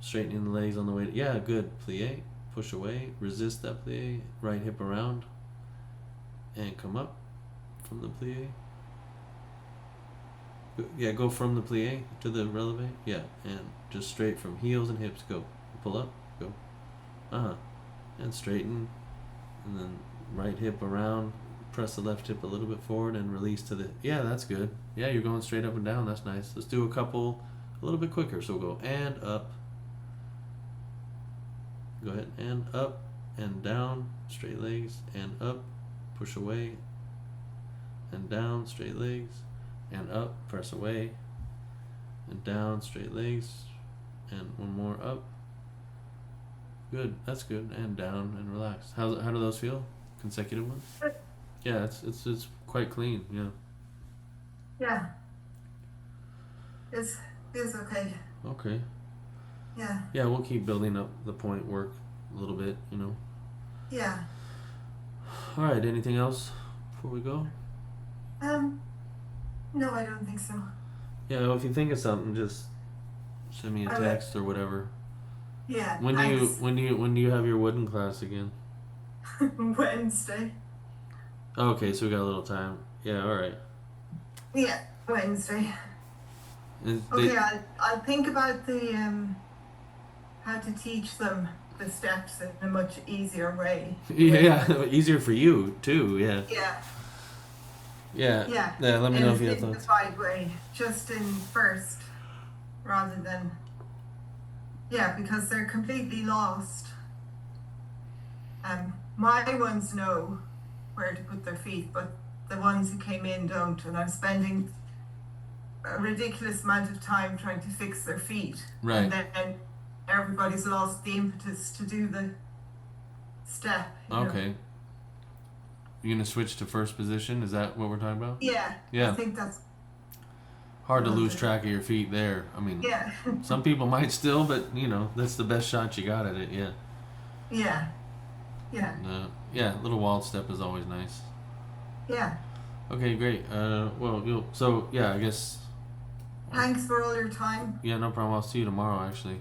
S2: straightening the legs on the way. Yeah, good. Plie, push away, resist that plie. Right hip around, and come up from the plie. Yeah, go from the plie to the releve. Yeah, and just straight from heels and hips. Go. Pull up. Go. And straighten. And then right hip around. Press the left hip a little bit forward and release to the... Yeah, that's good. Yeah, you're going straight up and down. That's nice. Let's do a couple a little bit quicker. So we'll go and up. Go ahead. And up and down. Straight legs. And up. Push away. And down. Straight legs. And up, press away, and down, straight legs, and one more up. Good, that's good, and down, and relax. How do those feel? Consecutive ones? Yeah, it's quite clean. Yeah.
S1: Yeah. It's okay.
S2: Okay.
S1: Yeah.
S2: Yeah, we'll keep building up the point work a little bit,
S1: Yeah.
S2: All right, anything else before we go?
S1: No, I don't think so.
S2: Yeah, well, if you think of something, just send me a
S1: I will.
S2: text or whatever.
S1: Yeah.
S2: When
S1: Thanks.
S2: do you have your wooden class again?
S1: Wednesday.
S2: Okay, so we got a little time. Yeah, all right.
S1: Yeah, Wednesday.
S2: Is
S1: Okay, I'll think about the how to teach them the steps in a much easier way.
S2: yeah, easier for you too. Yeah.
S1: Yeah.
S2: Yeah.
S1: Yeah.
S2: Yeah. Let me know if you
S1: In
S2: have
S1: a
S2: thoughts.
S1: simplified way, just in first, rather than. Yeah, because they're completely lost. My ones know where to put their feet, but the ones who came in don't, and I'm spending a ridiculous amount of time trying to fix their feet.
S2: Right.
S1: And then everybody's lost the impetus to do the step.
S2: Okay. You gonna switch to first position? Is that what we're talking about?
S1: Yeah.
S2: Yeah.
S1: I think that's.
S2: Hard to lose
S1: Okay.
S2: track of your feet there. I mean,
S1: Yeah.
S2: some people might still, but that's the best shot you got at it. Yeah.
S1: Yeah. Yeah.
S2: Yeah. Little wall step is always nice.
S1: Yeah.
S2: Okay, great. I guess.
S1: Thanks for all your time.
S2: Yeah, no problem. I'll see you tomorrow, actually.